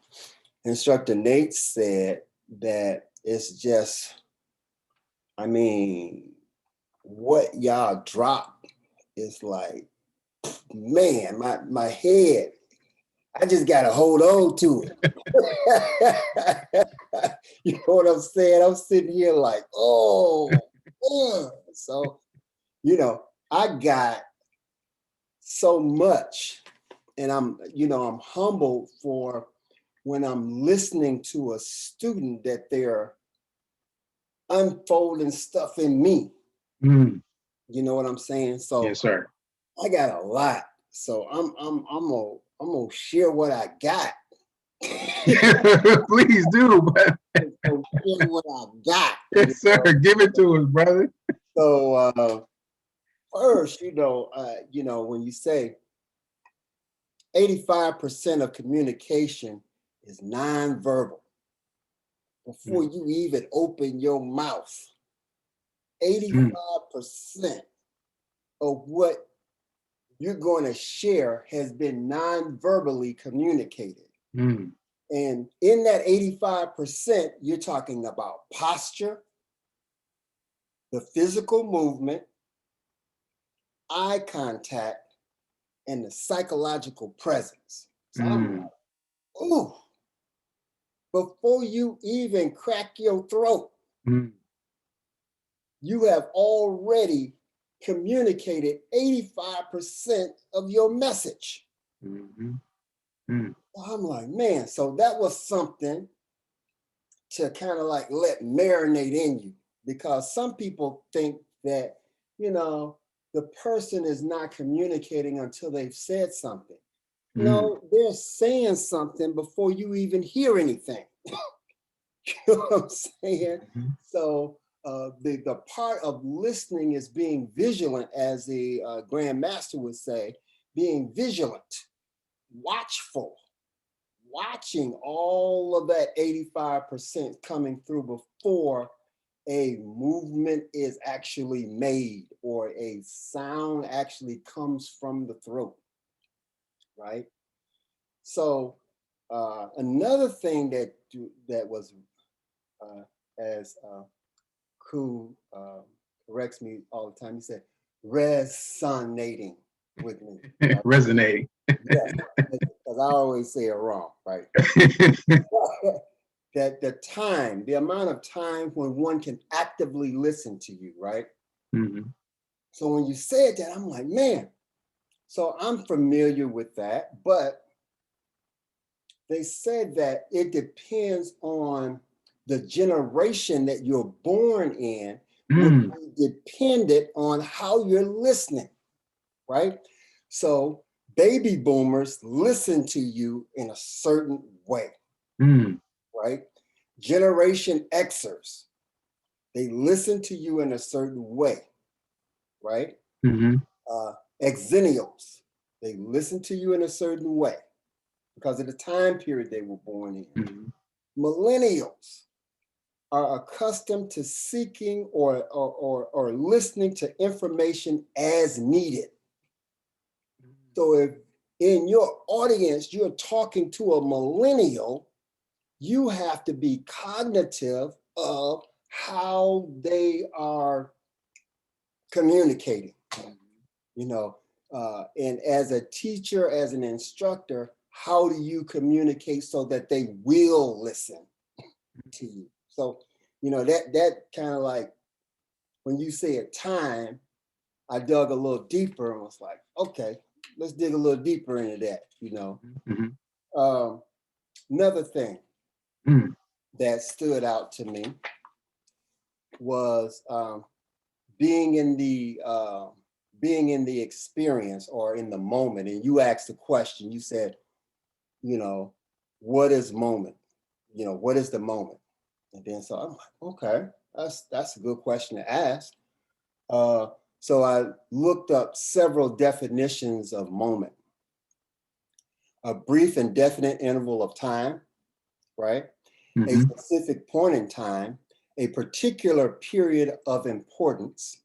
Instructor Nate said, that it's just I mean, what y'all dropped is like, man, my head, I just gotta hold on to it. You know what I'm saying? I'm sitting here like, oh, so, you know, I got so much, and I'm humbled for when I'm listening to a student that they're unfolding stuff in me. Mm. You know what I'm saying? So Yes, sir. I got a lot. So I'm gonna share what I got. Please do, but So share what I got. yes, sir. Give it to us, brother. So first, when you say 85% of communication is nonverbal, before you even open your mouth, 85% of what you're going to share has been non-verbally communicated. Mm. And in that 85%, you're talking about posture, the physical movement, eye contact, and the psychological presence. So I'm like, ooh, before you even crack your throat, you have already communicated 85% of your message. I'm like, man, so that was something to kind of like let marinate in you, because some people think that, the person is not communicating until they've said something. No, they're saying something before you even hear anything. You know what I'm saying? So the part of listening is being vigilant, as the Grand Master would say, being vigilant, watchful, watching all of that 85% coming through before a movement is actually made or a sound actually comes from the throat, right? So another thing that was, as Ku corrects me all the time, he said, resonating with me. Right? Resonating. Yes, because I always say it wrong, right? That the amount of time when one can actively listen to you, right? So when you said that, I'm like, man, so I'm familiar with that, but they said that it depends on the generation that you're born in, would be dependent on how you're listening, right? So baby boomers listen to you in a certain way, right? Generation Xers, they listen to you in a certain way, right? Exennials, they listen to you in a certain way because of the time period they were born in. Millennials are accustomed to seeking or listening to information as needed. So if in your audience you're talking to a millennial, you have to be cognitive of how they are communicating, and as a teacher, as an instructor, how do you communicate so that they will listen to you? So, that kind of like, when you say a time, I dug a little deeper and was like, okay, let's dig a little deeper into that, Another thing that stood out to me was being in the experience or in the moment. And you asked the question, you said, what is moment? What is the moment? And then so I'm like, okay, that's a good question to ask. So I looked up several definitions of moment. A brief and definite interval of time, right? A specific point in time, a particular period of importance,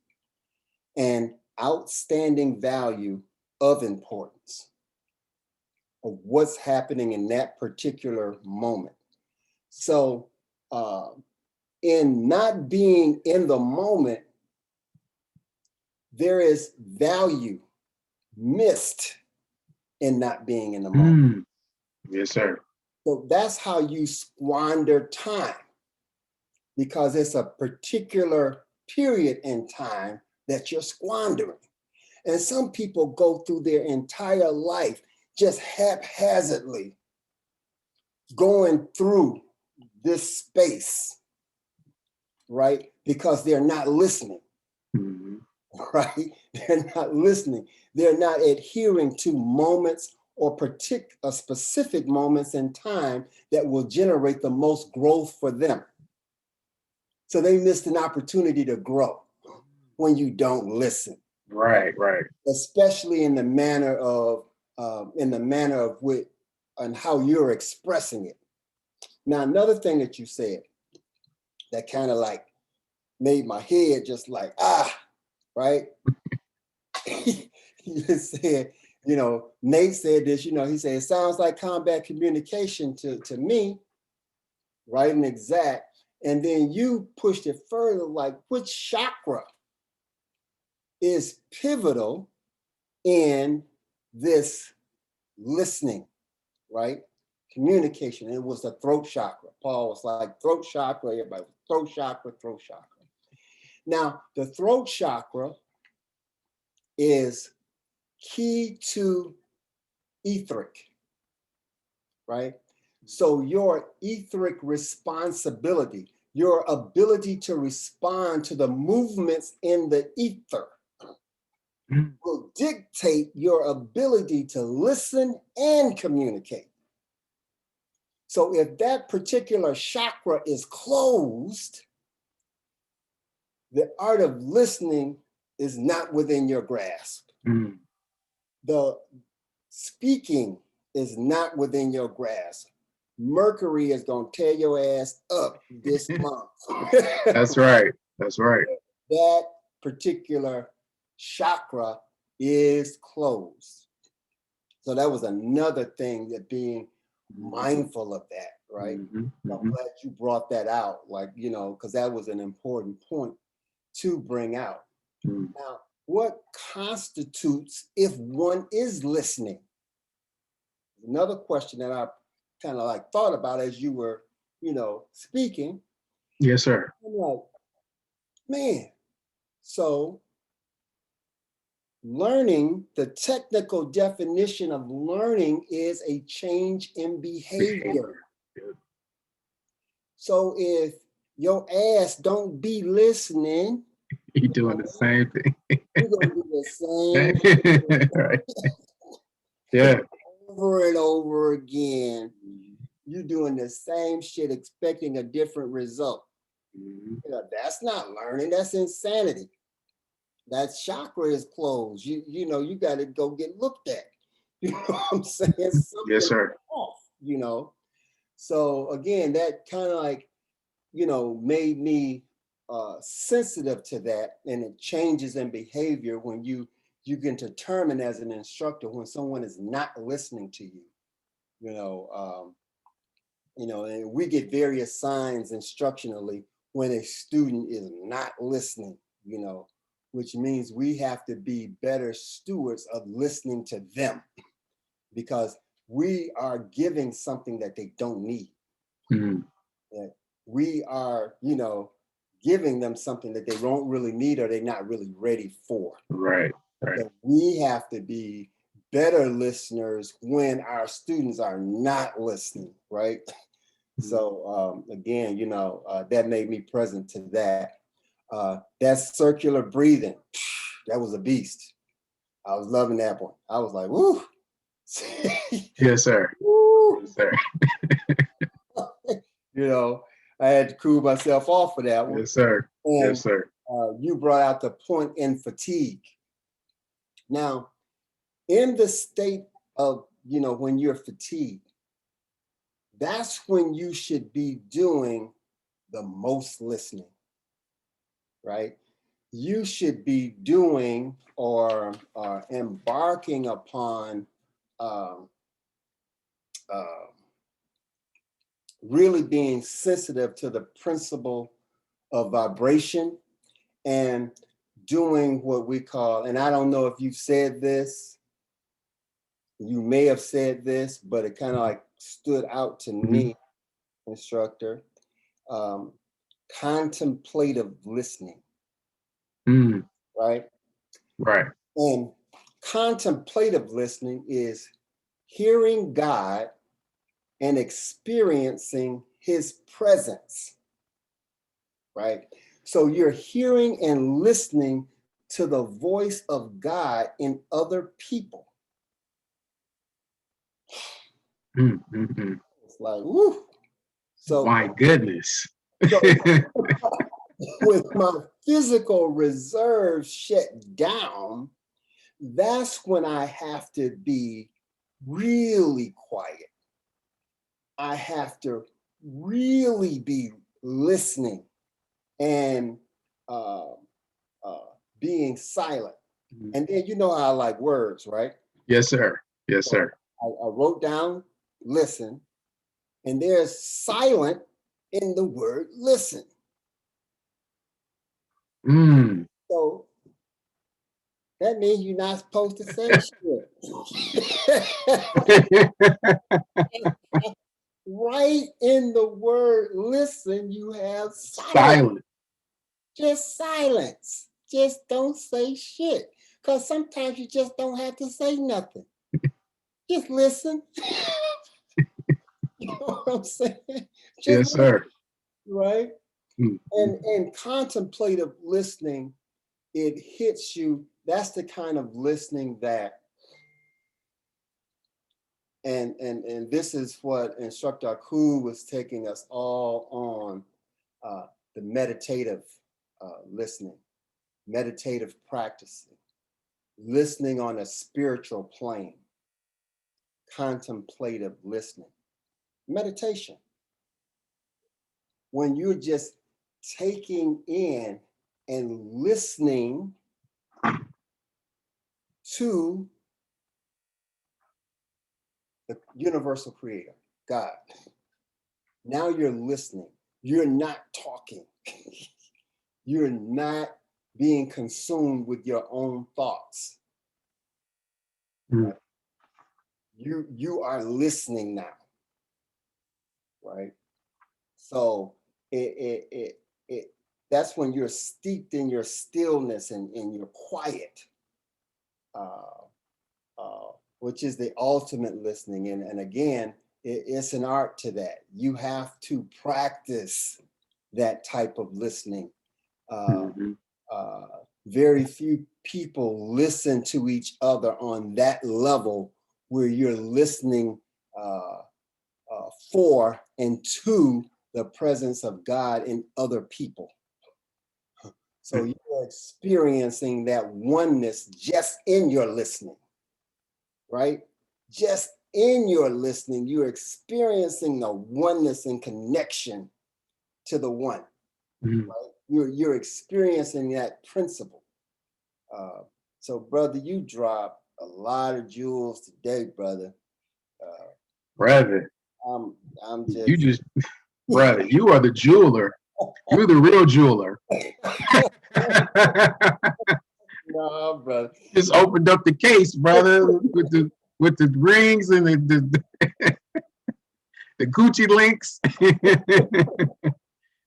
and outstanding value of importance of what's happening in that particular moment. So in not being in the moment, there is value missed in not being in the moment. Yes, sir. So that's how you squander time, because it's a particular period in time that you're squandering. And some people go through their entire life just haphazardly going through this space, right? Because they're not listening, right? They're not listening. They're not adhering to moments or specific moments in time that will generate the most growth for them. So they missed an opportunity to grow when you don't listen. Right, right. Especially in the manner of which and how you're expressing it. Now, another thing that you said that kind of like made my head just like, right? You said, Nate said this, he said, it sounds like combat communication to me, right and exact. And then you pushed it further, like which chakra is pivotal in this listening, right? Communication. It was the throat chakra. Paul was like throat chakra, everybody was throat chakra, throat chakra. Now, the throat chakra is key to etheric, right? So your etheric responsibility, your ability to respond to the movements in the ether will dictate your ability to listen and communicate. So if that particular chakra is closed, the art of listening is not within your grasp. The speaking is not within your grasp. Mercury is going to tear your ass up this month. That's right. That's right. That particular chakra is closed. So that was another thing, that being mindful of that, right? I'm glad you brought that out, because that was an important point to bring out. Now, what constitutes if one is listening? Another question that I kind of like thought about as you were, speaking. Yes, sir. I'm like, man, so learning, the technical definition of learning is a change in behavior. So if your ass don't be listening, you're doing the same thing. You're gonna do the same right. Yeah. over and over again. You're doing the same shit, expecting a different result. That's not learning, that's insanity. That chakra is closed. You got to go get looked at. You know what I'm saying? Something Yes, sir. off, So again, that kind of like, made me sensitive to that, and it changes in behavior when you can determine as an instructor when someone is not listening to you. And we get various signs instructionally when a student is not listening, which means we have to be better stewards of listening to them, because we are giving something that they don't need. That we are, giving them something that they don't really need or they're not really ready for. Right, right. That we have to be better listeners when our students are not listening, right? So again, that made me present to that. That circular breathing, that was a beast. I was loving that one. I was like, woo. Yes, sir. Woo. Yes, sir. I had to cool myself off for that one. Yes, sir. And, yes, sir. You brought out the point in fatigue. Now, in the state of, when you're fatigued, that's when you should be doing the most listening, right? You should be doing or embarking upon really being sensitive to the principle of vibration and doing what we call, and I don't know if you've said this, you may have said this, but it kind of like stood out to me, instructor, contemplative listening, right? Right. And contemplative listening is hearing God and experiencing his presence, right? So you're hearing and listening to the voice of God in other people. It's like, woo. So my goodness. So with my physical reserve shut down, that's when I have to be really quiet. I have to really be listening and being silent. And then you know how I like words, right? Yes, sir. Yes, sir. I wrote down listen, and there's silent in the word listen. So that means you're not supposed to say shit. Right in the word listen, you have silence. Just silence. Just don't say shit. Because sometimes you just don't have to say nothing. Just listen. You know what I'm saying? Just yes, sir. Right? And contemplative listening, it hits you. That's the kind of listening that, and this is what Instructor Aku was taking us all on, the meditative listening, meditative practicing, listening on a spiritual plane, contemplative listening, meditation. When you're just taking in and listening to the universal creator, God. Now you're listening. You're not talking. You're not being consumed with your own thoughts. Right? You are listening now. Right? So that's when you're steeped in your stillness and in your quiet, which is the ultimate listening. And again, it's an art to that. You have to practice that type of listening. Very few people listen to each other on that level where you're listening for and to the presence of God in other people. So you're experiencing that oneness just in your listening, right? Just in your listening, you're experiencing the oneness and connection to the one. Right? You're experiencing that principle. So, brother, you dropped a lot of jewels today, brother. Brother, I'm just. you just, brother, you are the jeweler. You're the real jeweler. No, brother. Just opened up the case, brother, with the rings and the Gucci links.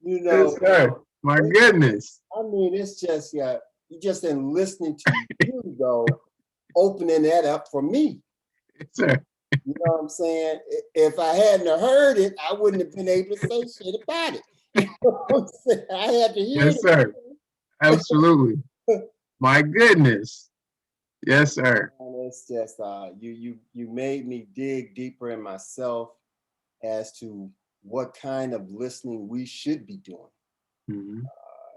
You know, yes, sir. My goodness. I mean, it's just, yeah, you just in listening to you go, opening that up for me. Yes, sir. You know what I'm saying? If I hadn't heard it, I wouldn't have been able to say shit about it. You know what I'm saying? I had to hear it. Yes, sir. Absolutely. My goodness. Yes, sir. And it's just you made me dig deeper in myself as to what kind of listening we should be doing.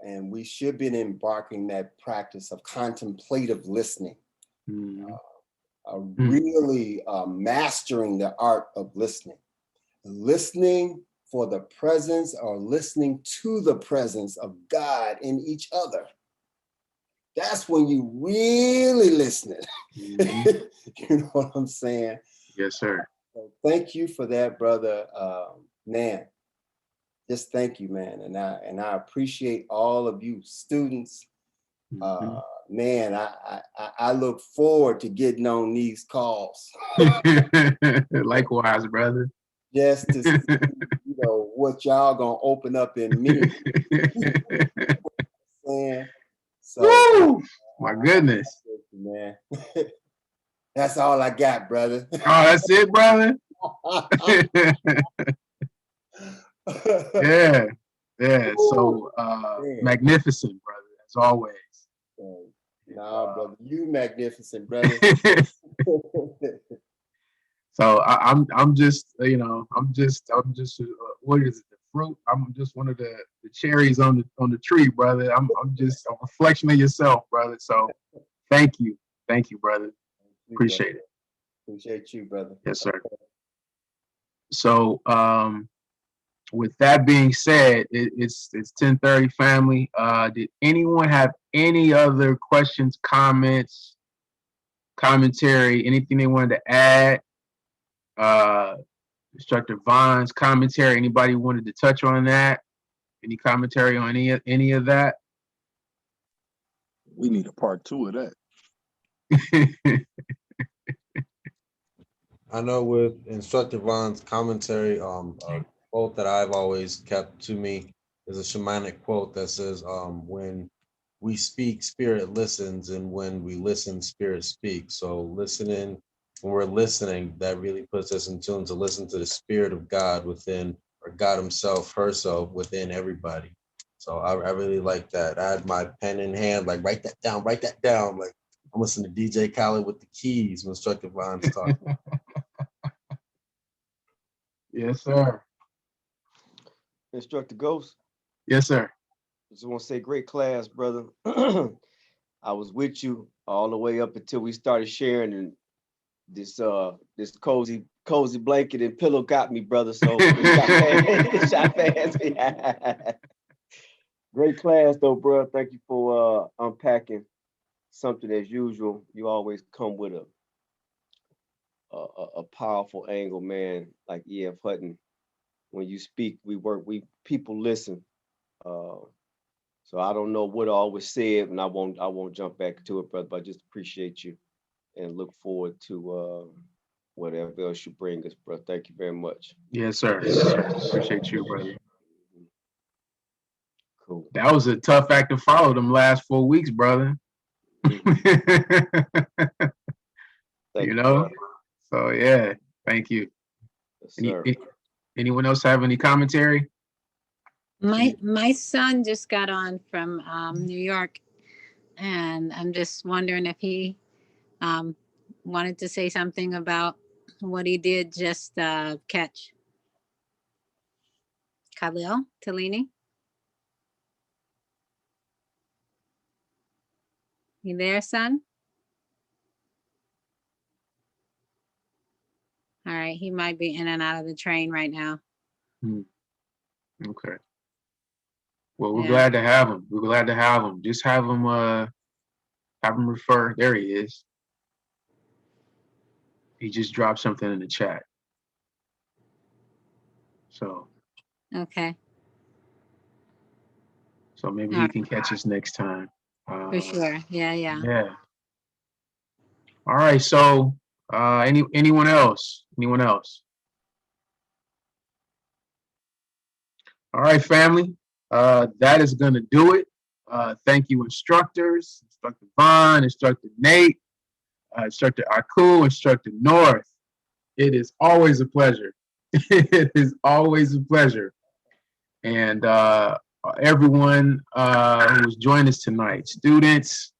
And we should be embarking that practice of contemplative listening. Really mastering the art of listening. Listening for the presence or listening to the presence of God in each other. That's when you really listening. You know what I'm saying? Yes, sir. So thank you for that, brother. Man, just thank you, man. And I appreciate all of you students. Man, I look forward to getting on these calls. Likewise, brother. Just to see, you know, what y'all gonna open up in me. So, woo! My goodness, man. That's all I got, brother. Oh, that's it, brother. Yeah, yeah. So magnificent, brother, as always. Nah, brother, you magnificent, brother. So I'm just, you know, I'm just what is it? The fruit. I'm just one of the cherries on the tree, brother. I'm just a reflection of yourself, brother. So thank you, brother. Appreciate it. Appreciate you, brother. Yes, sir. So with that being said, it's 10:30, family. Did anyone have any other questions, comments, commentary, anything they wanted to add? Instructor Vaughn's commentary. Anybody wanted to touch on that? Any commentary on any of that? We need a part 2 of that. I know with Instructor Vaughn's commentary, a quote that I've always kept to me is a shamanic quote that says, when we speak, spirit listens, and when we listen, spirit speaks. So listening, when we're listening, that really puts us in tune to listen to the spirit of God within, or God himself, herself within everybody. So I really like that. I had my pen in hand, like write that down. Like I'm listening to DJ Khaled with the keys when Instructor Vaughn's talking. Yes, sir. Instructor Ghost. Yes, sir. Just want to say great class, brother. I was with you all the way up until we started sharing, and this cozy blanket and pillow got me, brother. So it shot past me. Great class though, bro. Thank you for unpacking something as usual. You always come with a powerful angle, man, like E.F. Hutton. When you speak, people listen. So I don't know what all was said, and I won't jump back to it, brother, but I just appreciate you and look forward to whatever else you bring us, bro. Thank you very much. Yes, sir. Yes, sir. Appreciate you, brother. Cool. That was a tough act to follow them last 4 weeks, brother. You know? So yeah, thank you. Yes, Anyone else have any commentary? My son just got on from New York, and I'm just wondering if he wanted to say something about what he did just catch. Khalil Talini, you there, son? All right, he might be in and out of the train right now. Okay. Well, we're Yeah. glad to have him. We're glad to have him. Just have him refer. There he is. He just dropped something in the chat. So Okay. So maybe All he right. can catch us next time. For sure. Yeah. Yeah. All right. So anyone else? Anyone else? All right, family. That is gonna do it. Thank you, instructors, Instructor Vaughn, Instructor Nate, Instructor Aku, Instructor North. It is always a pleasure. It is always a pleasure. And everyone who's joined us tonight, students,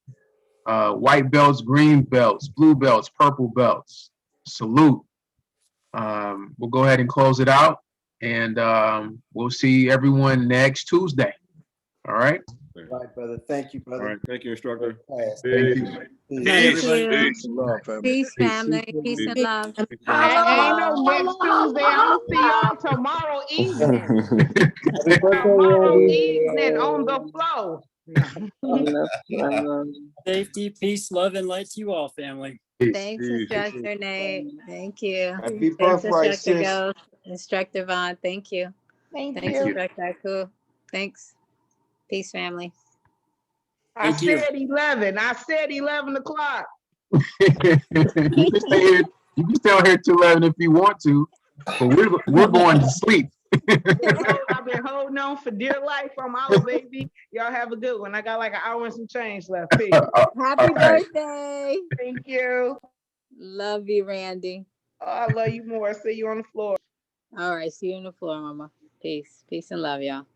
white belts, green belts, blue belts, purple belts, salute. We'll go ahead and close it out, and we'll see everyone next Tuesday. All right? All right, brother. Thank you, brother. All right. Thank you, instructor. Thank you. Thank you. Peace and love, family. Peace, family. Peace and love. Ain't no next Tuesday. I'm gonna see y'all tomorrow evening. Tomorrow evening on the floor. Safety, peace, love, and light to you all, family. Thanks, Instructor Nate. Thank you. Happy Thanks, birthright, Instructor sis. Ghost. Instructor Vaughn. Thank you. Thank Thanks, you. Cool. Thanks. Peace, family. I Thank you. said 11. I said 11 o'clock. You can stay here. You can stay here till 11 if you want to, but we're going to sleep. I've been holding on for dear life. I'm out, baby. Y'all have a good one. I got like an hour and some change left. Peace. Happy birthday. Thank you. Love you, Randy. Oh, I love you more. See you on the floor. All right. See you on the floor, Mama. Peace. Peace and love, y'all.